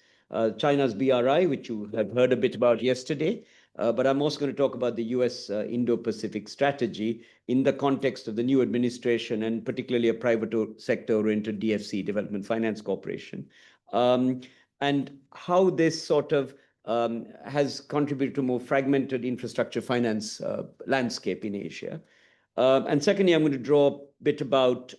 China's BRI, which you have heard a bit about yesterday, but I'm also going to talk about the US Indo-Pacific strategy in the context of the new administration, and particularly a private sector-oriented DFC, Development Finance Corporation, and how this sort of has contributed to more fragmented infrastructure finance landscape in Asia. And secondly, I'm going to draw a bit about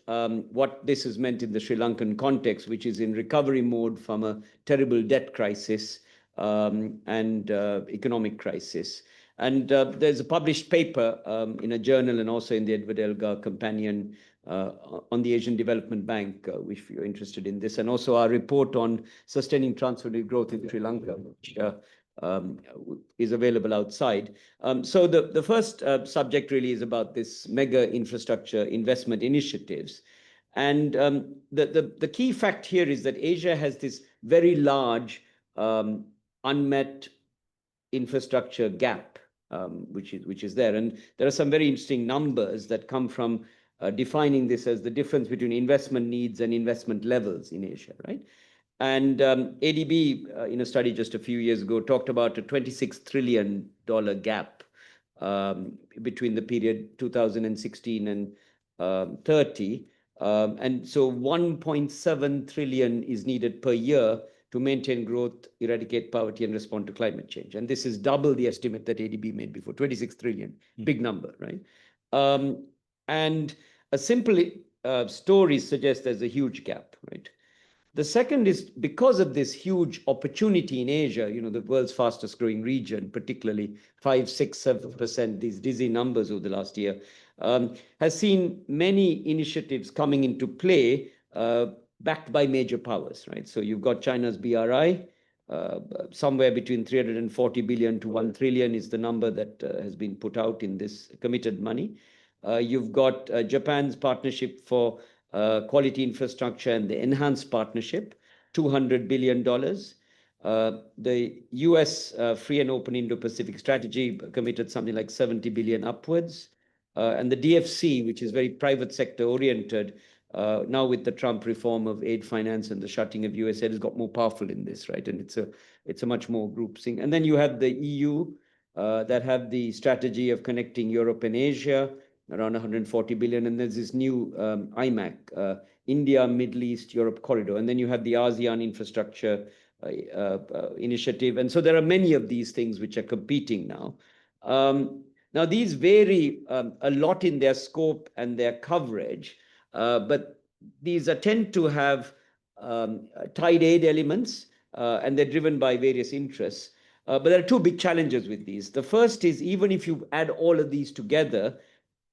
what this has meant in the Sri Lankan context, which is in recovery mode from a terrible debt crisis and economic crisis. And there's a published paper in a journal and also in the Edward Elgar Companion on the Asian Development Bank, if you're interested in this, and also our report on sustaining transformative growth in Sri Lanka, which is available outside. So the first subject really is about this mega infrastructure investment initiatives. And the key fact here is that Asia has this very large unmet infrastructure gap, which is there. And there are some very interesting numbers that come from defining this as the difference between investment needs and investment levels in Asia, right? And ADB, in a study just a few years ago, talked about a $26 trillion gap between the period 2016 and 30. And so 1.7 trillion is needed per year to maintain growth, eradicate poverty, and respond to climate change. And this is double the estimate that ADB made before, 26 trillion, big number, right? And a simple story suggests there's a huge gap, right? The second is because of this huge opportunity in Asia, you know, the world's fastest growing region, particularly 5, 6, 7%, these dizzy numbers over the last year, has seen many initiatives coming into play backed by major powers, right? So you've got China's BRI, somewhere between 340 billion to 1 trillion is the number that has been put out in this committed money. You've got Japan's partnership for quality infrastructure and the enhanced partnership, $200 billion. The US free and open Indo-Pacific strategy committed something like 70 billion upwards. And the DFC, which is very private sector oriented, now with the Trump reform of aid finance and the shutting of USAID, has got more powerful in this, right? And it's a much more group thing. And then you have the EU that have the strategy of connecting Europe and Asia, around 140 billion. And there's this new IMAC, India, Middle East, Europe corridor. And then you have the ASEAN infrastructure initiative. And so there are many of these things which are competing now. Now, these vary a lot in their scope and their coverage, but these tend to have tied aid elements, and they're driven by various interests. But there are 2 big challenges with these. The first is, even if you add all of these together,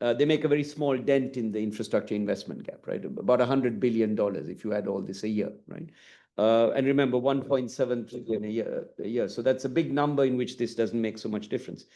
they make a very small dent in the infrastructure investment gap, right? About $100 billion if you add all this a year, right? And remember, 1.7 trillion a year. So that's a big number in which this doesn't make so much difference.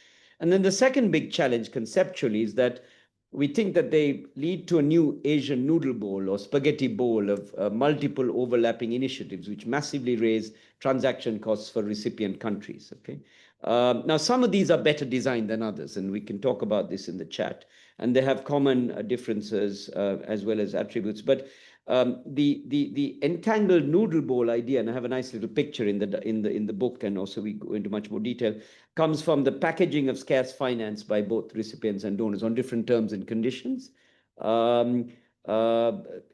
And then the second big challenge conceptually is that we think that they lead to a new Asian noodle bowl or spaghetti bowl of multiple overlapping initiatives, which massively raise transaction costs for recipient countries, okay? Now, some of these are better designed than others, and we can talk about this in the chat. And they have common differences as well as attributes. But the entangled noodle bowl idea, and I have a nice little picture in the book, and also we go into much more detail, comes from the packaging of scarce finance by both recipients and donors on different terms and conditions.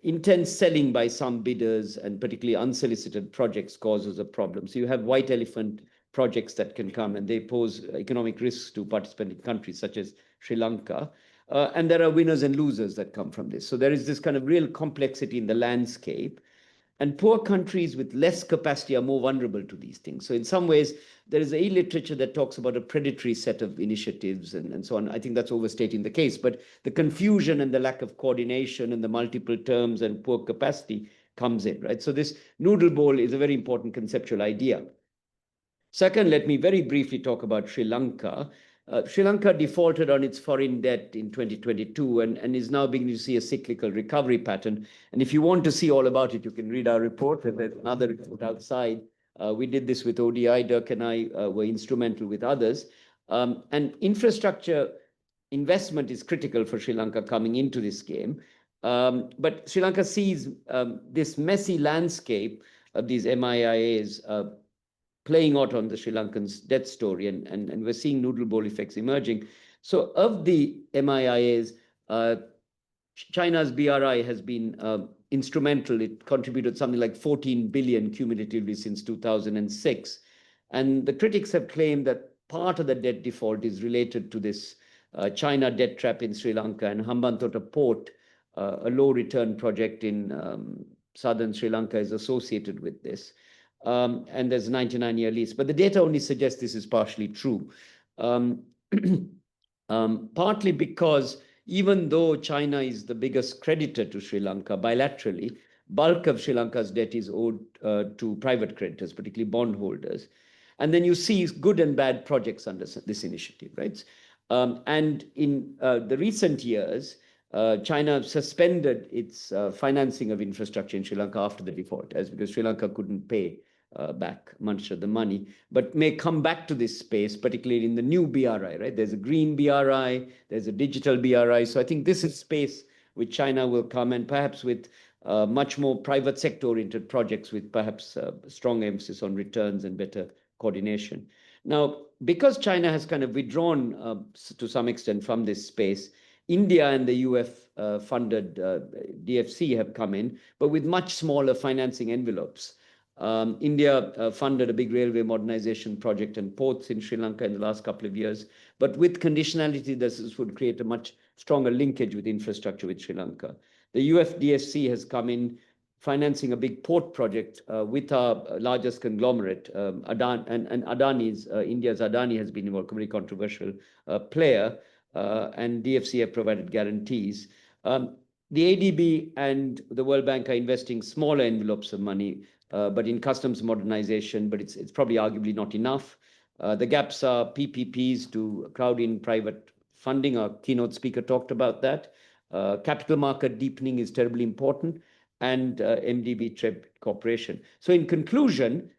Intense selling by some bidders and particularly unsolicited projects causes a problem. So you have white elephant projects that can come, and they pose economic risks to participating countries such as Sri Lanka. And there are winners and losers that come from this. So there is this kind of real complexity in the landscape. And poor countries with less capacity are more vulnerable to these things. So in some ways, there is a literature that talks about a predatory set of initiatives and so on. I think that's overstating the case. But the confusion and the lack of coordination and the multiple terms and poor capacity comes in, right? So this noodle bowl is a very important conceptual idea. Second, let me very briefly talk about Sri Lanka. Sri Lanka defaulted on its foreign debt in 2022 and is now beginning to see a cyclical recovery pattern. And if you want to see all about it, you can read our report. There's another report outside. We did this with ODI. Dirk and I were instrumental with others. And infrastructure investment is critical for Sri Lanka coming into this game. But Sri Lanka sees this messy landscape of these MIIAs playing out on the Sri Lankan's debt story, and we're seeing noodle bowl effects emerging. So of the MIIAs, China's BRI has been instrumental. It contributed something like 14 billion cumulatively since 2006. And the critics have claimed that part of the debt default is related to this China debt trap in Sri Lanka, and Hambantota Port, a low return project in southern Sri Lanka, is associated with this. And there's a 99-year lease. But the data only suggests this is partially true. Partly because even though China is the biggest creditor to Sri Lanka bilaterally, bulk of Sri Lanka's debt is owed to private creditors, particularly bondholders. And then you see good and bad projects under this initiative, right? And in the recent years, China suspended its financing of infrastructure in Sri Lanka after the default, because Sri Lanka couldn't pay back much of the money, but may come back to this space, particularly in the new BRI, right? There's a green BRI, there's a digital BRI. So I think this is space which China will come, and perhaps with much more private sector-oriented projects with perhaps strong emphasis on returns and better coordination. Now, because China has kind of withdrawn to some extent from this space, India and the UF-funded DFC have come in, but with much smaller financing envelopes. India funded a big railway modernization project and ports in Sri Lanka in the last couple of years, but with conditionality, this would create a much stronger linkage with infrastructure with Sri Lanka. The UFDFC has come in financing a big port project with our largest conglomerate, Adani, and Adani's, India's Adani has been a very controversial player, and DFC have provided guarantees. The ADB and the World Bank are investing smaller envelopes of money, but in customs modernization, but it's probably arguably not enough. The gaps are PPPs to crowd in private funding. Our keynote speaker talked about that. Capital market deepening is terribly important, and MDB cooperation. So in conclusion,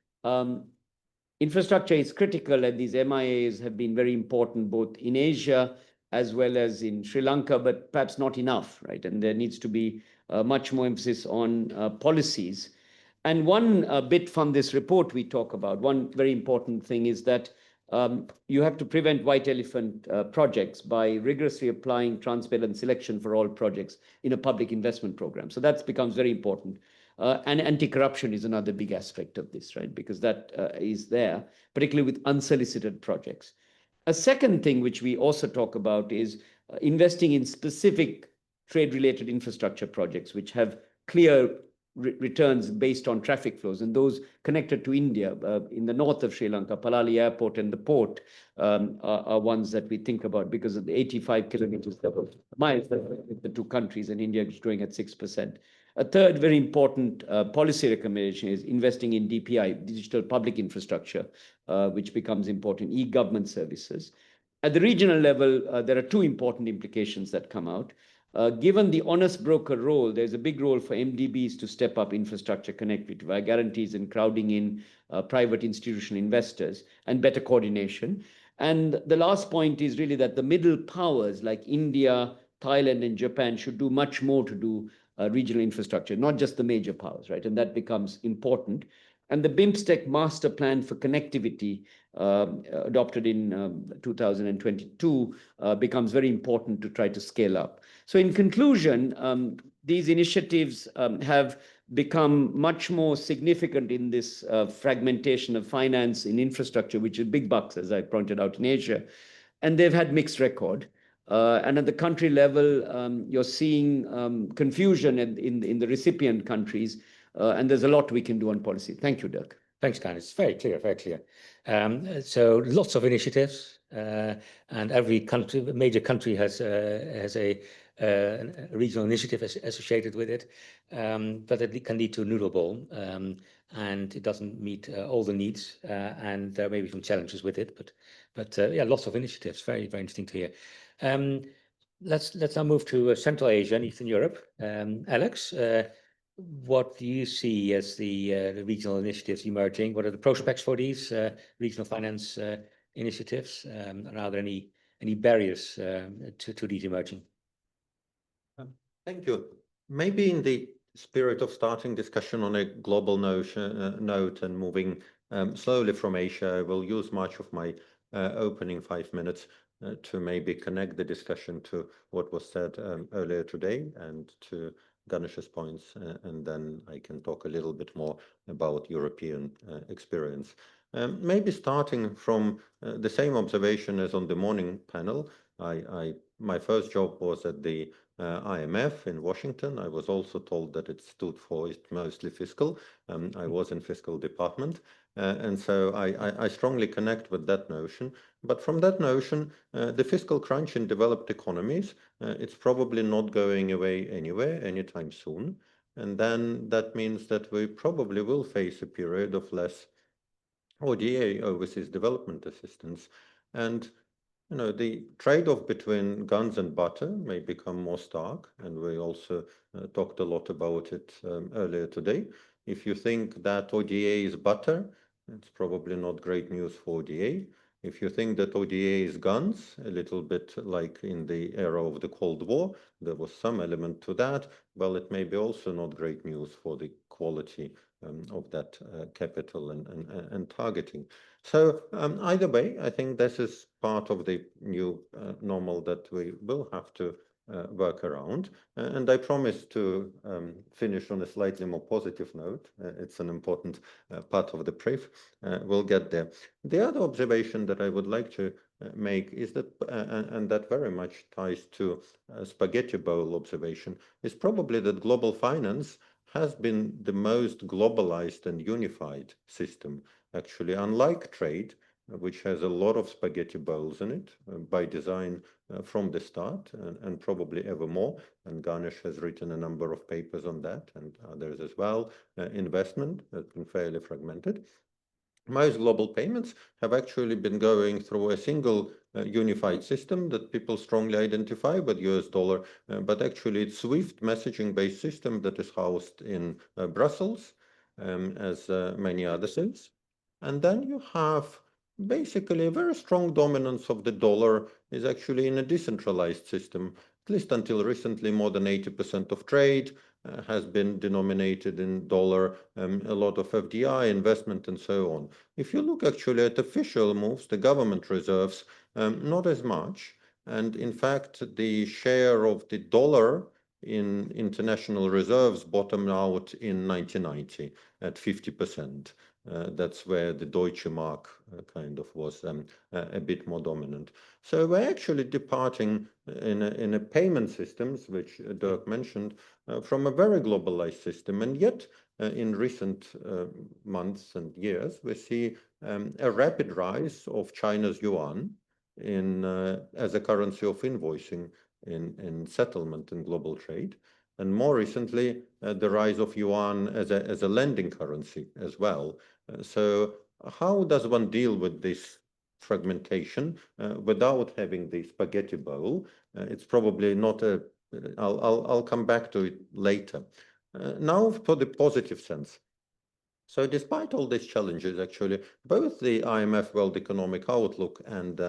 infrastructure is critical, and these MIAs have been very important both in Asia as well as in Sri Lanka, but perhaps not enough, right? And there needs to be much more emphasis on policies. And one bit from this report we talk about, one very important thing is that you have to prevent white elephant projects by rigorously applying transparent selection for all projects in a public investment program. So that becomes very important. And anti-corruption is another big aspect of this, right? Because that is there, particularly with unsolicited projects. A second thing which we also talk about is investing in specific trade-related infrastructure projects, which have clear returns based on traffic flows, and those connected to India in the north of Sri Lanka, Palali Airport and the port are ones that we think about because of the 85 kilometers miles with the two countries, and India is growing at 6%. A third very important policy recommendation is investing in DPI, digital public infrastructure, which becomes important, e-government services. At the regional level, there are two important implications that come out. Given the honest broker role, there's a big role for MDBs to step up infrastructure connectivity via guarantees and crowding in private institutional investors and better coordination. And the last point is really that the middle powers like India, Thailand, and Japan should do much more to do regional infrastructure, not just the major powers, right? And that becomes important. And the BIMSTEC master plan for connectivity adopted in 2022 becomes very important to try to scale up. So in conclusion, these initiatives have become much more significant in this fragmentation of finance in infrastructure, which is big bucks, as I pointed out in Asia, and they've had mixed record. And at the country level, you're seeing confusion in the recipient countries, and there's a lot we can do on policy. Thank you, Dirk. Thanks, Dan. It's very clear, very clear. So lots of initiatives, and every country, major country has a regional initiative associated with it, but it can lead to a noodle bowl, and it doesn't meet all the needs, and there may be some challenges with it, but yeah, lots of initiatives. Very, very interesting to hear. Let's now move to Central Asia and Eastern Europe. Alex, what do you see as the regional initiatives emerging? What are the prospects for these regional finance initiatives? And are there any barriers to these emerging? Thank you. Maybe in the spirit of starting discussion on a global note and moving slowly from Asia, I will use much of my opening 5 minutes to maybe connect the discussion to what was said earlier today and to Ganesh's points, and then I can talk a little bit more about European experience. Maybe starting from the same observation as on the morning panel, my first job was at the IMF in Washington. I was also told that it stood for it's mostly fiscal. I was in fiscal department, and so I strongly connect with that notion. But from that notion, the fiscal crunch in developed economies, it's probably not going away anywhere anytime soon. And then that means that we probably will face a period of less ODA, overseas development assistance. And you know, the trade-off between guns and butter may become more stark, and we also talked a lot about it earlier today. If you think that ODA is butter, it's probably not great news for ODA. If you think that ODA is guns, a little bit like in the era of the Cold War, there was some element to that, well, it may be also not great news for the quality of that capital and targeting. So either way, I think this is part of the new normal that we will have to work around. And I promise to finish on a slightly more positive note. It's an important part of the brief. We'll get there. The other observation that I would like to make is that, and that very much ties to spaghetti bowl observation, is probably that global finance has been the most globalized and unified system. Actually, unlike trade, which has a lot of spaghetti bowls in it by design from the start and probably ever more. And Ganesh has written a number of papers on that and others as well. Investment has been fairly fragmented. Most global payments have actually been going through a single unified system that people strongly identify with US dollar, but actually it's SWIFT messaging-based system that is housed in Brussels, as many other things. And then you have basically a very strong dominance of the dollar is actually in a decentralized system. At least until recently, more than 80% of trade has been denominated in dollar, a lot of FDI investment and so on. If you look actually at official moves, the government reserves, not as much. And in fact, the share of the dollar in international reserves bottomed out in 1990 at 50%. That's where the Deutsche Mark kind of was a bit more dominant. So we're actually departing in a payment systems, which Dirk mentioned, from a very globalized system. And yet, in recent months and years, we see a rapid rise of China's yuan as a currency of invoicing in settlement and global trade. And more recently, the rise of yuan as a lending currency as well. So how does one deal with this fragmentation without having the spaghetti bowl? It's probably not a, I'll come back to it later. Now for the positive sense. So despite all these challenges, actually, both the IMF World Economic Outlook and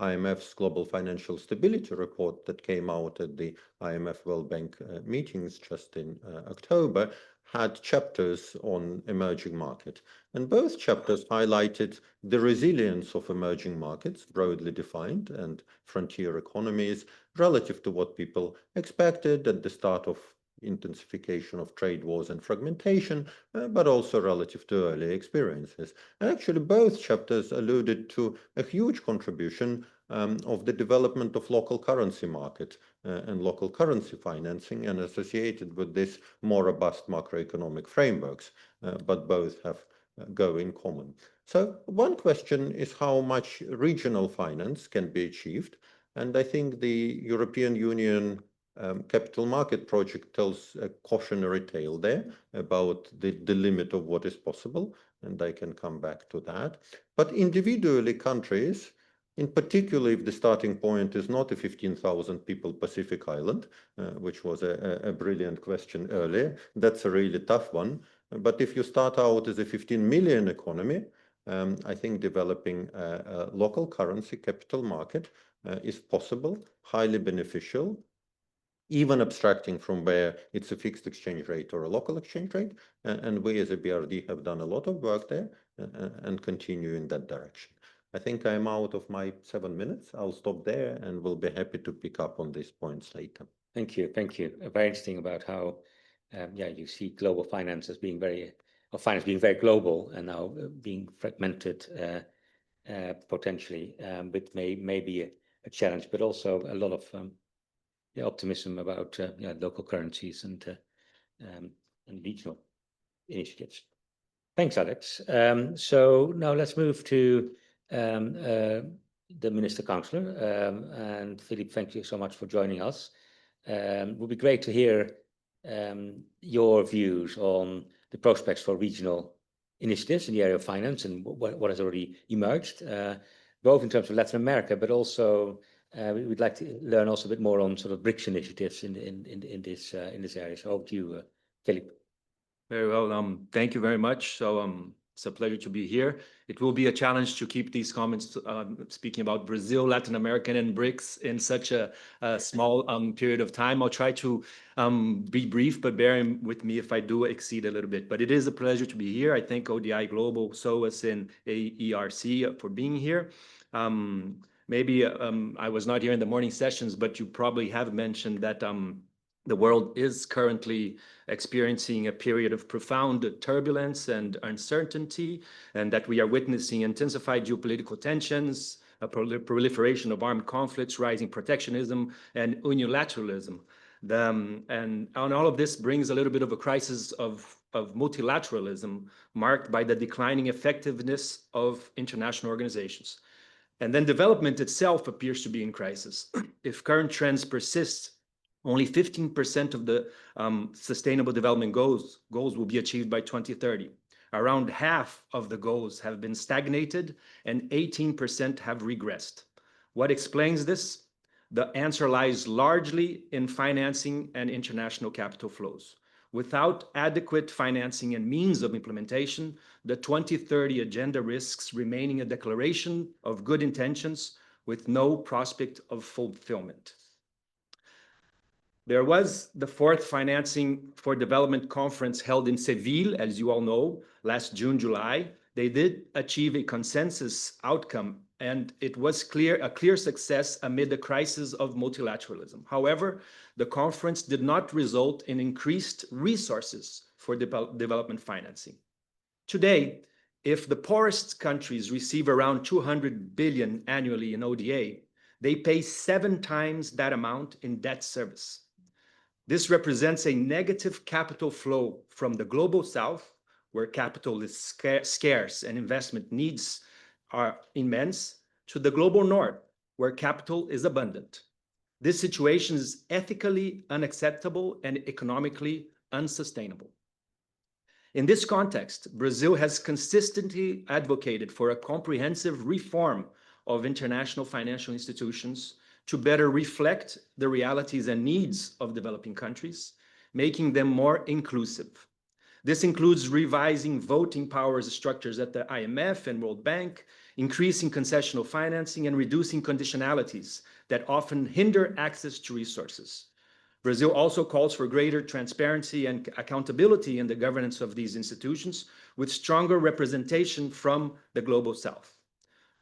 IMF's Global Financial Stability Report that came out at the IMF World Bank meetings just in October had chapters on emerging markets. And both chapters highlighted the resilience of emerging markets, broadly defined, and frontier economies relative to what people expected at the start of intensification of trade wars and fragmentation, but also relative to early experiences. And actually, both chapters alluded to a huge contribution of the development of local currency market and local currency financing, and associated with this more robust macroeconomic frameworks, but both have go in common. So one question is how much regional finance can be achieved. And I think the European Union capital market project tells a cautionary tale there about the limit of what is possible, and I can come back to that. But individually, countries, in particular, if the starting point is not a 15,000 people Pacific island, which was a brilliant question earlier, that's a really tough one. But if you start out as a 15 million economy, I think developing a local currency capital market is possible, highly beneficial, even abstracting from where it's a fixed exchange rate or a local exchange rate. And we as a BRD have done a lot of work there and continue in that direction. I think I'm out of my 7 minutes. I'll stop there and we'll be happy to pick up on these points later. Thank you. Thank you. Very interesting about how, you see global finance as being finance being very global and now being fragmented potentially, which may be a challenge, but also a lot of optimism about local currencies and regional initiatives. Thanks, Alex. So now let's move to the Minister Councillor. And Philippe, thank you so much for joining us. It would be great to hear your views on the prospects for regional initiatives in the area of finance and what has already emerged, both in terms of Latin America, but also we'd like to learn also a bit more on sort of BRICS initiatives in this area. So over to you, Philippe. Very well. Thank you very much. So it's a pleasure to be here. It will be a challenge to keep these comments speaking about Brazil, Latin America, and BRICS in such a small period of time. I'll try to be brief, but bear with me if I do exceed a little bit. But it is a pleasure to be here. I thank ODI Global, SOAS, and AERC for being here. Maybe I was not here in the morning sessions, but you probably have mentioned that the world is currently experiencing a period of profound turbulence and uncertainty, and that we are witnessing intensified geopolitical tensions, a proliferation of armed conflicts, rising protectionism, and unilateralism. And all of this brings a little bit of a crisis of multilateralism, marked by the declining effectiveness of international organizations. And then development itself appears to be in crisis. If current trends persist, only 15% of the sustainable development goals will be achieved by 2030. Around half of the goals have been stagnated and 18% have regressed. What explains this? The answer lies largely in financing and international capital flows. Without adequate financing and means of implementation, the 2030 agenda risks remaining a declaration of good intentions with no prospect of fulfillment. There was the fourth Financing for Development conference held in Seville, as you all know, last June, July. They did achieve a consensus outcome, and it was a clear success amid the crisis of multilateralism. However, the conference did not result in increased resources for development financing. Today, if the poorest countries receive around 200 billion annually in ODA, they pay 7 times that amount in debt service. This represents a negative capital flow from the global south, where capital is scarce and investment needs are immense, to the global north, where capital is abundant. This situation is ethically unacceptable and economically unsustainable. In this context, Brazil has consistently advocated for a comprehensive reform of international financial institutions to better reflect the realities and needs of developing countries, making them more inclusive. This includes revising voting powers structures at the IMF and World Bank, increasing concessional financing, and reducing conditionalities that often hinder access to resources. Brazil also calls for greater transparency and accountability in the governance of these institutions, with stronger representation from the global south.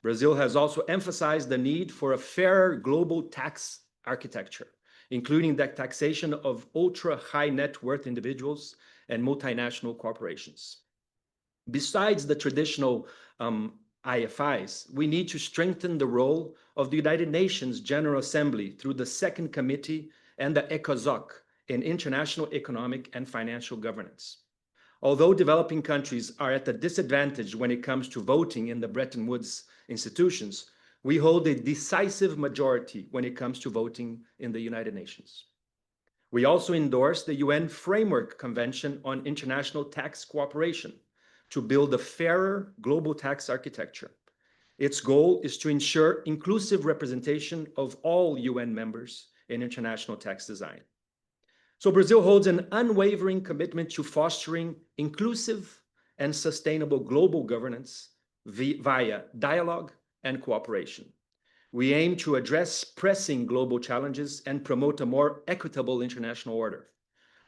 Brazil has also emphasized the need for a fairer global tax architecture, including the taxation of ultra-high net worth individuals and multinational corporations. Besides the traditional IFIs, we need to strengthen the role of the United Nations General Assembly through the Second Committee and the ECOSOC in international economic and financial governance. Although developing countries are at a disadvantage when it comes to voting in the Bretton Woods institutions, we hold a decisive majority when it comes to voting in the United Nations. We also endorse the UN Framework Convention on International Tax Cooperation to build a fairer global tax architecture. Its goal is to ensure inclusive representation of all UN members in international tax design. So Brazil holds an unwavering commitment to fostering inclusive and sustainable global governance via dialogue and cooperation. We aim to address pressing global challenges and promote a more equitable international order.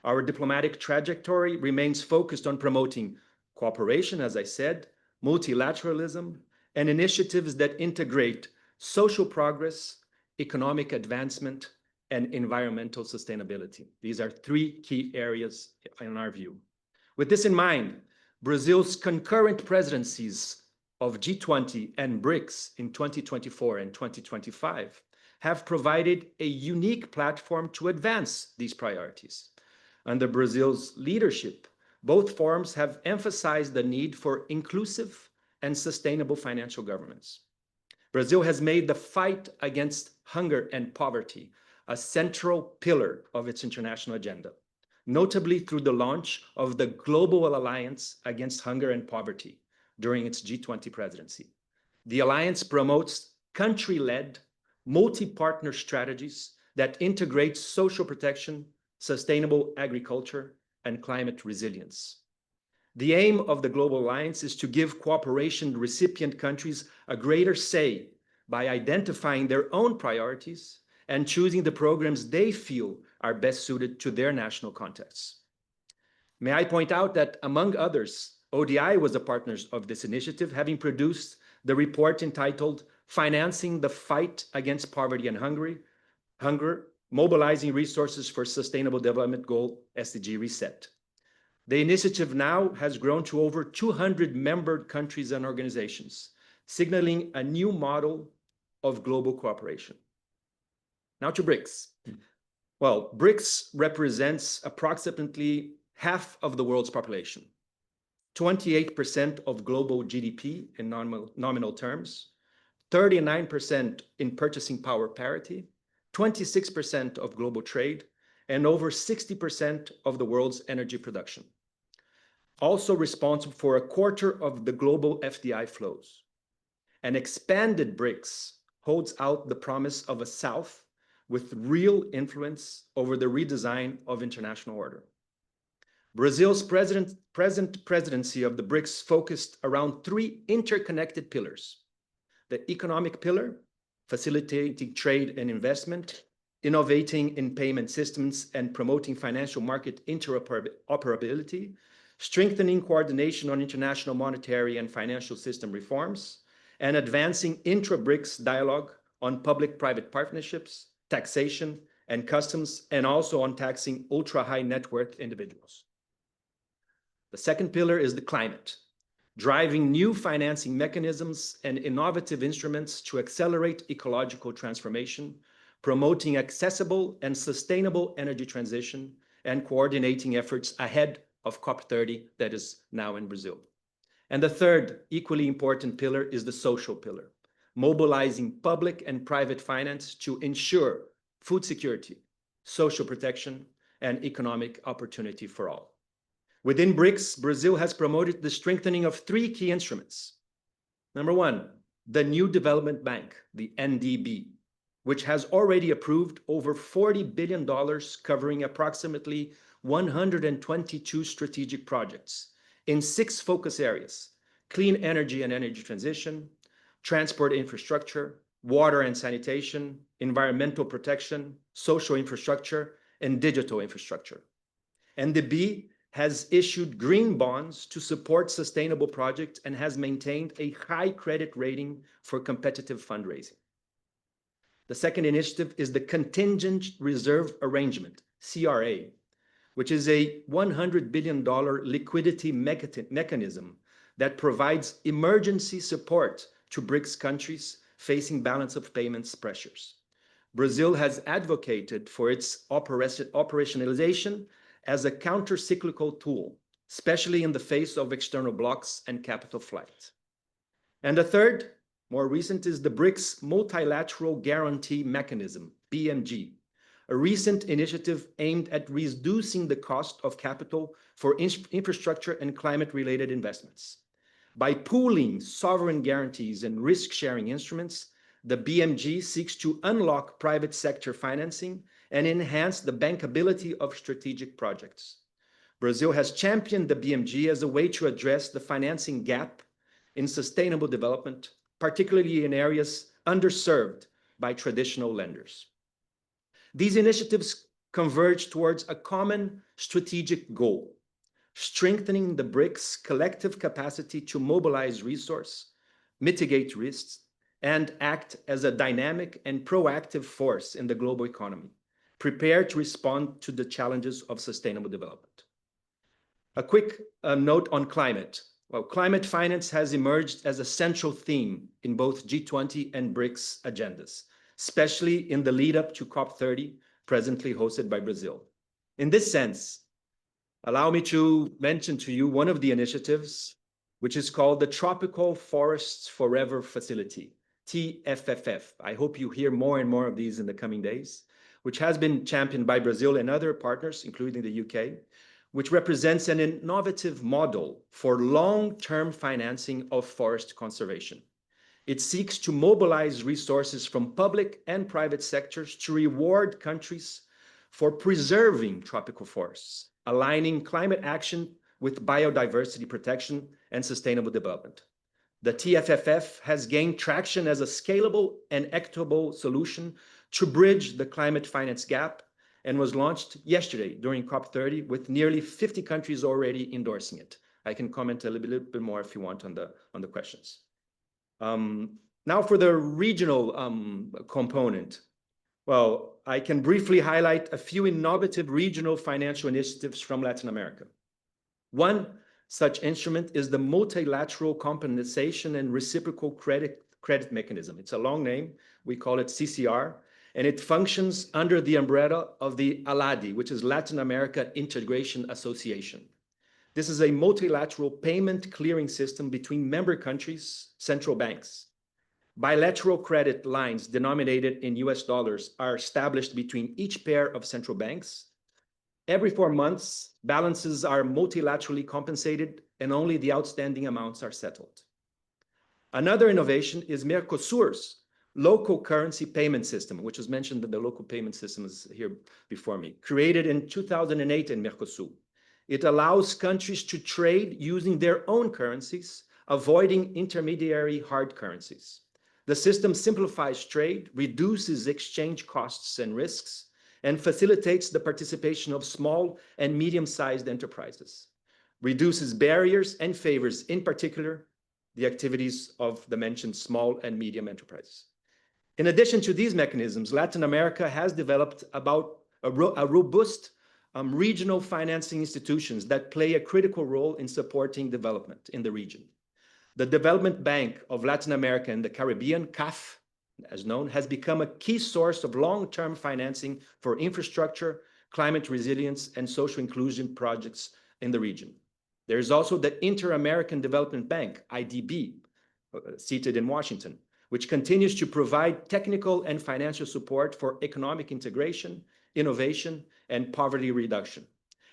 Our diplomatic trajectory remains focused on promoting cooperation, as I said, multilateralism, and initiatives that integrate social progress, economic advancement, and environmental sustainability. These are 3 key areas in our view. With this in mind, Brazil's concurrent presidencies of G20 and BRICS in 2024 and 2025 have provided a unique platform to advance these priorities. Under Brazil's leadership, both forums have emphasized the need for inclusive and sustainable financial governance. Brazil has made the fight against hunger and poverty a central pillar of its international agenda, notably through the launch of the Global Alliance Against Hunger and Poverty during its G20 presidency. The alliance promotes country-led, multi-partner strategies that integrate social protection, sustainable agriculture, and climate resilience. The aim of the Global Alliance is to give cooperation recipient countries a greater say by identifying their own priorities and choosing the programs they feel are best suited to their national contexts. May I point out that, among others, ODI was a partner of this initiative, having produced the report entitled Financing the Fight Against Poverty and Hunger, Mobilizing Resources for Sustainable Development Goal SDG Reset. The initiative now has grown to over 200 member countries and organizations, signaling a new model of global cooperation. Now to BRICS. Well, BRICS represents approximately half of the world's population, 28% of global GDP in nominal terms, 39% in purchasing power parity, 26% of global trade, and over 60% of the world's energy production. Also responsible for a quarter of the global FDI flows. An expanded BRICS holds out the promise of a South with real influence over the redesign of international order. Brazil's present presidency of the BRICS focused around 3 interconnected pillars: the economic pillar, facilitating trade and investment, innovating in payment systems and promoting financial market interoperability, strengthening coordination on international monetary and financial system reforms, and advancing intra-BRICS dialogue on public-private partnerships, taxation, and customs, and also on taxing ultra-high net worth individuals. The second pillar is the climate. driving new financing mechanisms and innovative instruments to accelerate ecological transformation, promoting accessible and sustainable energy transition, and coordinating efforts ahead of COP30 that is now in Brazil. And the third equally important pillar is the social pillar, mobilizing public and private finance to ensure food security, social protection, and economic opportunity for all. Within BRICS, Brazil has promoted the strengthening of three key instruments. Number one, the New Development Bank, the NDB, which has already approved over $40 billion covering approximately 122 strategic projects in 6 focus areas: clean energy and energy transition, transport infrastructure, water and sanitation, environmental protection, social infrastructure, and digital infrastructure. And the B has issued green bonds to support sustainable projects and has maintained a high credit rating for competitive fundraising. The second initiative is the Contingent Reserve Arrangement, CRA, which is a $100 billion liquidity mechanism that provides emergency support to BRICS countries facing balance of payments pressures. Brazil has advocated for its operationalization as a counter-cyclical tool, especially in the face of external blocks and capital flight. And the third, more recent, is the BRICS Multilateral Guarantee Mechanism, BMG, a recent initiative aimed at reducing the cost of capital for infrastructure and climate-related investments. By pooling sovereign guarantees and risk-sharing instruments, the BMG seeks to unlock private sector financing and enhance the bankability of strategic projects. Brazil has championed the BMG as a way to address the financing gap in sustainable development, particularly in areas underserved by traditional lenders. These initiatives converge towards a common strategic goal: strengthening the BRICS' collective capacity to mobilize resources, mitigate risks, and act as a dynamic and proactive force in the global economy, prepared to respond to the challenges of sustainable development. A quick note on climate. Well, climate finance has emerged as a central theme in both G20 and BRICS agendas, especially in the lead up to COP30, presently hosted by Brazil. In this sense, allow me to mention to you one of the initiatives, which is called the Tropical Forests Forever Facility, TFFF. I hope you hear more and more of these in the coming days, which has been championed by Brazil and other partners, including the UK, which represents an innovative model for long-term financing of forest conservation. It seeks to mobilize resources from public and private sectors to reward countries for preserving tropical forests, aligning climate action with biodiversity protection and sustainable development. The TFFF has gained traction as a scalable and equitable solution to bridge the climate finance gap and was launched yesterday during COP30 with nearly 50 countries already endorsing it. I can comment a little bit more if you want on the questions. Now for the regional component. Well, I can briefly highlight a few innovative regional financial initiatives from Latin America. One such instrument is the Multilateral Compensation and Reciprocal Credit Mechanism. It's a long name. We call it CCR, and it functions under the umbrella of the ALADI, which is Latin America Integration Association. This is a multilateral payment clearing system between member countries' central banks. Bilateral credit lines denominated in US dollars are established between each pair of central banks. Every 4 months, balances are multilaterally compensated and only the outstanding amounts are settled. Another innovation is Mercosur's local currency payment system, which was mentioned that the local payment system is here before me, created in 2008 in Mercosur. It allows countries to trade using their own currencies, avoiding intermediary hard currencies. The system simplifies trade, reduces exchange costs and risks, and facilitates the participation of small and medium-sized enterprises, reduces barriers and favors, in particular, the activities of the mentioned small and medium enterprises. In addition to these mechanisms, Latin America has developed about a robust regional financing institutions that play a critical role in supporting development in the region. The Development Bank of Latin America and the Caribbean, CAF, as known, has become a key source of long-term financing for infrastructure, climate resilience, and social inclusion projects in the region. There is also the Inter-American Development Bank, IDB, seated in Washington, which continues to provide technical and financial support for economic integration, innovation, and poverty reduction,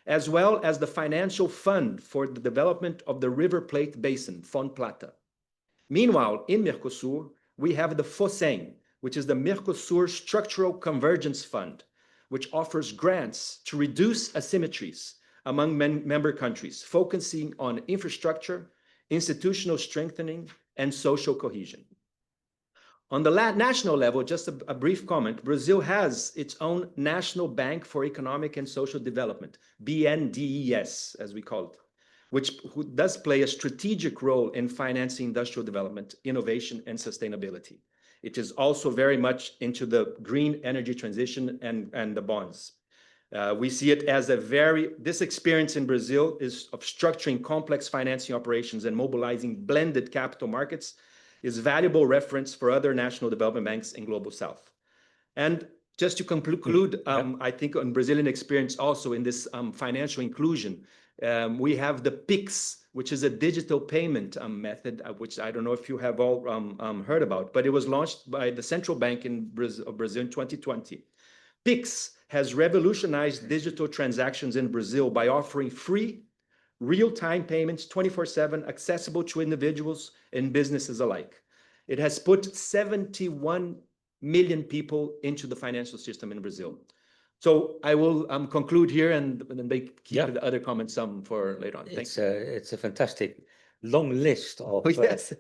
as well as the Financial Fund for the Development of the River Plate Basin, FONPLATA. Meanwhile, in Mercosur, we have the FOSEM, which is the Mercosur Structural Convergence Fund, which offers grants to reduce asymmetries among member countries, focusing on infrastructure, institutional strengthening, and social cohesion. On the national level, just a brief comment, Brazil has its own National Bank for Economic and Social Development, BNDES, as we call it, which does play a strategic role in financing industrial development, innovation, and sustainability. It is also very much into the green energy transition and the bonds. We see it as this experience in Brazil is of structuring complex financing operations and mobilizing blended capital markets is valuable reference for other national development banks in Global South. And just to conclude, I think on Brazilian experience also in this financial inclusion, we have the PIX, which is a digital payment method, which I don't know if you have all heard about, but it was launched by the Central Bank of Brazil in 2020. PIX has revolutionized digital transactions in Brazil by offering free, real-time payments 24/7, accessible to individuals and businesses alike. It has put 71 million people into the financial system in Brazil. So I will conclude here and then keep the other comments for later on. Thanks. It's a fantastic long list of,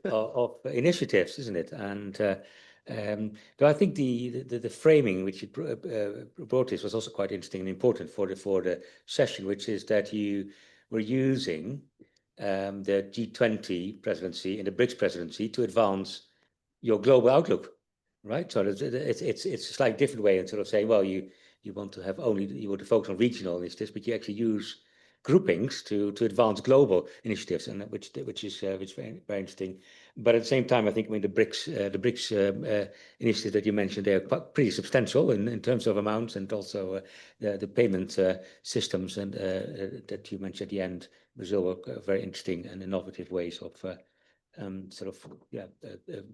of initiatives, isn't it? And though I think the framing which you brought this was also quite interesting and important for the session, which is that you were using the G20 presidency and the BRICS presidency to advance your global outlook, right? So it's a slightly different way in sort of saying, well, you want to have you want to focus on regional initiatives, but you actually use groupings to advance global initiatives, and which is very, very interesting. But at the same time, I think the BRICS initiatives that you mentioned, they're pretty substantial in terms of amounts, and also the payment systems and that you mentioned at the end, Brazil, were very interesting and innovative ways of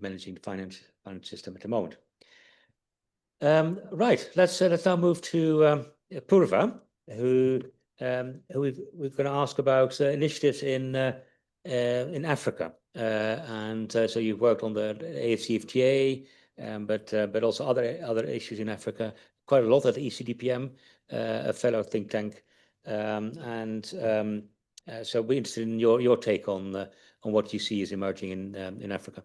managing the finance system at the moment. Right, let's now move to Purva, who we're going to ask about initiatives in Africa, and so you've worked on the AFCFTA, but also other issues in Africa, quite a lot at the ECDPM, a fellow think tank, so we're interested in your take on what you see is emerging in Africa.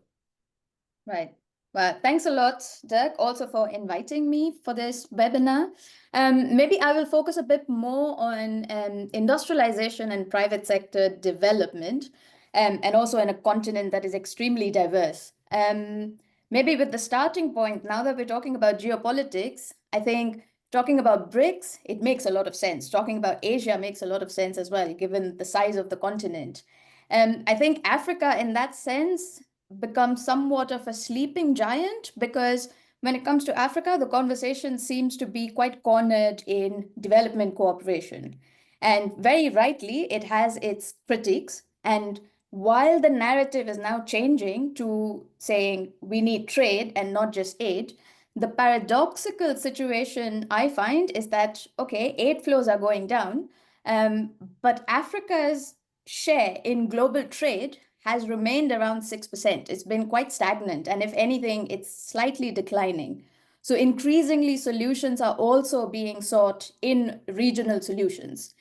Right. Well, thanks a lot, Dirk, also for inviting me for this webinar. Maybe I will focus a bit more on industrialization and private sector development, and also in a continent that is extremely diverse. Maybe with the starting point, now that we're talking about geopolitics, I think talking about BRICS, it makes a lot of sense. Talking about Asia makes a lot of sense as well, given the size of the continent. I think Africa, in that sense, becomes somewhat of a sleeping giant, because when it comes to Africa, the conversation seems to be quite cornered in development cooperation. And very rightly, it has its critiques. And while the narrative is now changing to saying we need trade and not just aid, the paradoxical situation I find is that, okay, aid flows are going down, but Africa's share in global trade has remained around 6%. It's been quite stagnant, and if anything, it's slightly declining. So increasingly, solutions are also being sought in regional solutions.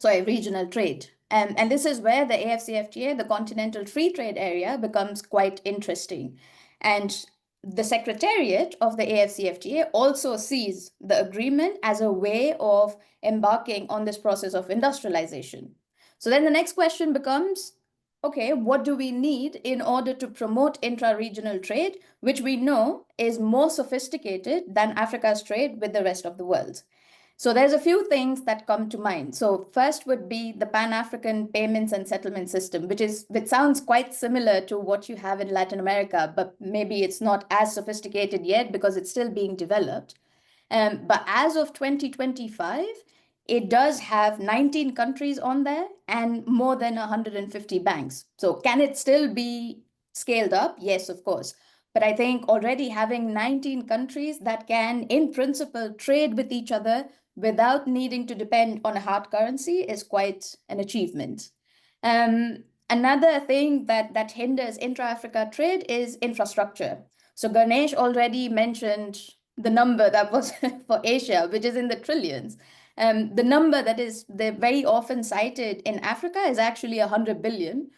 Regional trade. And this is where the AFCFTA, the Continental Free Trade Area, becomes quite interesting. And the Secretariat of the AFCFTA also sees the agreement as a way of embarking on this process of industrialization. So then the next question becomes, okay, what do we need in order to promote intra-regional trade, which we know is more sophisticated than Africa's trade with the rest of the world? So there's a few things that come to mind. So first would be the Pan-African Payments and Settlement System, which sounds quite similar to what you have in Latin America, but maybe it's not as sophisticated yet because it's still being developed. But as of 2025, it does have 19 countries on there and more than 150 banks. So can it still be scaled up? Yes, of course. But I think already having 19 countries that can, in principle, trade with each other without needing to depend on a hard currency is quite an achievement. Another thing that hinders intra-Africa trade is infrastructure. So Ganesh already mentioned the number that was for Asia, which is in the trillions. The number that is very often cited in Africa is actually 100 billion,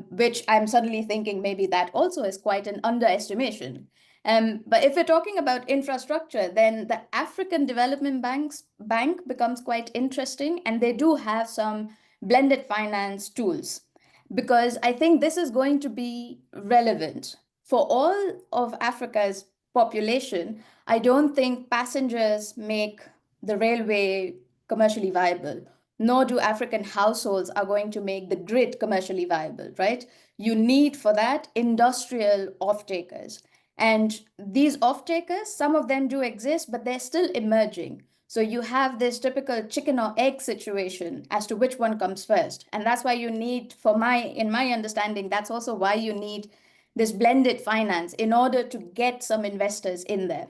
which I'm suddenly thinking maybe that also is quite an underestimation. But if we're talking about infrastructure, then the African Development Bank becomes quite interesting, and they do have some blended finance tools, because I think this is going to be relevant for all of Africa's population. I don't think passengers make the railway commercially viable, nor do African households are going to make the grid commercially viable, right? You need for that industrial off-takers. And these off-takers, some of them do exist, but they're still emerging. So you have this typical chicken or egg situation as to which one comes first. And that's why you need, in my understanding, that's also why you need this blended finance in order to get some investors in there.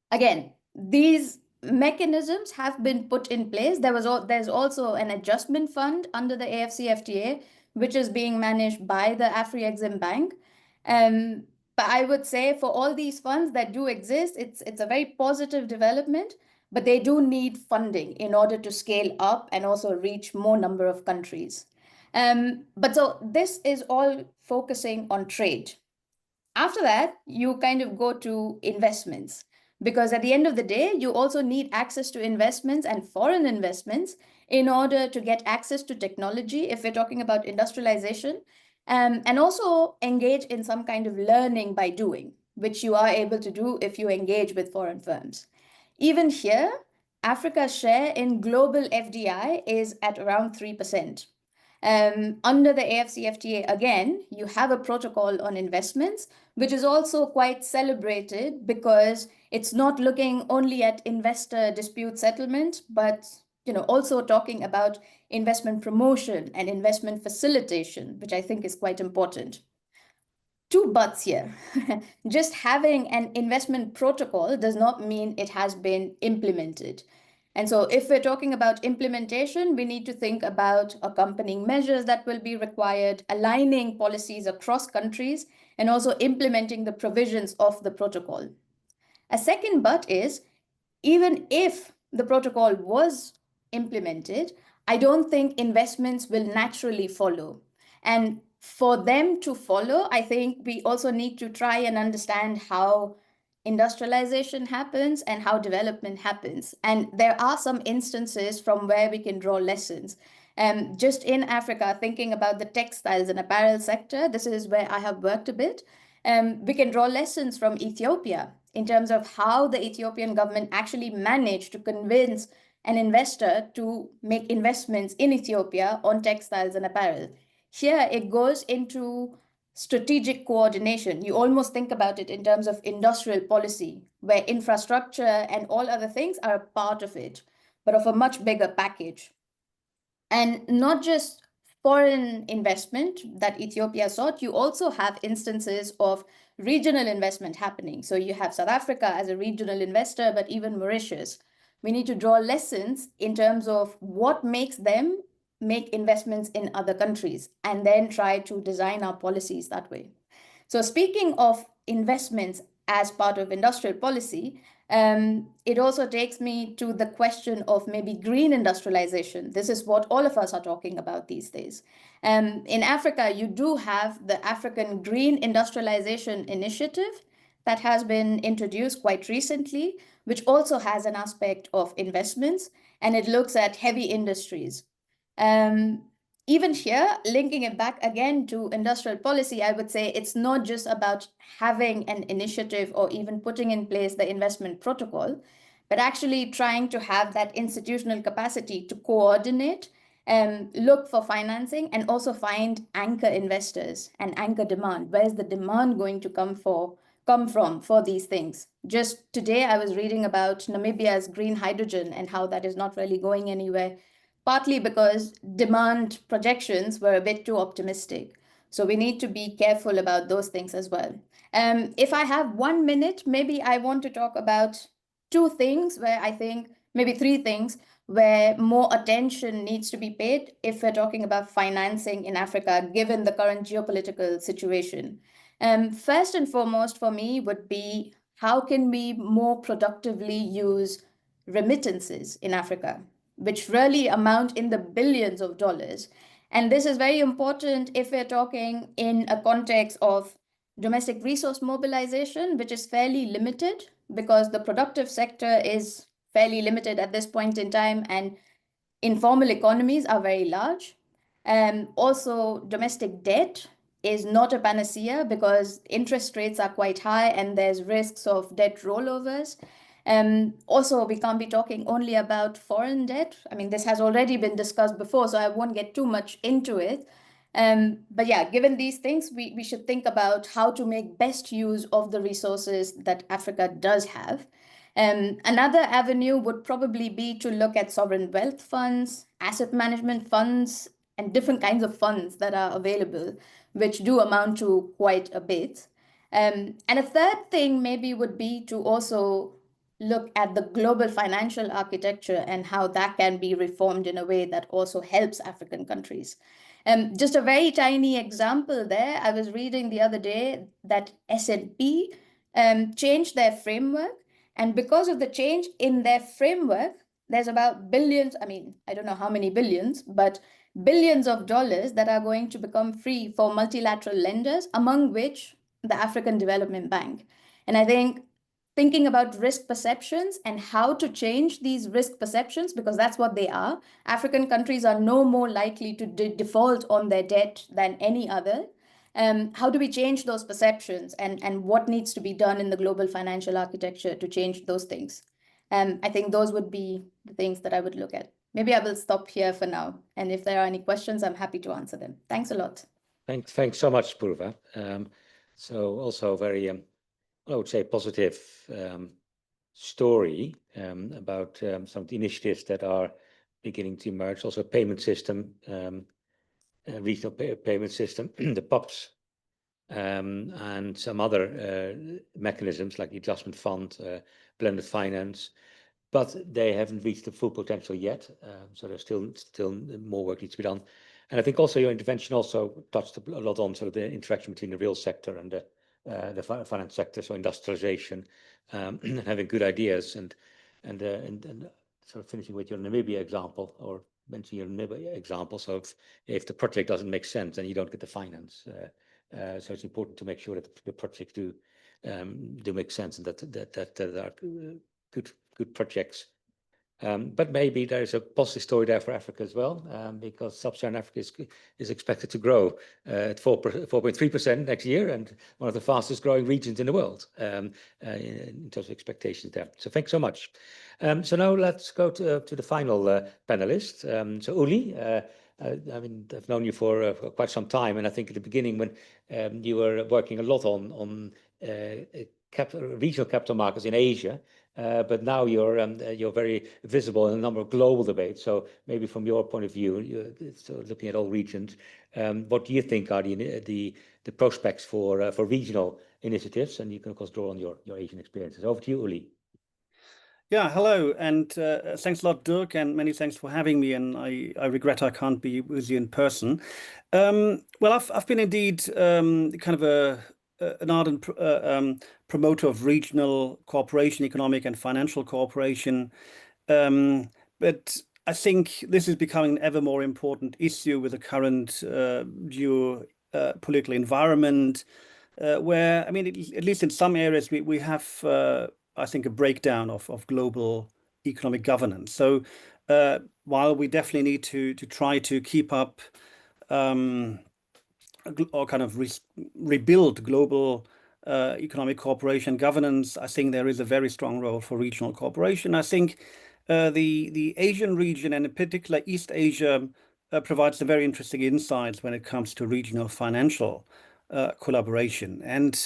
Again, these mechanisms have been put in place. There's also an adjustment fund under the AFCFTA, which is being managed by the Afri-Exim Bank. But I would say for all these funds that do exist, it's a very positive development, but they do need funding in order to scale up and also reach more number of countries. But so this is all focusing on trade. After that, you kind of go to investments, because at the end of the day, you also need access to investments and foreign investments in order to get access to technology, if we're talking about industrialization, and also engage in some kind of learning by doing, which you are able to do if you engage with foreign firms. Even here, Africa's share in global FDI is at around 3%. Under the AFCFTA, again, you have a protocol on investments, which is also quite celebrated because it's not looking only at investor dispute settlement, but also talking about investment promotion and investment facilitation, which I think is quite important. Two buts here. Just having an investment protocol does not mean it has been implemented. And so if we're talking about implementation, we need to think about accompanying measures that will be required, aligning policies across countries, and also implementing the provisions of the protocol. A second but is, even if the protocol was implemented, I don't think investments will naturally follow. And for them to follow, I think we also need to try and understand how industrialization happens and how development happens. And there are some instances from where we can draw lessons. Just in Africa, thinking about the textiles and apparel sector, this is where I have worked a bit. We can draw lessons from Ethiopia in terms of how the Ethiopian government actually managed to convince an investor to make investments in Ethiopia on textiles and apparel. Here, it goes into strategic coordination. You almost think about it in terms of industrial policy, where infrastructure and all other things are a part of it, but of a much bigger package. And not just foreign investment that Ethiopia sought, you also have instances of regional investment happening. So you have South Africa as a regional investor, but even Mauritius. We need to draw lessons in terms of what makes them make investments in other countries, and then try to design our policies that way. So speaking of investments as part of industrial policy, it also takes me to the question of maybe green industrialization. This is what all of us are talking about these days. In Africa, you do have the African Green Industrialization Initiative that has been introduced quite recently, which also has an aspect of investments, and it looks at heavy industries. Even here, linking it back again to industrial policy, I would say it's not just about having an initiative or even putting in place the investment protocol, but actually trying to have that institutional capacity to coordinate, look for financing, and also find anchor investors and anchor demand. Where's the demand going to come from for these things? Just today, I was reading about Namibia's green hydrogen and how that is not really going anywhere, partly because demand projections were a bit too optimistic. So we need to be careful about those things as well. If I have 1 minute, maybe I want to talk about 2 things where I think, maybe 3 things, where more attention needs to be paid if we're talking about financing in Africa, given the current geopolitical situation. First and foremost for me would be, how can we more productively use remittances in Africa, which really amount in the billions of dollars. And this is very important if we're talking in a context of domestic resource mobilization, which is fairly limited because the productive sector is fairly limited at this point in time, and informal economies are very large. Also, domestic debt is not a panacea because interest rates are quite high and there's risks of debt rollovers. Also, we can't be talking only about foreign debt. I mean, this has already been discussed before, so I won't get too much into it. But yeah, given these things, we should think about how to make best use of the resources that Africa does have. Another avenue would probably be to look at sovereign wealth funds, asset management funds, and different kinds of funds that are available, which do amount to quite a bit. And a third thing maybe would be to also look at the global financial architecture and how that can be reformed in a way that also helps African countries. Just a very tiny example there, I was reading the other day that S&P changed their framework. And because of the change in their framework, there's about billions, I mean, I don't know how many billions, but billions of dollars that are going to become free for multilateral lenders, among which the African Development Bank. And I think thinking about risk perceptions and how to change these risk perceptions, because that's what they are. African countries are no more likely to default on their debt than any other. How do we change those perceptions, and what needs to be done in the global financial architecture to change those things? I think those would be the things that I would look at. Maybe I will stop here for now. And if there are any questions, I'm happy to answer them. Thanks a lot. Thanks so much, Purva. So also very, I would say, positive story about some of the initiatives that are beginning to emerge. Also, payment system, regional payment system, the POPs, and some other mechanisms like the adjustment fund, blended finance, but they haven't reached the full potential yet. So there's still more work needs to be done. And I think also your intervention also touched a lot on sort of the interaction between the real sector and the finance sector, so industrialization, and having good ideas, and sort of finishing with your Namibia example, or mentioning your Namibia example. So if the project doesn't make sense, then you don't get the finance. So it's important to make sure that the projects do make sense, and that there are good projects. But maybe there is a positive story there for Africa as well, because sub-Saharan Africa is expected to grow at 4.3% next year, and one of the fastest growing regions in the world in terms of expectations there. So thanks so much. So now let's go to the final panelist. So Uli, I mean, I've known you for quite some time, and I think at the beginning when you were working a lot on regional capital markets in Asia, but now you're very visible in a number of global debates. So maybe from your point of view, you're looking at all regions, what do you think are the prospects for regional initiatives? And you can of course draw on your Asian experiences. Over to you, Uli. Yeah, hello, and thanks a lot, Dirk, and many thanks for having me. And I regret I can't be with you in person. Well, I've been indeed kind of an ardent promoter of regional cooperation, economic and financial cooperation. But I think this is becoming an ever more important issue with the current geopolitical environment, where, I mean, at least in some areas, we have, I think, a breakdown of global economic governance. So while we definitely need to try to keep up or kind of rebuild global economic cooperation governance, I think there is a very strong role for regional cooperation. I think the Asian region, and in particular East Asia, provides some very interesting insights when it comes to regional financial collaboration. And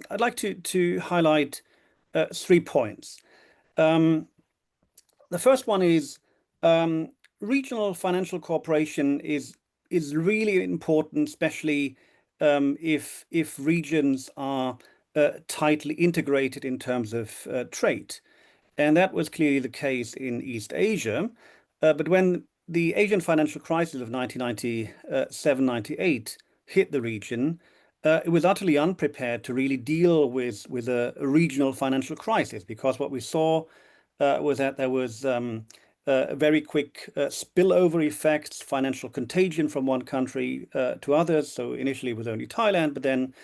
I'd like to highlight 3 points. The first one is regional financial cooperation is really important, especially if regions are tightly integrated in terms of trade. And that was clearly the case in East Asia. But when the Asian financial crisis of 1997-98 hit the region, it was utterly unprepared to really deal with a regional financial crisis, because what we saw was that there was very quick spillover effects, financial contagion from one country to others. So initially it was only Thailand, but then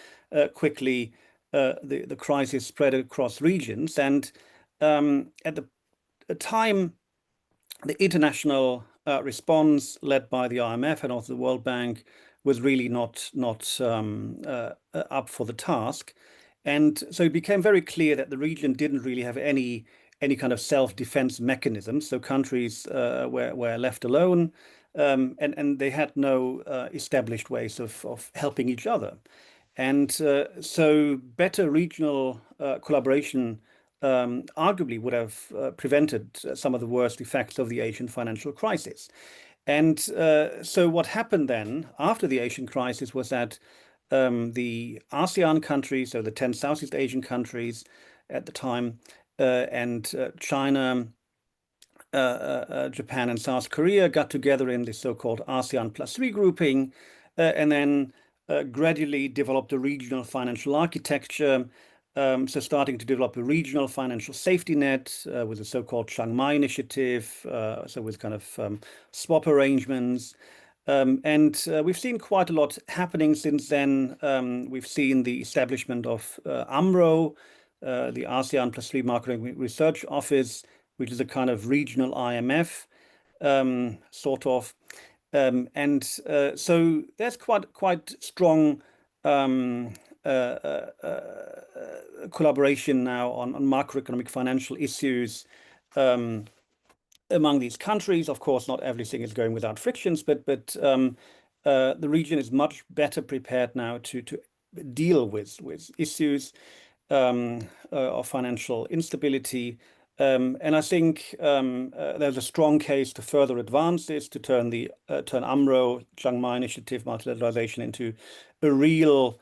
quickly the crisis spread across regions. And at the time, the international response led by the IMF and also the World Bank was really not up for the task. And so it became very clear that the region didn't really have any kind of self-defense mechanism. So countries were left alone, and they had no established ways of helping each other. And so better regional collaboration arguably would have prevented some of the worst effects of the Asian financial crisis. And so what happened then after the Asian crisis was that the ASEAN countries, so the 10 Southeast Asian countries at the time, and China, Japan, and South Korea got together in the so-called ASEAN +3 grouping, and then gradually developed a regional financial architecture. So starting to develop a regional financial safety net with the so-called Chiang Mai initiative, so with kind of swap arrangements. And we've seen quite a lot happening since then. We've seen the establishment of AMRO, the ASEAN +3 Market Research Office, which is a kind of regional IMF, sort of. And so there's quite strong collaboration now on macroeconomic financial issues among these countries. Of course, not everything is going without frictions, but the region is much better prepared now to deal with issues of financial instability. And I think there's a strong case to further advance this, to turn AMRO, Chiang Mai Initiative, multilateralization into a real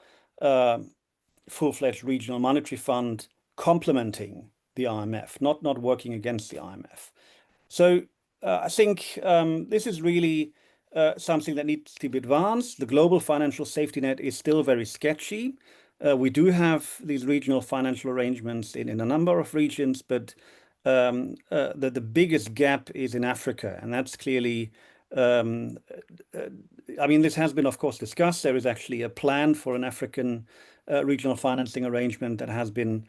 full-fledged regional monetary fund complementing the IMF, not working against the IMF. So I think this is really something that needs to be advanced. The global financial safety net is still very sketchy. We do have these regional financial arrangements in a number of regions, but the biggest gap is in Africa, and that's clearly, I mean, this has been, of course, discussed. There is actually a plan for an African regional financing arrangement that has been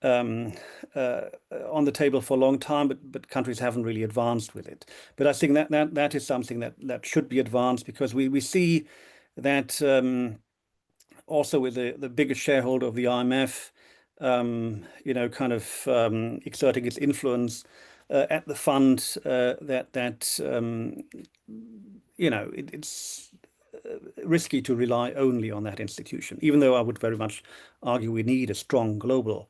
on the table for a long time, but countries haven't really advanced with it. But I think that is something that should be advanced, because we see that also with the biggest shareholder of the IMF, you know, kind of exerting its influence at the fund, you know, it's risky to rely only on that institution, even though I would very much argue we need a strong global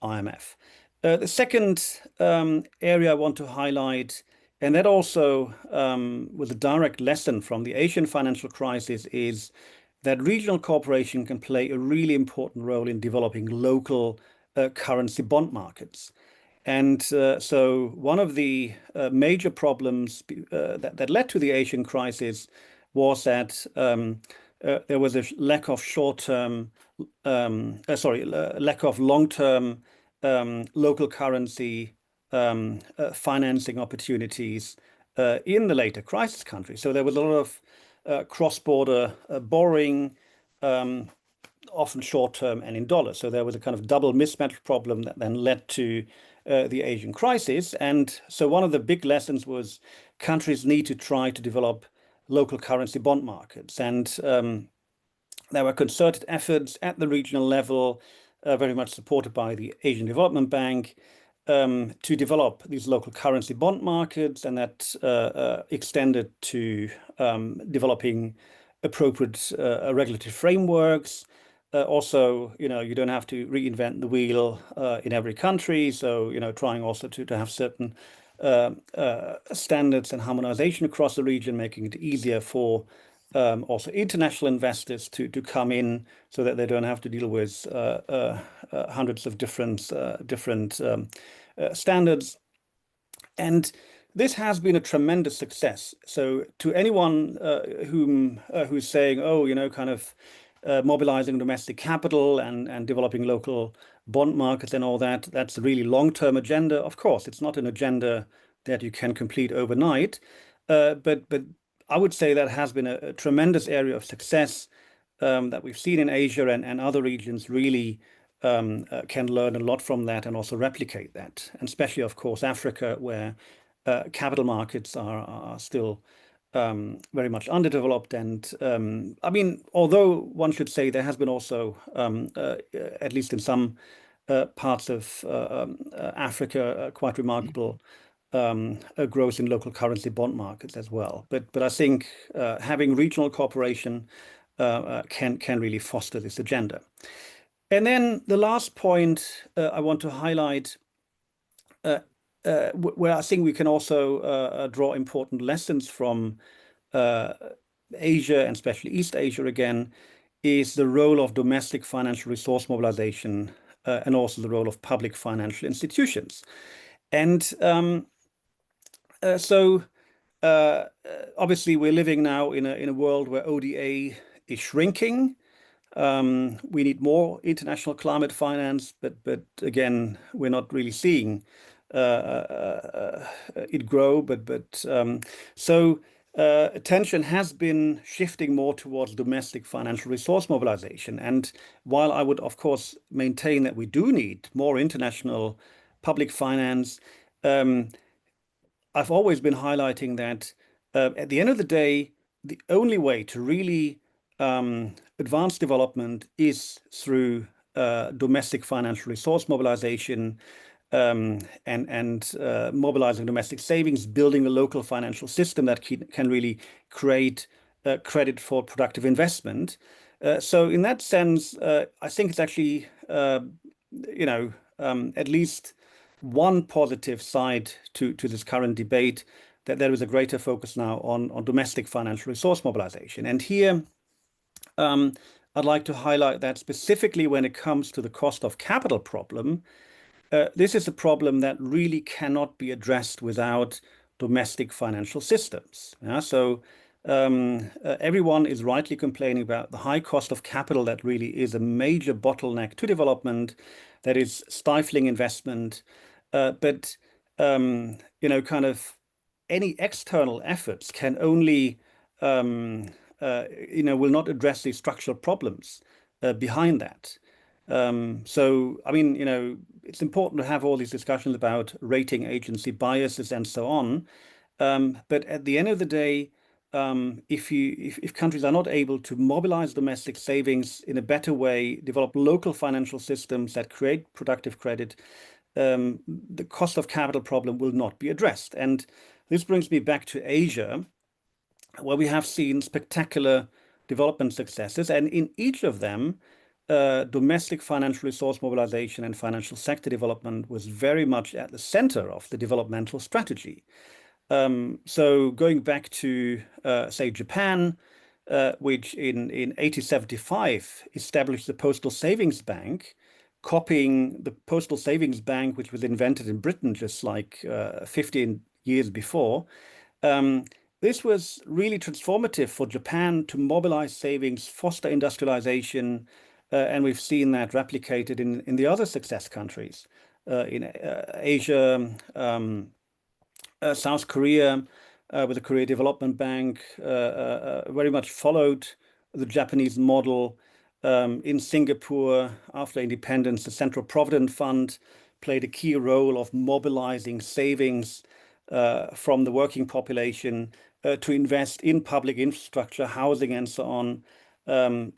IMF. The second area I want to highlight, and that also was a direct lesson from the Asian financial crisis, is that regional cooperation can play a really important role in developing local currency bond markets. And so one of the major problems that led to the Asian crisis was that there was a lack of lack of long-term local currency financing opportunities in the later crisis countries. So there was a lot of cross-border borrowing, often short-term and in dollars. So there was a kind of double mismatch problem that then led to the Asian crisis. And so one of the big lessons was countries need to try to develop local currency bond markets. And there were concerted efforts at the regional level. very much supported by the Asian Development Bank, to develop these local currency bond markets, and that extended to developing appropriate regulatory frameworks. Also, you don't have to reinvent the wheel in every country. So, trying also to have certain standards and harmonization across the region, making it easier for also international investors to come in, so that they don't have to deal with hundreds of different standards. And this has been a tremendous success. So to anyone who's saying, oh, kind of mobilizing domestic capital and developing local bond markets and all that, that's a really long-term agenda. Of course, it's not an agenda that you can complete overnight, but I would say that has been a tremendous area of success that we've seen in Asia, and other regions really can learn a lot from that and also replicate that. And especially, of course, Africa, where capital markets are still very much underdeveloped. And I mean, although one should say there has been also, at least in some parts of Africa, quite remarkable growth in local currency bond markets as well. But I think having regional cooperation can really foster this agenda. And then the last point I want to highlight, where I think we can also draw important lessons from Asia, and especially East Asia again, is the role of domestic financial resource mobilization and also the role of public financial institutions. And so obviously we're living now in a world where ODA is shrinking. We need more international climate finance, but again, we're not really seeing it grow. So attention has been shifting more towards domestic financial resource mobilization. And while I would, of course, maintain that we do need more international public finance, I've always been highlighting that at the end of the day, the only way to really advance development is through domestic financial resource mobilization, and mobilizing domestic savings, building a local financial system that can really create credit for productive investment. So in that sense, I think it's actually, at least one positive side to this current debate, that there is a greater focus now on domestic financial resource mobilization. And here, I'd like to highlight that specifically when it comes to the cost of capital problem, this is a problem that really cannot be addressed without domestic financial systems. So everyone is rightly complaining about the high cost of capital that really is a major bottleneck to development, that is stifling investment. But kind of any external efforts can only will not address the structural problems behind that. So, I mean, it's important to have all these discussions about rating agency biases and so on. But at the end of the day, if countries are not able to mobilize domestic savings in a better way, develop local financial systems that create productive credit, the cost of capital problem will not be addressed. And this brings me back to Asia, where we have seen spectacular development successes. And in each of them, domestic financial resource mobilization and financial sector development was very much at the center of the developmental strategy. So going back to, say, Japan, which in 1875 established the Postal Savings Bank, copying the Postal Savings Bank, which was invented in Britain just like 15 years before. This was really transformative for Japan to mobilize savings, foster industrialization, and we've seen that replicated in the other success countries in Asia, South Korea, with the Korea Development Bank, very much followed the Japanese model. In Singapore, after independence, the Central Provident Fund played a key role of mobilizing savings from the working population to invest in public infrastructure, housing, and so on.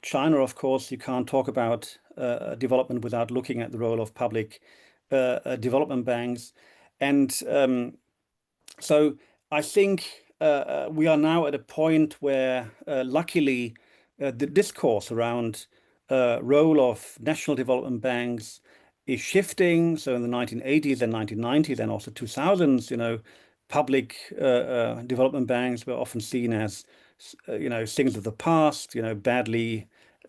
China, of course, you can't talk about development without looking at the role of public development banks. And so I think we are now at a point where, luckily, the discourse around role of national development banks is shifting. So in the 1980s and 1990s and also 2000s, you know, public development banks were often seen as, you know, things of the past, you know, badly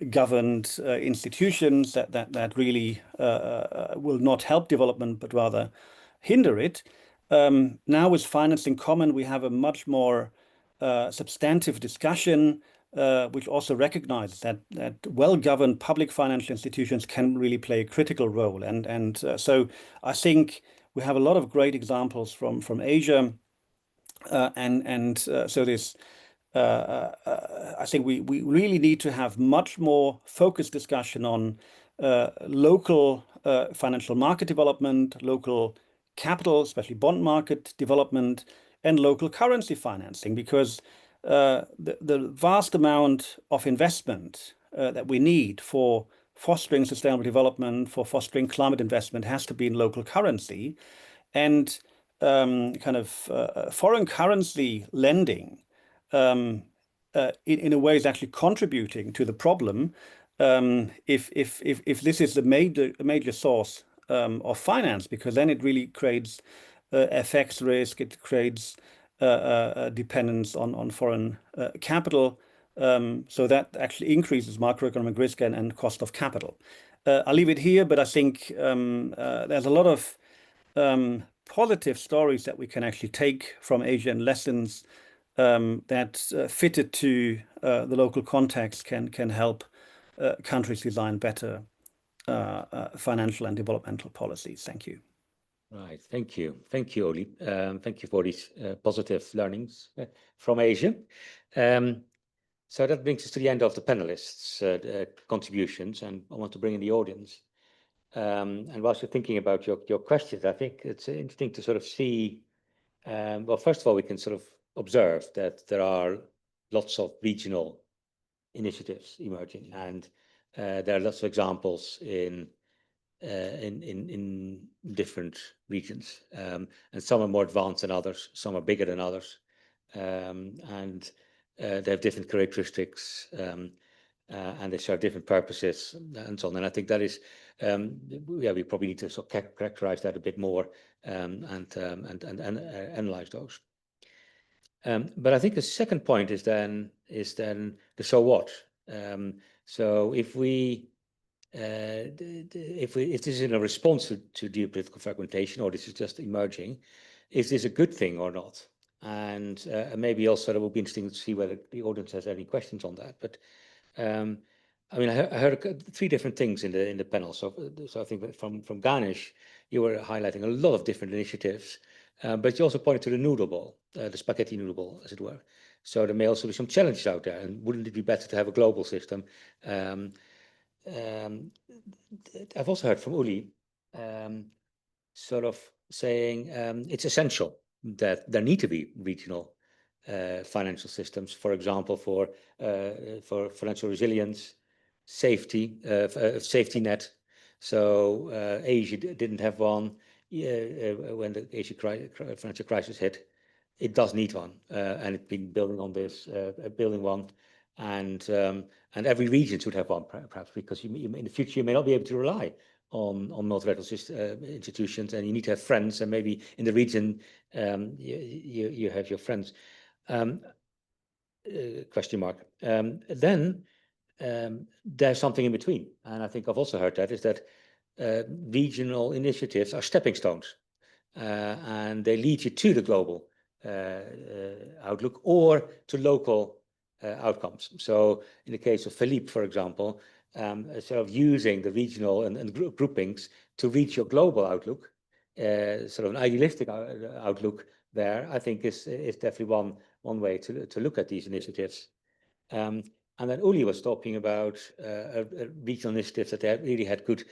governed institutions that really will not help development, but rather hinder it. Now with Finance in Common, we have a much more substantive discussion, which also recognizes that well-governed public financial institutions can really play a critical role. And so I think we have a lot of great examples from Asia, so this. I think we really need to have much more focused discussion on local financial market development, local capital, especially bond market development, and local currency financing, because the vast amount of investment that we need for fostering sustainable development, for fostering climate investment, has to be in local currency. And foreign currency lending in a way is actually contributing to the problem. If this is the major source of finance, because then it really creates FX risk, it creates dependence on foreign capital, so that actually increases macroeconomic risk and cost of capital. I'll leave it here, but I think there's a lot of positive stories that we can actually take from Asia, and lessons that fitted to the local context can help countries design better financial and developmental policies. Thank you. Right, thank you, Oli. Thank you for these positive learnings from Asia. So that brings us to the end of the panelists' contributions, and I want to bring in the audience. And whilst you're thinking about your questions, I think it's interesting to sort of see, well, first of all, we can sort of observe that there are lots of regional initiatives emerging, and there are lots of examples in different regions, and some are more advanced than others, some are bigger than others, and they have different characteristics, and they serve different purposes, and so on. And I think that is, yeah, we probably need to sort of characterize that a bit more, and analyze those. But I think the second point is then the so what. So if this is in a response to geopolitical fragmentation, or this is just emerging, is this a good thing or not? And maybe also it will be interesting to see whether the audience has any questions on that. But I mean, I heard three different things in the panel. So I think that from Ganesh, you were highlighting a lot of different initiatives, but you also pointed to the noodle bowl, the spaghetti noodle bowl, as it were. So there may also be some challenges out there, and wouldn't it be better to have a global system? I've also heard from Uli sort of saying it's essential that there need to be regional financial systems, for example, for financial resilience, safety net. So Asia didn't have one when the Asia financial crisis hit. It does need one, and it's been building on this, building one, and every region should have one, perhaps, because in the future you may not be able to rely on multilateral institutions, and you need to have friends, and maybe in the region you have your friends. Question mark. Then there's something in between, and I think I've also heard that, is that regional initiatives are stepping stones, and they lead you to the global outlook or to local outcomes. So in the case of Philippe, for example, sort of using the regional and groupings to reach your global outlook, sort of an idealistic outlook there, I think is definitely one way to look at these initiatives. And then Uli was talking about regional initiatives that they really had good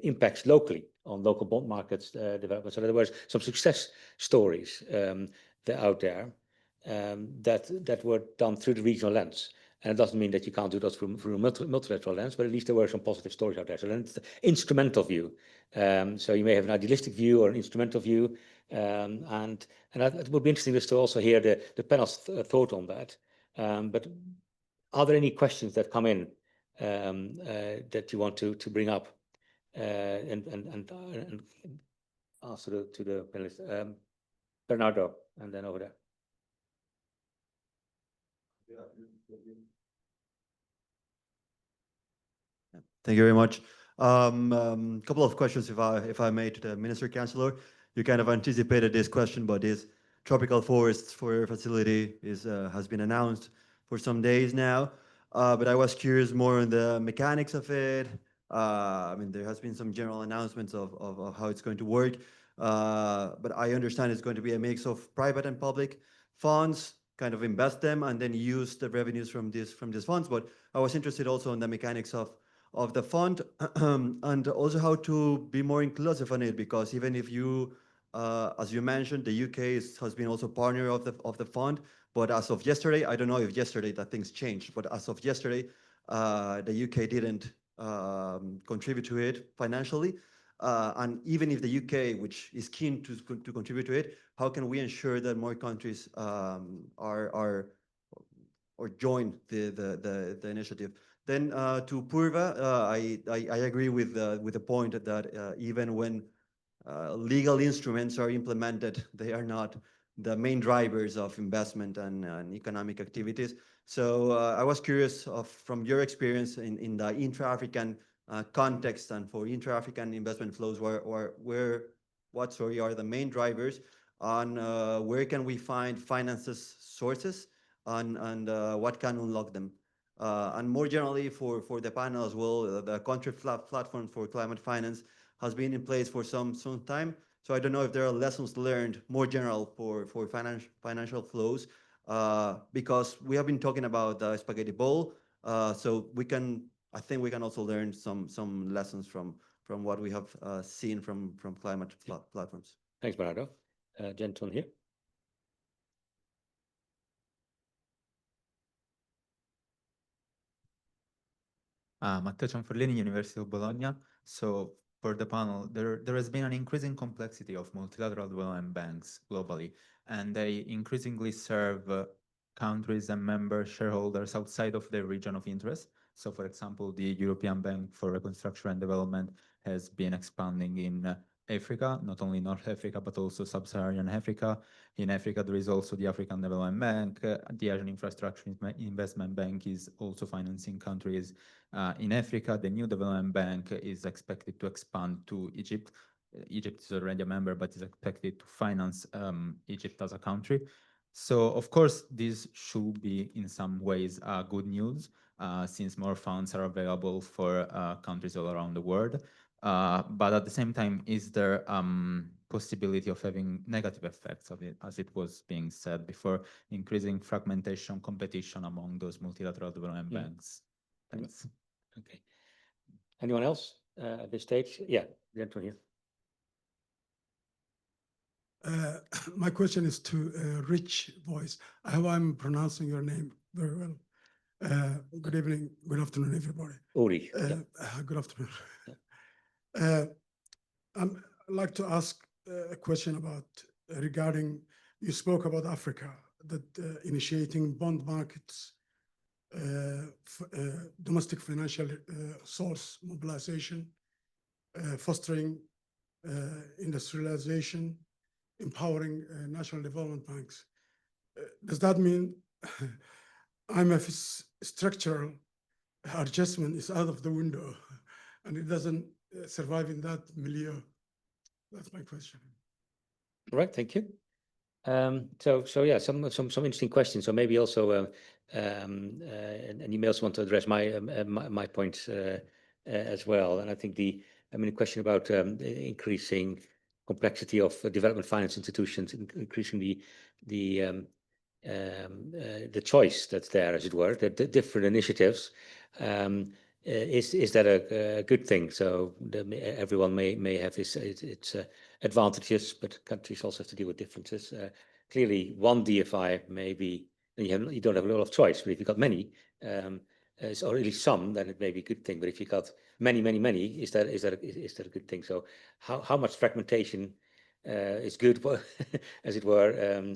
impacts locally on local bond markets development. So there were some success stories out there that were done through the regional lens. And it doesn't mean that you can't do that through a multilateral lens, but at least there were some positive stories out there. So then it's the instrumental view. So you may have an idealistic view or an instrumental view. And it would be interesting just to also hear the panel's thought on that. But are there any questions that come in that you want to bring up and answer to the panelists? Bernardo, and then over there. Thank you very much. Couple of questions, if I may, to the Minister Chancellor. You kind of anticipated this question, but this tropical forests for facility has been announced for some days now. But I was curious more on the mechanics of it. I mean, there has been some general announcements of how it's going to work. But I understand it's going to be a mix of private and public funds, kind of invest them and then use the revenues from these funds. But I was interested also in the mechanics of the fund and also how to be more inclusive on it, because even if you, as you mentioned, the UK has been also partner of the fund, but as of yesterday, I don't know if yesterday that things changed, but as of yesterday, the UK didn't contribute to it financially. And even if the UK, which is keen to contribute to it, how can we ensure that more countries or join the initiative? Then to Purva, I agree with the point that even when legal instruments are implemented, they are not the main drivers of investment and economic activities. So I was curious from your experience in the intra-African context and for intra-African investment flows, what are the main drivers, and where can we find finances sources, and what can unlock them? And more generally for the panel as well, the country platform for climate finance has been in place for some time. So I don't know if there are lessons learned more general for financial flows, because we have been talking about the spaghetti bowl. So I think we can also learn some lessons from what we have seen from climate platforms. Thanks, Bernardo. Gentleman here. Matteo Cianforlini, University of Bologna. So for the panel, there has been an increasing complexity of multilateral development banks globally, and they increasingly serve countries and member shareholders outside of their region of interest. So for example, the European Bank for Reconstruction and Development has been expanding in Africa, not only North Africa, but also Sub-Saharan Africa. In Africa, there is also the African Development Bank. The Asian Infrastructure Investment Bank is also financing countries in Africa. The new Development Bank is expected to expand to Egypt. Egypt is already a member, but is expected to finance Egypt as a country. So, of course, this should be in some ways good news, since more funds are available for countries all around the world. But at the same time, is there possibility of having negative effects of it, as it was being said before, increasing fragmentation, competition among those multilateral development banks? Thanks. Okay. Anyone else at this stage? Yeah, gentleman here. My question is to Rich Voice. I hope I'm pronouncing your name very well. Good evening, good afternoon, everybody. Uri. Good afternoon. I'd like to ask a question about regarding, you spoke about Africa, that initiating bond markets, domestic financial source mobilization, fostering industrialization, empowering national development banks. Does that mean IMF's structural adjustment is out of the window and it doesn't survive in that milieu? That's my question. All right, thank you. So yeah, some interesting questions. So maybe also, and you may also want to address my point as well. And I think the question about increasing complexity of development finance institutions, increasing the choice that's there, as it were, the different initiatives. Is that a good thing? So everyone may have its advantages, but countries also have to deal with differences. Clearly, one DFI maybe you don't have a lot of choice, but if you've got many, or at least some, then it may be a good thing. But if you got many, is that a good thing? So how much fragmentation is good, as it were?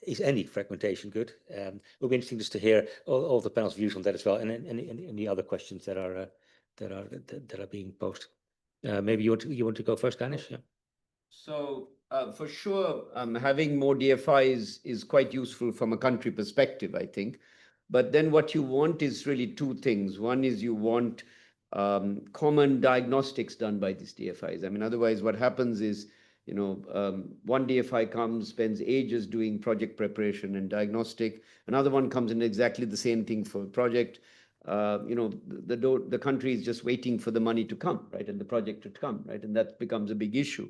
Is any fragmentation good? It will be interesting just to hear all the panel's views on that as well, and any other questions that are being posed. Maybe you want to go first, Ganesh? Yeah. So for sure, having more DFIs is quite useful from a country perspective, I think. But then what you want is really two things. One is you want common diagnostics done by these DFIs. I mean, otherwise what happens is, one DFI comes, spends ages doing project preparation and diagnostic. Another one comes in exactly the same thing for a project. The country is just waiting for the money to come, right, and the project to come, right, and that becomes a big issue.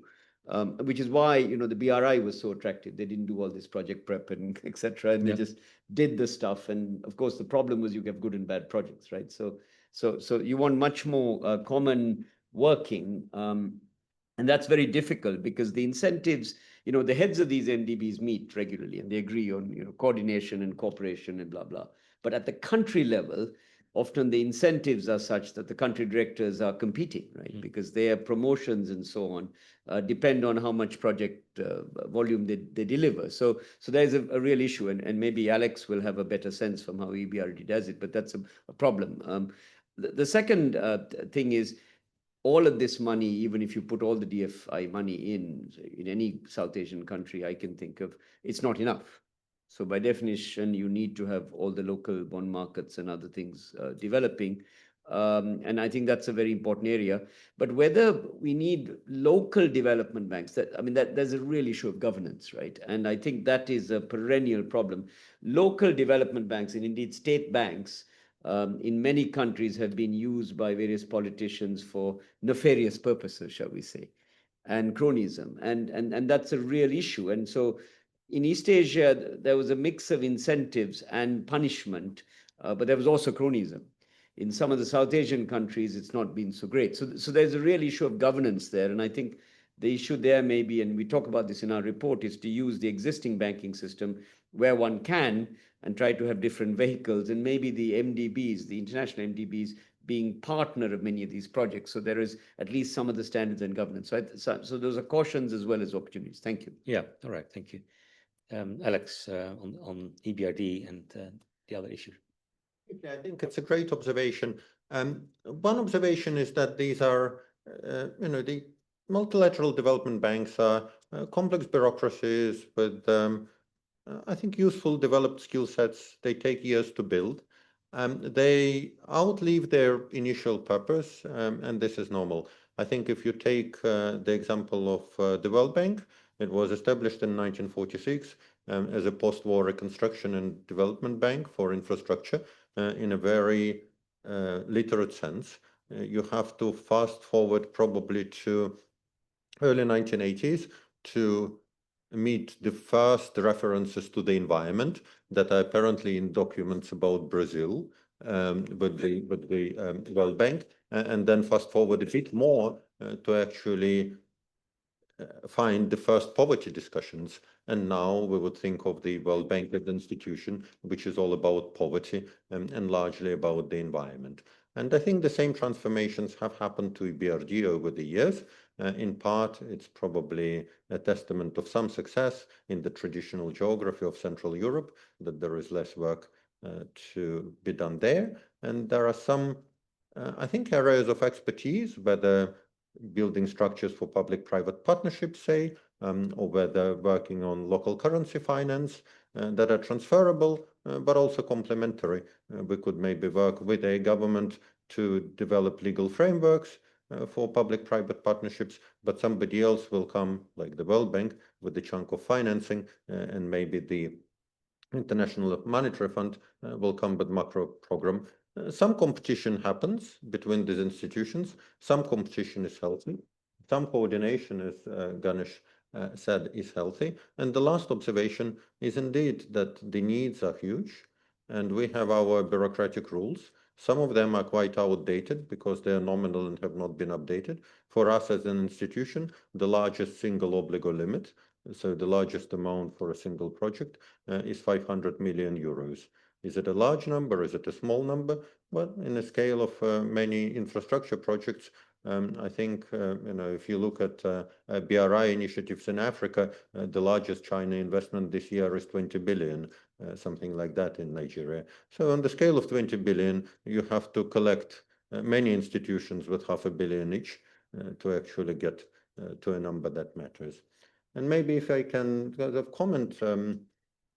Which is why the BRI was so attractive. They didn't do all this project prep and etc. And they just did the stuff. And of course, the problem was you have good and bad projects, right? So you want much more common working, and that's very difficult because the incentives, the heads of these NDBs meet regularly and they agree on coordination and cooperation and blah blah. But at the country level, often the incentives are such that the country directors are competing, right? Because their promotions and so on depend on how much project volume they deliver. So there's a real issue, and maybe Alex will have a better sense from how EBRD does it, but that's a problem. The second thing is, all of this money, even if you put all the DFI money in any South Asian country I can think of, it's not enough. So by definition, you need to have all the local bond markets and other things developing. And I think that's a very important area. But whether we need local development banks, there's a real issue of governance, right? And I think that is a perennial problem. Local development banks, and indeed state banks, in many countries have been used by various politicians for nefarious purposes, shall we say, and cronyism. And that's a real issue. And so in East Asia, there was a mix of incentives and punishment, but there was also cronyism. In some of the South Asian countries, it's not been so great. So there's a real issue of governance there. And I think the issue there may be, and we talk about this in our report, is to use the existing banking system where one can and try to have different vehicles, and maybe the MDBs, the international MDBs, being partner of many of these projects. So there is at least some of the standards and governance. So those are cautions as well as opportunities. Thank you. Yeah, all right, thank you. Alex, on EBRD and the other issue. I think it's a great observation. One observation is that these are, the multilateral development banks are complex bureaucracies with, I think, useful developed skill sets. They take years to build. They outlive their initial purpose, and this is normal. I think if you take the example of the World Bank, it was established in 1946 as a post-war reconstruction and development bank for infrastructure in a very literate sense. You have to fast forward probably to early 1980s to meet the first references to the environment that are apparently in documents about Brazil with the World Bank, and then fast forward a bit more to actually find the first poverty discussions. And now we would think of the World Bank as an institution, which is all about poverty and largely about the environment. And I think the same transformations have happened to EBRD over the years. In part, it's probably a testament of some success in the traditional geography of Central Europe, that there is less work to be done there. And there are some, I think, areas of expertise, whether building structures for public-private partnerships, say, or whether working on local currency finance that are transferable, but also complementary. We could maybe work with a government to develop legal frameworks for public-private partnerships, but somebody else will come, like the World Bank, with the chunk of financing, and maybe the International Monetary Fund will come with macro program. Some competition happens between these institutions. Some competition is healthy. Some coordination, as Ganesh said, is healthy. And the last observation is indeed that the needs are huge, and we have our bureaucratic rules. Some of them are quite outdated because they are nominal and have not been updated. For us as an institution, the largest single obligo limit, so the largest amount for a single project, is 500 million euros. Is it a large number? Is it a small number? Well, in a scale of many infrastructure projects, I think, if you look at BRI initiatives in Africa, the largest China investment this year is 20 billion, something like that in Nigeria. So on the scale of 20 billion, you have to collect many institutions with $500 million each to actually get to a number that matters. And maybe if I can comment,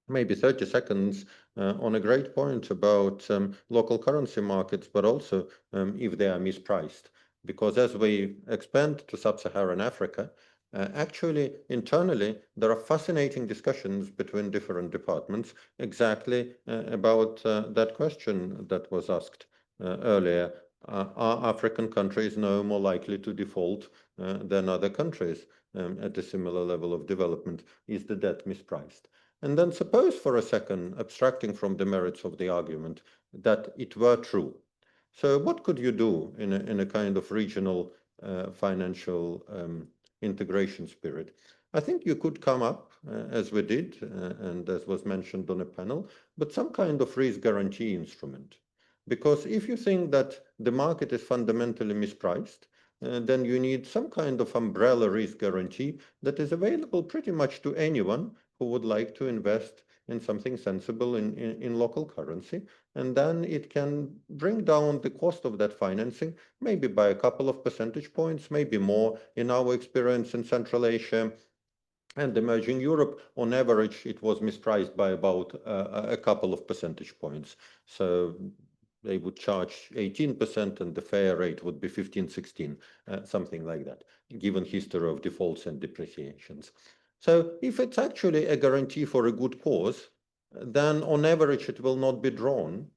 maybe 30 seconds on a great point about local currency markets, but also if they are mispriced. Because as we expand to sub-Saharan Africa, actually, internally, there are fascinating discussions between different departments exactly about that question that was asked earlier. Are African countries no more likely to default than other countries at a similar level of development? Is the debt mispriced? And then suppose for a second, abstracting from the merits of the argument, that it were true. So what could you do in a kind of regional financial integration spirit? I think you could come up, as we did, and as was mentioned on a panel, but some kind of risk guarantee instrument. Because if you think that the market is fundamentally mispriced, then you need some kind of umbrella risk guarantee that is available pretty much to anyone who would like to invest in something sensible in local currency. And then it can bring down the cost of that financing, maybe by a couple of percentage points, maybe more. In our experience in Central Asia and emerging Europe, on average, it was mispriced by about a couple of percentage points. So they would charge 18% and the fair rate would be 15, 16, something like that, given history of defaults and depreciations. So if it's actually a guarantee for a good cause, then on average it will not be drawn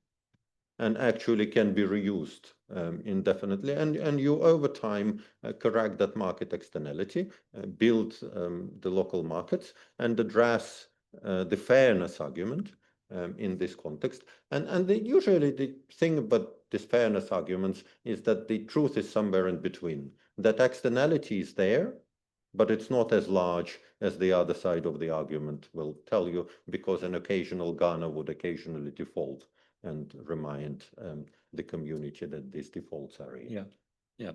and actually can be reused indefinitely. And you over time correct that market externality, build the local markets and address the fairness argument in this context. And usually the thing about these fairness arguments is that the truth is somewhere in between. That externality is there, but it's not as large as the other side of the argument will tell you, because an occasional Ghana would occasionally default and remind the community that these defaults are real. Yeah, yeah.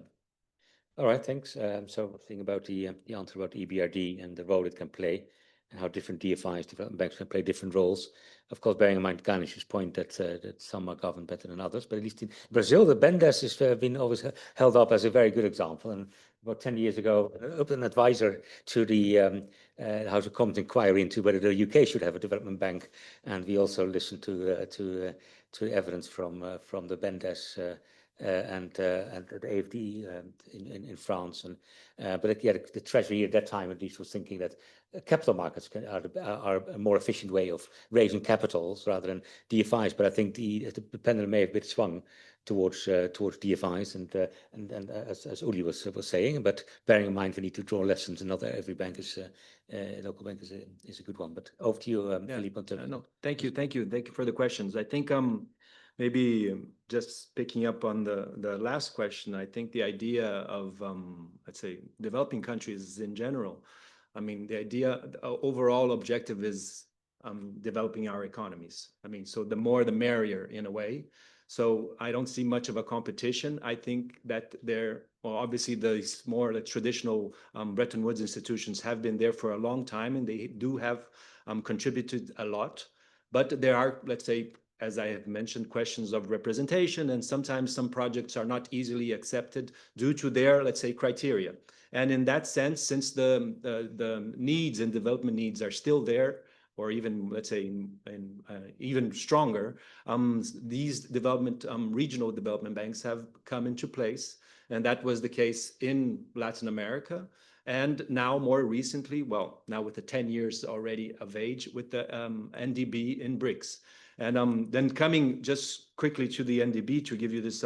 All right, thanks. So thinking about the answer about EBRD and the role it can play, and how different DFIs, development banks, can play different roles. Of course, bearing in mind Ganesh's point that some are governed better than others, but at least in Brazil, the BNDES has been always held up as a very good example. And about 10 years ago, I opened an advisor to the House of Commons inquiry into whether the UK should have a development bank, and we also listened to evidence from the BNDES and the AFD in France. But yeah, the Treasury at that time at least was thinking that capital markets are a more efficient way of raising capitals rather than DFIs. But I think the pendulum may have been swung towards DFIs, and as Uli was saying. But bearing in mind we need to draw lessons, and not every bank is local bank is a good one. But over to you, Philippe. No, thank you for the questions. I think maybe just picking up on the last question, I think the idea of, let's say, developing countries in general, I mean, the overall objective is developing our economies. I mean, so the more the merrier in a way. So I don't see much of a competition. I think that obviously the traditional Bretton Woods institutions have been there for a long time, and they do have contributed a lot. But there are, let's say, as I have mentioned, questions of representation, and sometimes some projects are not easily accepted due to their, let's say, criteria. And in that sense, since the needs and development needs are still there, or even, let's say, even stronger, these regional development banks have come into place. And that was the case in Latin America. And now more recently, well, now with the 10 years already of age, with the NDB in BRICS. And then coming just quickly to the NDB to give you this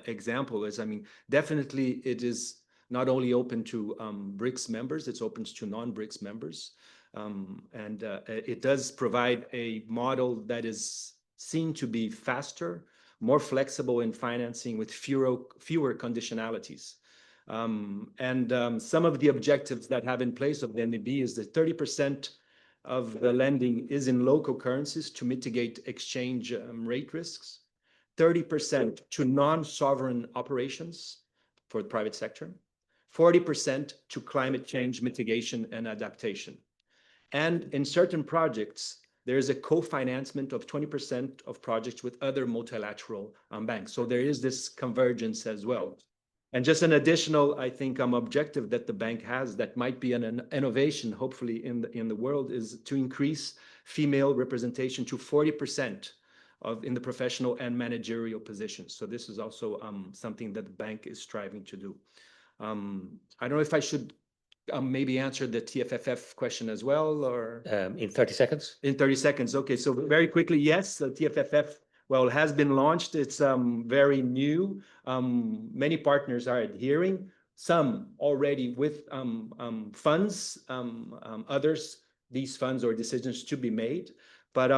example is, I mean, definitely it is not only open to BRICS members, it's open to non-BRICS members. And it does provide a model that is seen to be faster, more flexible in financing with fewer conditionalities. Some of the objectives that have in place of the NDB is the 30% of the lending is in local currencies to mitigate exchange rate risks, 30% to non-sovereign operations for the private sector, 40% to climate change mitigation and adaptation. And in certain projects, there is a co-financement of 20% of projects with other multilateral banks. So there is this convergence as well. And just an additional, I think, objective that the bank has that might be an innovation, hopefully, in the world is to increase female representation to 40% in the professional and managerial positions. So this is also something that the bank is striving to do. I don't know if I should maybe answer the TFFF question as well, or in 30 seconds. In 30 seconds. Okay, so very quickly, yes, the TFFF, well, has been launched. It's very new. Many partners are adhering. Some already with funds. Others, these funds or decisions to be made. But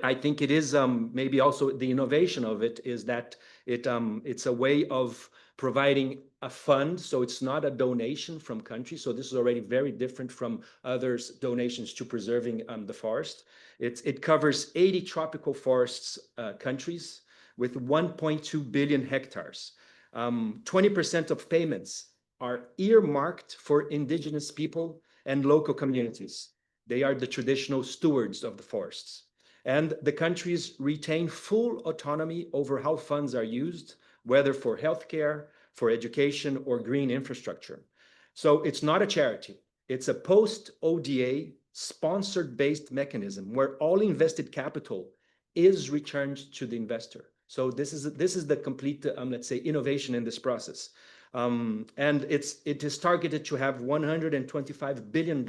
I think it is maybe also the innovation of it is that it's a way of providing a fund, so it's not a donation from countries. So this is already very different from others' donations to preserving the forest. It covers 80 tropical forests countries with 1.2 billion hectares. 20% of payments are earmarked for indigenous people and local communities. They are the traditional stewards of the forests. And the countries retain full autonomy over how funds are used, whether for healthcare, for education, or green infrastructure. So it's not a charity. It's a post-ODA sponsored-based mechanism where all invested capital is returned to the investor. So this is the complete, let's say, innovation in this process. And it is targeted to have $125 billion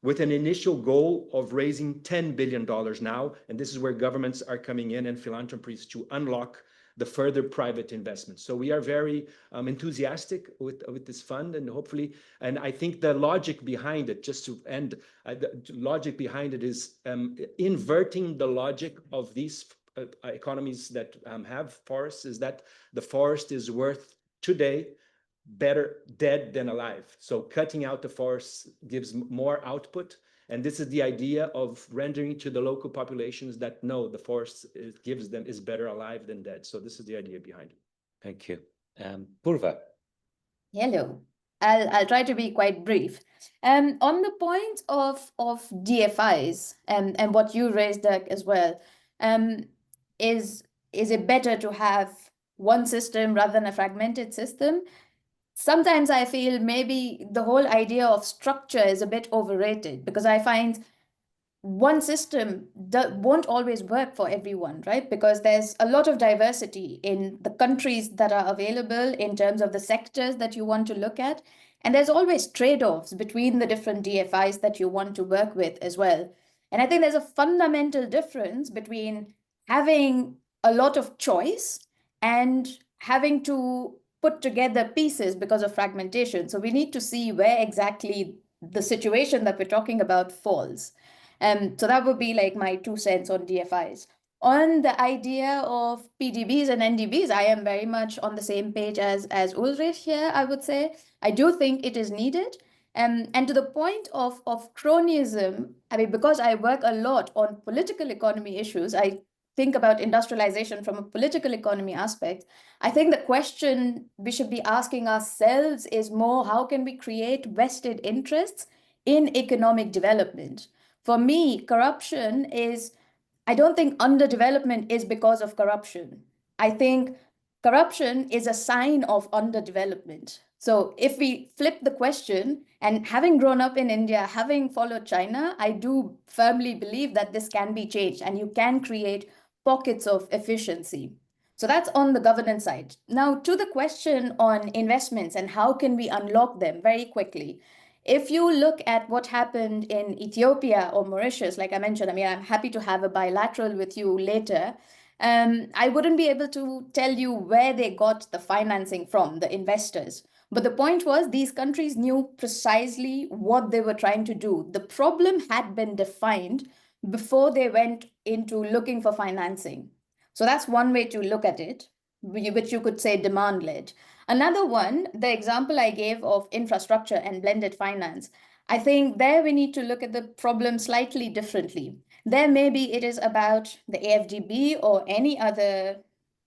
with an initial goal of raising $10 billion now. And this is where governments are coming in and philanthropies to unlock the further private investments. So we are very enthusiastic with this fund, and hopefully, and I think the logic behind it, just to end, the logic behind it is inverting the logic of these economies that have forests, is that the forest is worth today better dead than alive. So cutting out the forests gives more output. And this is the idea of rendering to the local populations that no, the forest gives them is better alive than dead. So this is the idea behind it. Thank you. Purva. Hello. I'll try to be quite brief. On the point of DFIs and what you raised, Dirk, as well, is it better to have one system rather than a fragmented system? Sometimes I feel maybe the whole idea of structure is a bit overrated, because I find one system won't always work for everyone, right? Because there's a lot of diversity in the countries that are available in terms of the sectors that you want to look at. And there's always trade-offs between the different DFIs that you want to work with as well. And I think there's a fundamental difference between having a lot of choice and having to put together pieces because of fragmentation. So we need to see where exactly the situation that we're talking about falls. So that would be like my 2 cents on DFIs. On the idea of PDBs and NDBs, I am very much on the same page as Ulrich here, I would say. I do think it is needed. And to the point of cronyism, I mean, because I work a lot on political economy issues, I think about industrialization from a political economy aspect. I think the question we should be asking ourselves is more, how can we create vested interests in economic development? For me, corruption is, I don't think underdevelopment is because of corruption. I think corruption is a sign of underdevelopment. So if we flip the question, and having grown up in India, having followed China, I do firmly believe that this can be changed and you can create pockets of efficiency. So that's on the governance side. Now to the question on investments and how can we unlock them very quickly. If you look at what happened in Ethiopia or Mauritius, like I mentioned, I mean, I'm happy to have a bilateral with you later. I wouldn't be able to tell you where they got the financing from, the investors. But the point was, these countries knew precisely what they were trying to do. The problem had been defined before they went into looking for financing. So that's one way to look at it, which you could say demand-led. Another one, the example I gave of infrastructure and blended finance. I think there we need to look at the problem slightly differently. There maybe it is about the AFDB or any other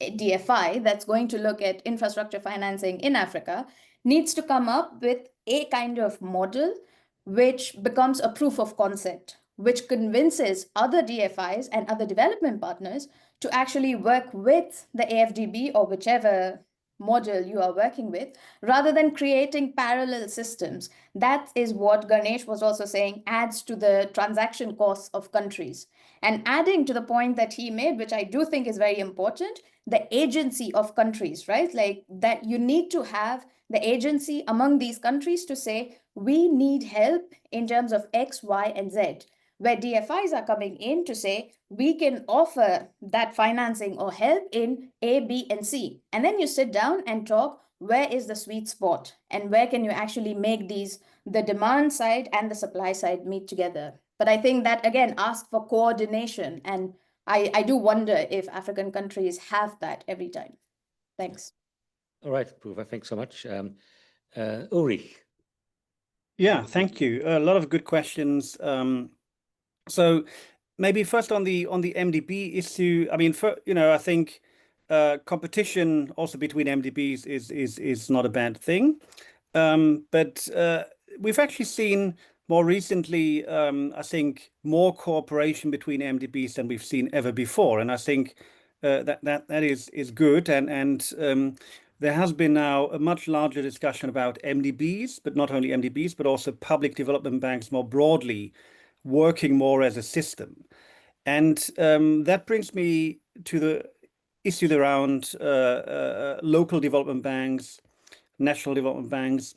DFI that's going to look at infrastructure financing in Africa needs to come up with a kind of model which becomes a proof of concept, which convinces other DFIs and other development partners to actually work with the AFDB or whichever model you are working with, rather than creating parallel systems. That is what Ganesh was also saying adds to the transaction costs of countries. And adding to the point that he made, which I do think is very important, the agency of countries, right? Like that you need to have the agency among these countries to say, we need help in terms of X, Y, and Z, where DFIs are coming in to say, we can offer that financing or help in A, B, and C. And then you sit down and talk, where is the sweet spot? And where can you actually make these, the demand side and the supply side meet together? But I think that, again, asks for coordination. And I do wonder if African countries have that every time. Thanks. All right, Purva, thanks so much. Ulrich. Yeah, thank you. A lot of good questions. So maybe first on the MDB issue. I mean, I think competition also between MDBs is not a bad thing. But we've actually seen more recently, I think, more cooperation between MDBs than we've seen ever before, and I think that is good. And there has been now a much larger discussion about MDBs, but not only MDBs, but also public development banks more broadly, working more as a system. And that brings me to the issue around local development banks, national development banks.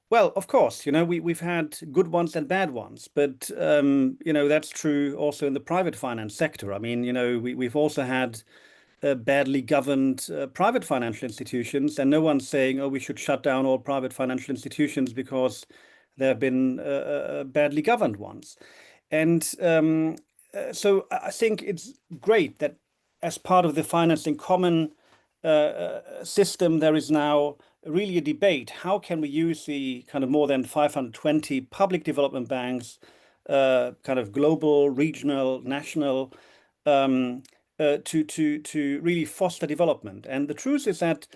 Well, of course, we've had good ones and bad ones, but that's true also in the private finance sector. I mean, we've also had badly governed private financial institutions, and no one's saying, oh, we should shut down all private financial institutions because there have been badly governed ones. And so I think it's great that as part of the financing common system, there is now really a debate. How can we use the kind of more than 520 public development banks, kind of global, regional, national, to really foster development? And the truth is that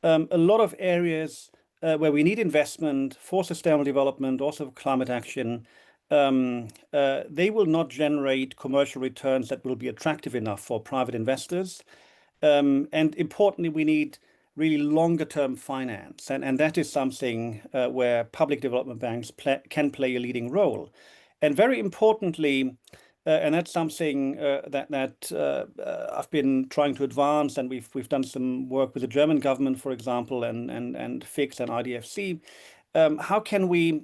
a lot of areas where we need investment for sustainable development, also for climate action, they will not generate commercial returns that will be attractive enough for private investors. And importantly, we need really longer term finance. And that is something where public development banks can play a leading role. And very importantly, and that's something that I've been trying to advance, and we've done some work with the German government, for example, and FIX and IDFC. How can we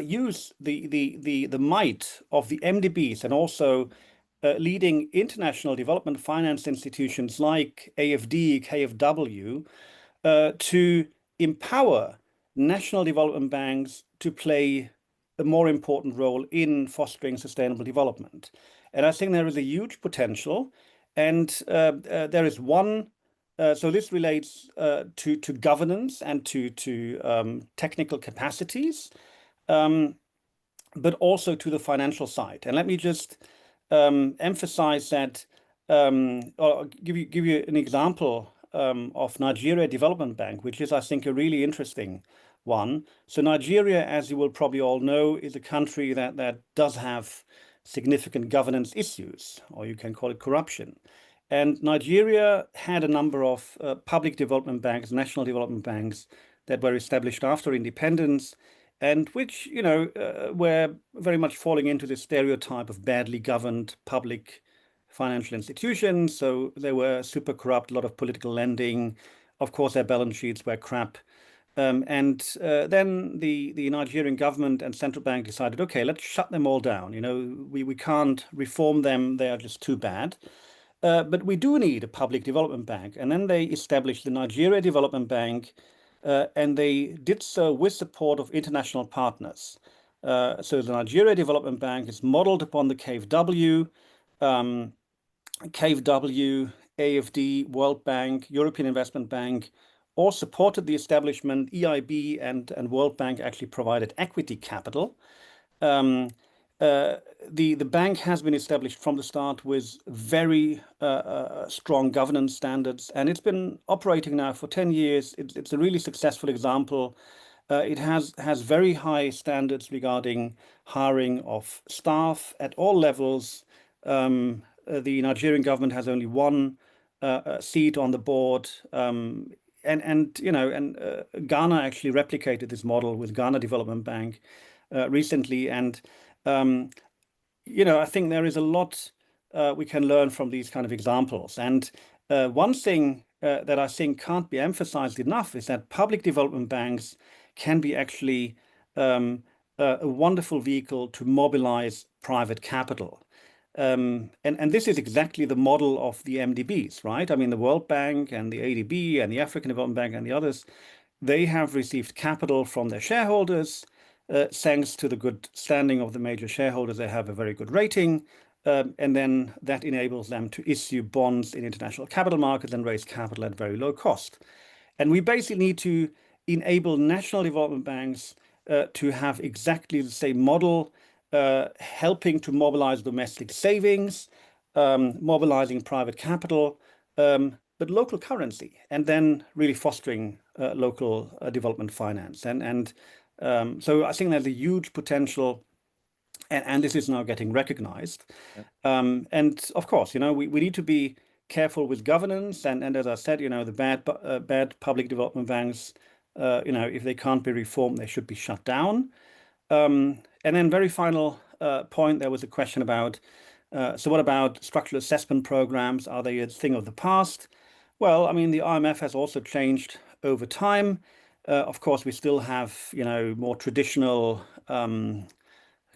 use the might of the MDBs and also leading international development finance institutions like AFD, KfW, to empower national development banks to play a more important role in fostering sustainable development? And I think there is a huge potential. And there is one, so this relates to governance and to technical capacities, but also to the financial side. And let me just emphasize that, or give you an example of Nigeria Development Bank, which is, I think, a really interesting one. So Nigeria, as you will probably all know, is a country that does have significant governance issues, or you can call it corruption. And Nigeria had a number of public development banks, national development banks, that were established after independence, and which, were very much falling into the stereotype of badly governed public financial institutions. So they were super corrupt, a lot of political lending. Of course, their balance sheets were crap. And then the Nigerian government and central bank decided, okay, let's shut them all down. We can't reform them. They are just too bad. But we do need a public development bank. And then they established the Nigeria Development Bank, and they did so with support of international partners. So the Nigeria Development Bank is modeled upon the KfW, KfW, AFD, World Bank, European Investment Bank, all supported the establishment. EIB and World Bank actually provided equity capital. The bank has been established from the start with very strong governance standards, and it's been operating now for 10 years. It's a really successful example. It has very high standards regarding hiring of staff at all levels. The Nigerian government has only one seat on the board. Ghana actually replicated this model with Ghana Development Bank recently. And I think there is a lot we can learn from these kind of examples. And one thing that I think can't be emphasized enough is that public development banks can be actually a wonderful vehicle to mobilize private capital. And this is exactly the model of the MDBs, right? I mean, the World Bank and the ADB and the African Development Bank and the others, they have received capital from their shareholders. Thanks to the good standing of the major shareholders, they have a very good rating. And then that enables them to issue bonds in international capital markets and raise capital at very low cost. And we basically need to enable national development banks to have exactly the same model, helping to mobilize domestic savings, mobilizing private capital, but local currency, and then really fostering local development finance. So I think there's a huge potential, and this is now getting recognized. And of course, we need to be careful with governance. And as I said, the bad public development banks, if they can't be reformed, they should be shut down. And then very final point, there was a question about, so what about structural assessment programs? Are they a thing of the past? Well, I mean, the IMF has also changed over time. Of course, we still have, more traditional kind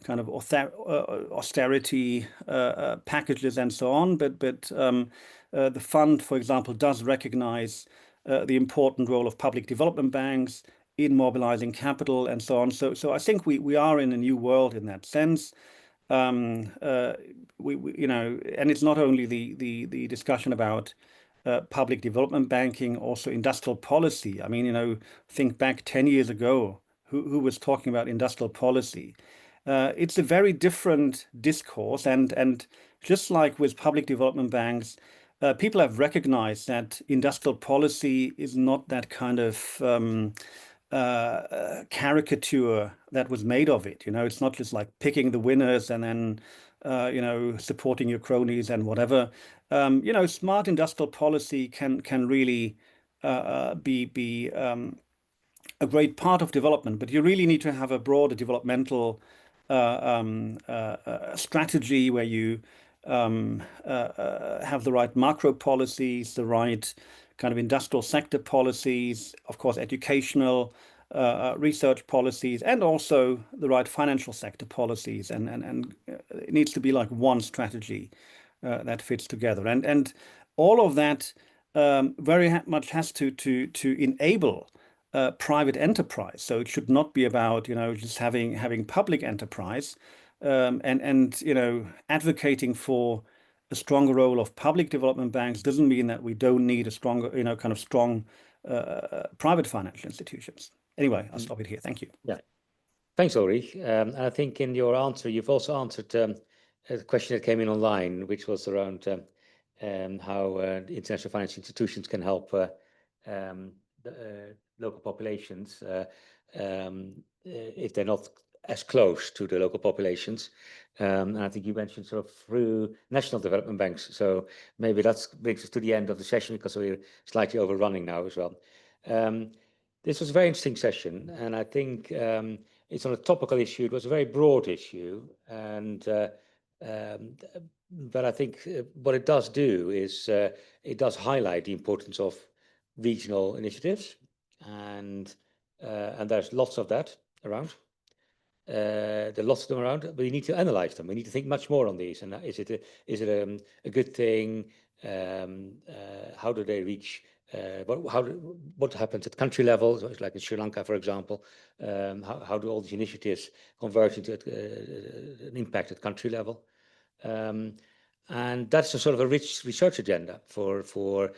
of austerity packages and so on. But the fund, for example, does recognize the important role of public development banks in mobilizing capital and so on. So I think we are in a new world in that sense. And it's not only the discussion about public development banking, also industrial policy. I mean, think back 10 years ago, who was talking about industrial policy? It's a very different discourse. And just like with public development banks, people have recognized that industrial policy is not that kind of caricature that was made of it. It's not just like picking the winners and then supporting your cronies and whatever. Smart industrial policy can really be a great part of development, but you really need to have a broader developmental strategy where you have the right macro policies, the right kind of industrial sector policies, of course, educational research policies, and also the right financial sector policies. And it needs to be like one strategy that fits together. And all of that very much has to enable private enterprise. So it should not be about, just having public enterprise and advocating for a stronger role of public development banks doesn't mean that we don't need a stronger, kind of strong private financial institutions. Anyway, I'll stop it here. Thank you. Yeah. Thanks, Ulrich. I think in your answer, you've also answered a question that came in online, which was around how international financial institutions can help local populations if they're not as close to the local populations. And I think you mentioned sort of through national development banks. So maybe that brings us to the end of the session because we're slightly overrunning now as well. This was a very interesting session, and I think it's on a topical issue. It was a very broad issue, and but I think what it does do is it does highlight the importance of regional initiatives, and there's lots of that around. There are lots of them around, but we need to analyze them. We need to think much more on these. And is it a good thing? How do they reach? What happens at country level, like in Sri Lanka, for example? How do all these initiatives convert into an impact at country level? And that's a sort of a rich research agenda for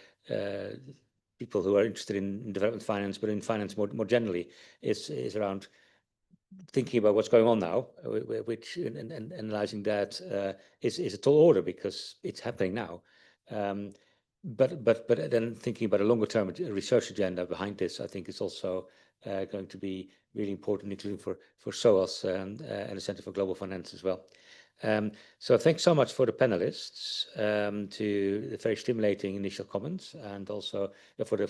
people who are interested in development finance, but in finance more generally, is around thinking about what's going on now, which and analyzing that is a tall order because it's happening now. But then thinking about a longer term research agenda behind this, I think is also going to be really important, including for SOAS and the Center for Global Finance as well. So thanks so much for the panelists, to the very stimulating initial comments, and also for the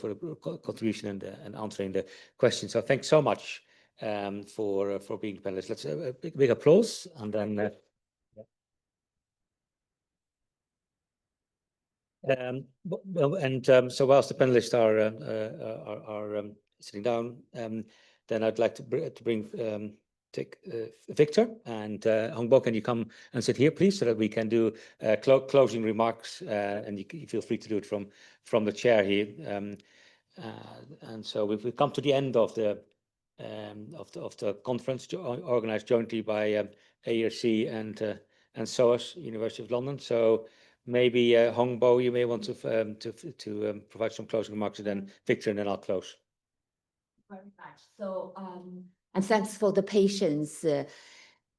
contribution and answering the questions. So thanks so much for being panelists. Let's a big applause, and then. So whilst the panelists are sitting down, then I'd like to take Victor and Hongbo. Can you come and sit here, please, so that we can do closing remarks, and you feel free to do it from the chair here. And so we've come to the end of the conference organized jointly by AERC and SOAS, University of London. So maybe Hongbo, you may want to provide some closing remarks, and then Victor, and then I'll close. Very much. So, and thanks for the patience.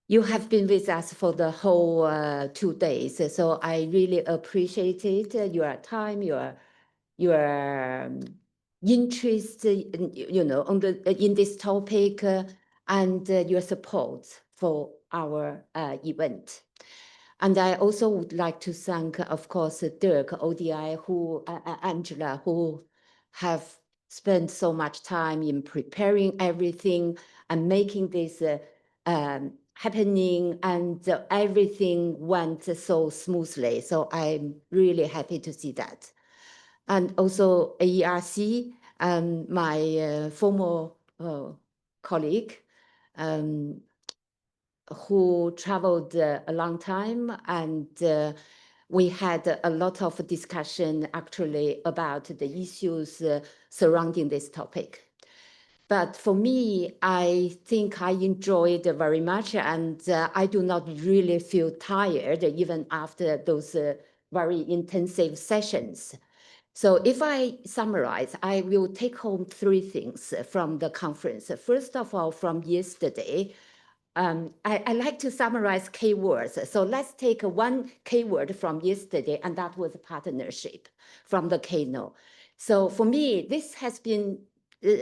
You have been with us for the whole 2 days, so I really appreciate it. Your time, your interest, in this topic, and your support for our event. And I also would like to thank, of course, Dirk, ODI, Angela, who have spent so much time in preparing everything and making this happening, and everything went so smoothly. So I'm really happy to see that. And also AERC, my former colleague, who traveled a long time, and we had a lot of discussion actually about the issues surrounding this topic. But for me, I think I enjoyed very much, and I do not really feel tired even after those very intensive sessions. So if I summarize, I will take home 3 things from the conference. First of all, from yesterday, I like to summarize keywords. So let's take one keyword from yesterday, and that was partnership from the keynote. So for me, this has been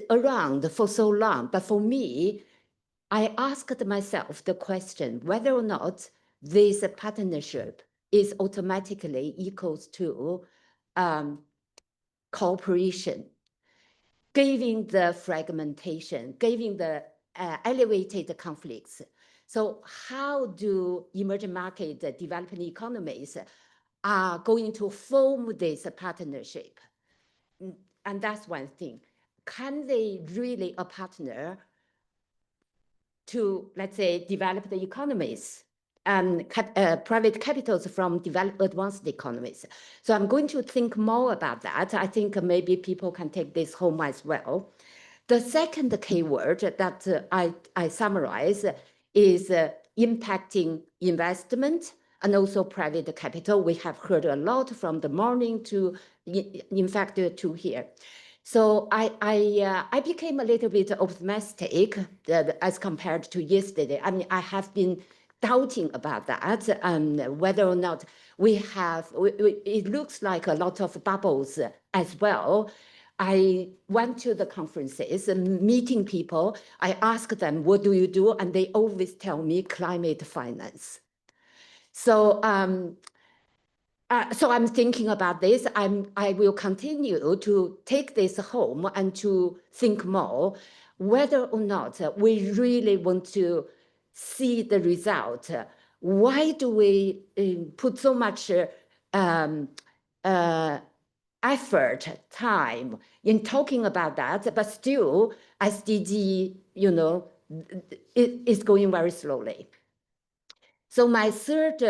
around for so long, but for me, I asked myself the question whether or not this partnership is automatically equals to cooperation, given the fragmentation, given the elevated conflicts. So how do emerging market developing economies are going to form this partnership? And that's one thing. Can they really a partner to, let's say, develop the economies and private capitals from developed advanced economies? So I'm going to think more about that. I think maybe people can take this home as well. The second keyword that I summarize is impacting investment and also private capital. We have heard a lot from the morning to, in fact, to here. So I became a little bit optimistic as compared to yesterday. I mean, I have been doubting about that, whether or not we have, it looks like a lot of bubbles as well. I went to the conferences, meeting people. I asked them, what do you do? And they always tell me climate finance. So, so I'm thinking about this. I will continue to take this home and to think more whether or not we really want to see the result. Why do we put so much effort, time in talking about that, but still SDG, it is going very slowly. So my third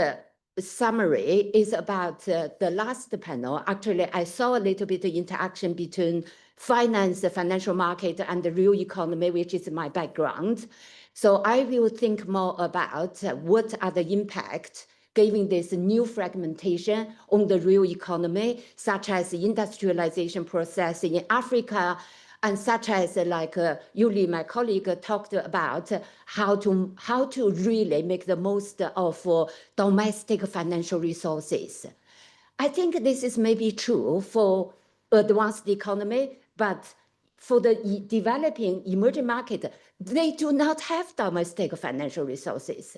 summary is about the last panel. Actually, I saw a little bit of interaction between finance, the financial market, and the real economy, which is my background. So I will think more about what are the impacts giving this new fragmentation on the real economy, such as the industrialization process in Africa, and such as like Yuli, my colleague, talked about how to really make the most of domestic financial resources. I think this is maybe true for advanced economy, but for the developing emerging market, they do not have domestic financial resources.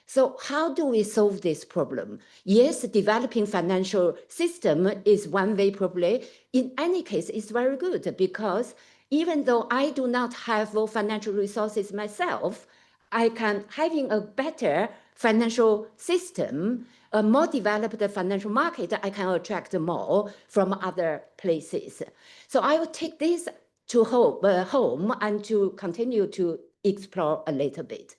So how do we solve this problem? Yes, developing financial system is one way probably. In any case, it's very good because even though I do not have financial resources myself, I can, having a better financial system, a more developed financial market, I can attract more from other places. So I will take this to home and to continue to explore a little bit.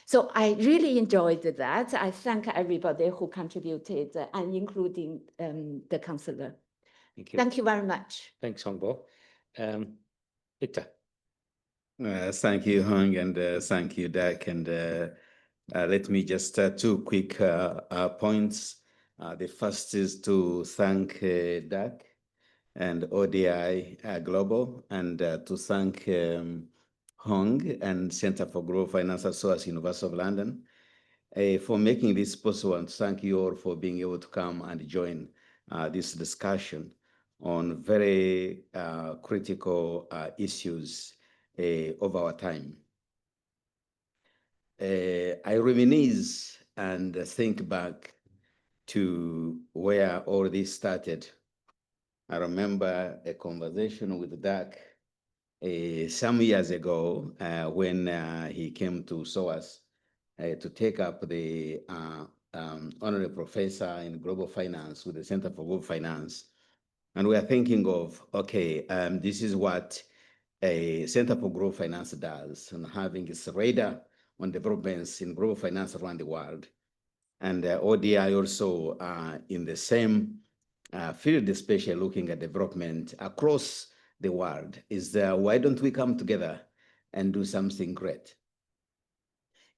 So I really enjoyed that. I thank everybody who contributed, and including the counselor. Thank you. Thank you very much. Thanks, Hongbo. Victor. Thank you, Hong, and thank you, Dak. And let me just two quick points. The first is to thank Dak and ODI Global, and to thank Hong and Center for Global Finance at SOAS, University of London, for making this possible, and thank you all for being able to come and join this discussion on very critical issues of our time. I reminisce and think back to where all this started. I remember a conversation with Dak some years ago when he came to SOAS to take up the honorary professor in global finance with the Center for Global Finance. And we are thinking of, okay, this is what a Center for Global Finance does, and having its radar on developments in global finance around the world. And ODI also in the same field, especially looking at development across the world, is why don't we come together and do something great?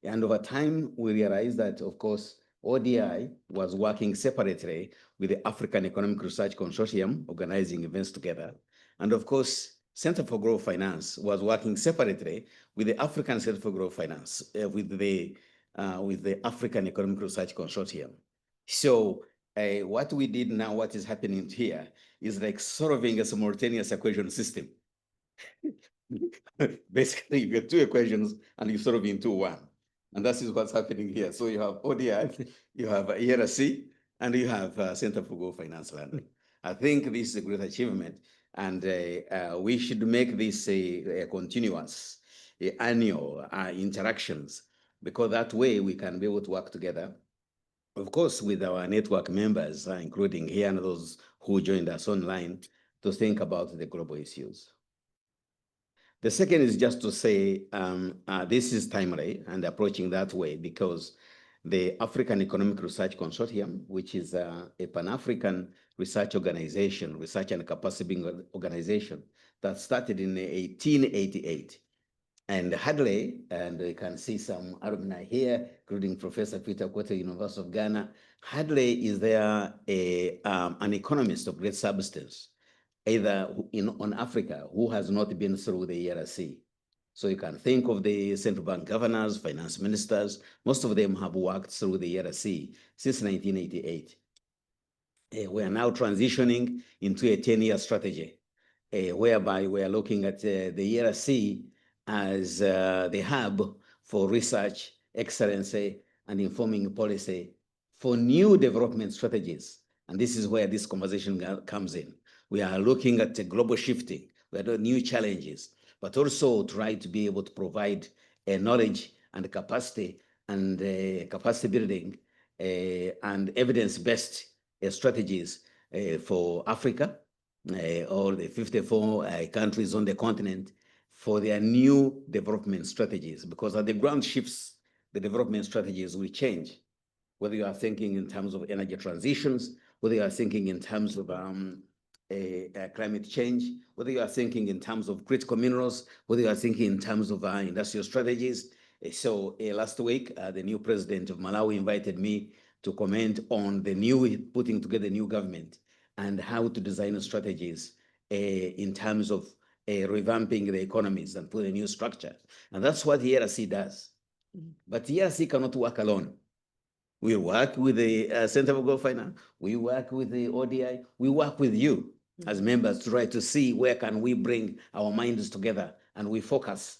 And over time, we realized that, of course, ODI was working separately with the African Economic Research Consortium, organizing events together. And of course, Center for Global Finance was working separately with the African Center for Global Finance, with the African Economic Research Consortium. So what we did now, what is happening here, is like solving a simultaneous equation system. Basically, you get two equations and you solve into one. And that is what's happening here. So you have ODI, you have ERC, and you have Center for Global Finance London. I think this is a great achievement, and we should make this a continuous, annual interactions, because that way we can be able to work together, of course, with our network members, including here and those who joined us online, to think about the global issues. The second is just to say this is timely and approaching that way because the African Economic Research Consortium, which is a Pan-African research organization, research and capacity building organization that started in 1888. And Hadley, and you can see some alumni here, including Professor Peter Kwete, University of Ghana. Hadley is there an economist of great substance, either on Africa, who has not been through the ERC. So you can think of the central bank governors, finance ministers, most of them have worked through the ERC since 1988. We are now transitioning into a 10-year strategy, whereby we are looking at the ERC as the hub for research, excellency, and informing policy for new development strategies. And this is where this conversation comes in. We are looking at the global shifting, we are doing new challenges, but also try to be able to provide knowledge and capacity and capacity building and evidence-based strategies for Africa, or the 54 countries on the continent, for their new development strategies, because as the ground shifts, the development strategies will change. Whether you are thinking in terms of energy transitions, whether you are thinking in terms of climate change, whether you are thinking in terms of critical minerals, whether you are thinking in terms of industrial strategies. So last week, the new president of Malawi invited me to comment on the new putting together new government and how to design strategies in terms of revamping the economies and put a new structure. And that's what the ERC does. But the ERC cannot work alone. We work with the Center for Global Finance, we work with the ODI, we work with you as members to try to see where can we bring our minds together and we focus,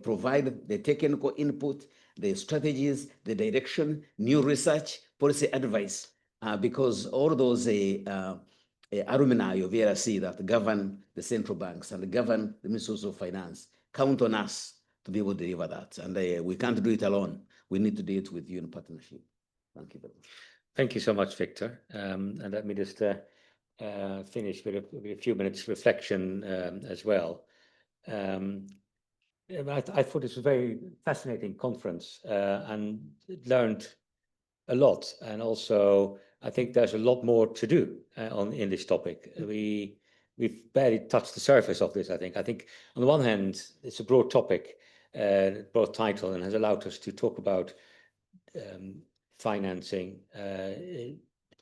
provide the technical input, the strategies, the direction, new research, policy advice, because all those alumni of ERC that govern the central banks and govern the Ministry of Finance count on us to be able to deliver that. And we can't do it alone. We need to do it with you in partnership. Thank you very much. Thank you so much, Victor. And let me just finish with a few minutes reflection as well. I thought this was a very fascinating conference and learned a lot. And also, I think there's a lot more to do in this topic. We've barely touched the surface of this, I think. I think on the one hand, it's a broad topic, broad title, and has allowed us to talk about financing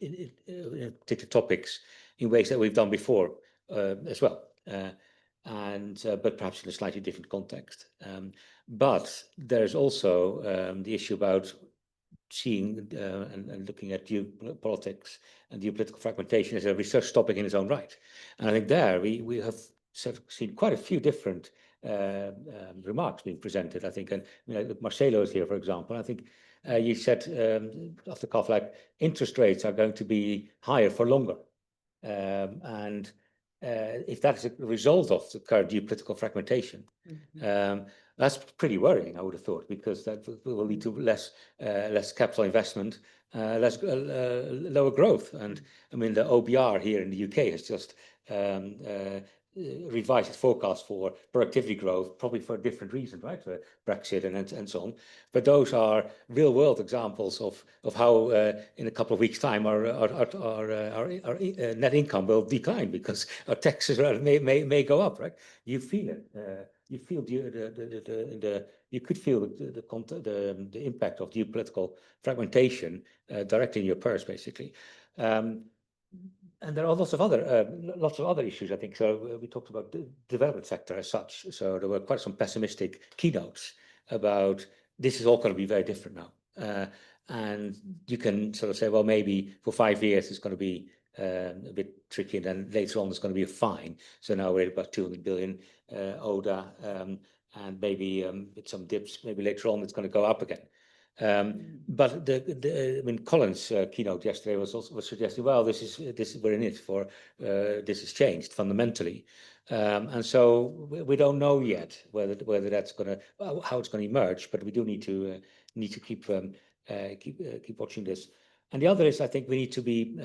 in particular topics in ways that we've done before as well, but perhaps in a slightly different context. But there's also the issue about seeing and looking at geopolitics and geopolitical fragmentation as a research topic in its own right. And I think there we have seen quite a few different remarks being presented. I think, and Marcelo is here, for example. I think you said off the cuff, like interest rates are going to be higher for longer. And if that is a result of the current geopolitical fragmentation, that's pretty worrying, I would have thought, because that will lead to less capital investment, lower growth. And I mean, the OBR here in the UK has just revised its forecast for productivity growth, probably for a different reason, right? For Brexit and so on. But those are real world examples of how in a couple of weeks' time our net income will decline because our taxes may go up, right? You feel it. You feel you could feel the impact of geopolitical fragmentation directly in your purse, basically. And there are lots of other issues, I think. So we talked about the development sector as such. So there were quite some pessimistic keynotes about this is all going to be very different now. And you can sort of say, well, maybe for 5 years it's going to be a bit tricky, and then later on it's going to be fine. So now we're at about 200 billion ODA, and maybe with some dips, maybe later on it's going to go up again. But I mean, Colin's keynote yesterday was suggesting, well, this is we're in it for this has changed fundamentally, and so we don't know yet whether that's going to how it's going to emerge. But we do need to keep watching this. And the other is, I think we need to be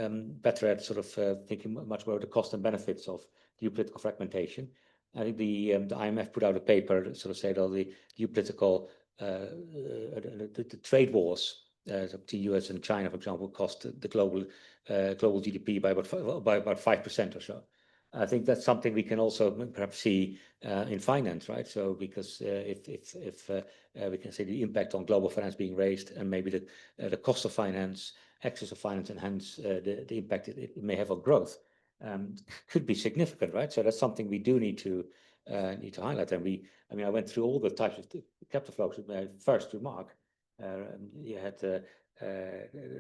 better at sort of thinking much more of the cost and benefits of geopolitical fragmentation. I think the IMF put out a paper that sort of said all the geopolitical the trade wars between US and China, for example, cost the global GDP by about 5% or so. I think that's something we can also perhaps see in finance, right? So because if we can see the impact on global finance being raised, and maybe the cost of finance, excess of finance, and hence the impact it may have on growth could be significant, right? So that's something we do need to highlight. And I mean, I went through all the types of capital flows with my first remark. You had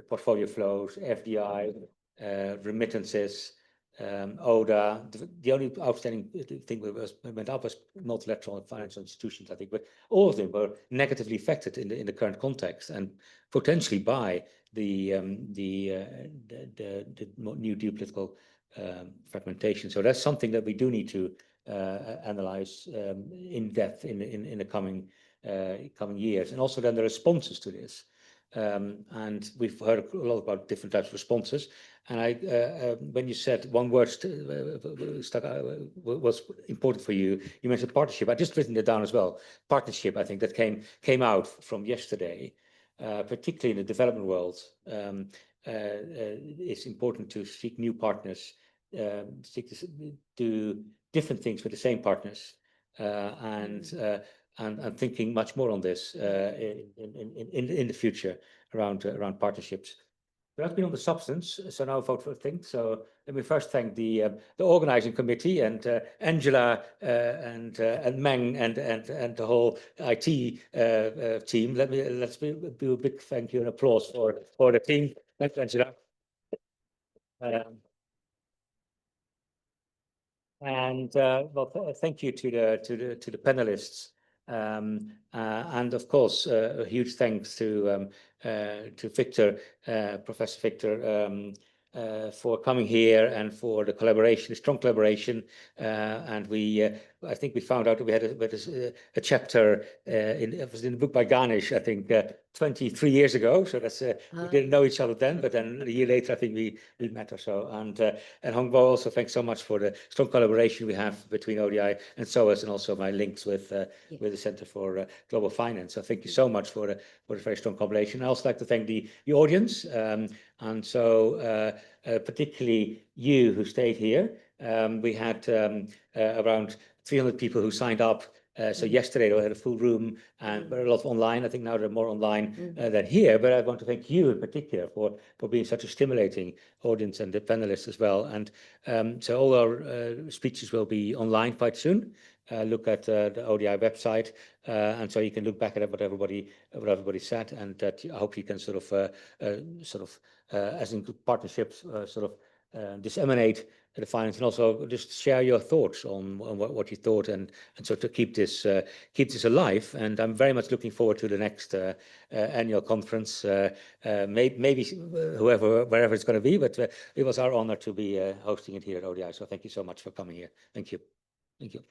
portfolio flows, FDI, remittances, ODA. The only outstanding thing that went up was multilateral financial institutions, I think, but all of them were negatively affected in the current context, and potentially by the new geopolitical fragmentation. So that's something that we do need to analyze in depth in the coming years, and also then the responses to this. And we've heard a lot about different types of responses. And when you said one word was important for you, you mentioned partnership. I just written it down as well. Partnership, I think that came out from yesterday, particularly in the development world. It's important to seek new partners, seek to do different things with the same partners, and thinking much more on this in the future around partnerships. That's been on the substance, so now vote for things. So let me first thank the organizing committee and Angela and Meng and the whole IT team. Let's do a big thank you and applause for the team. Thanks, Angela. Well, thank you to the panelists. And of course, a huge thanks to Victor, Professor Victor, for coming here and for the collaboration, the strong collaboration. And I think we found out that we had a chapter it was in the book by Ganesh, I think 23 years ago. So that's we didn't know each other then, but then a year later, I think we met or so. And Hongbo, also thanks so much for the strong collaboration we have between ODI and SOAS, and also my links with the Center for Global Finance. So thank you so much for the very strong collaboration. I also like to thank the audience, and so particularly you who stayed here. We had around 300 people who signed up. So yesterday we had a full room and a lot online. I think now there are more online than here, but I want to thank you in particular for being such a stimulating audience, and the panelists as well. And so all our speeches will be online quite soon. Look at the ODI website, and so you can look back at what everybody said, and that I hope you can sort of as in good partnerships, disseminate the finance, and also just share your thoughts on what you thought, and so to keep this alive. And I'm very much looking forward to the next annual conference, maybe wherever it's going to be. But it was our honor to be hosting it here at ODI. So thank you so much for coming here. Thank you. Thank you.